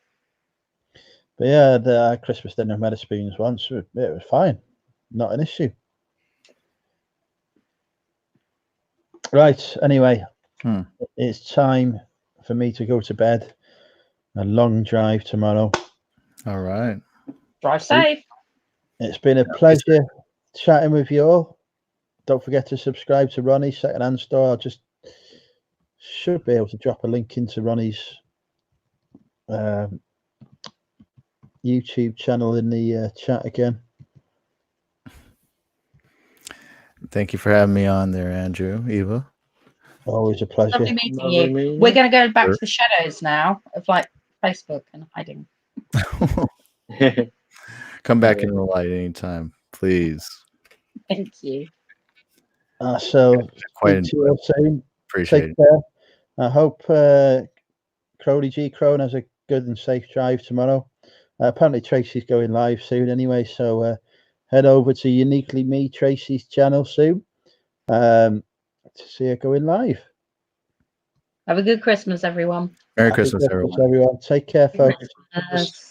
But yeah, the Christmas dinner at Wetherspoons once, it was fine. Not an issue. Right, anyway, it's time for me to go to bed. A long drive tomorrow. All right. Drive safe. It's been a pleasure chatting with you all. Don't forget to subscribe to Ronnie's secondhand store. I just should be able to drop a link into Ronnie's YouTube channel in the chat again. Thank you for having me on there, Andrew, Eva. Always a pleasure. Lovely meeting Lovely you. meeting We're you. going to go back Sure. to the shadows now of like Facebook and hiding. Come back Yeah. in the light anytime, please. Thank you. So Quite speak to you all soon. appreciate Take it. care. I hope Crowley G. Crone has a good and safe drive tomorrow. Apparently Tracy's going live soon anyway, so head over to Uniquely Me, Tracy's channel soon, to see her going live. Have a good Christmas, everyone. Merry Happy Christmas, everyone. everyone. Take care, folks. Christmas.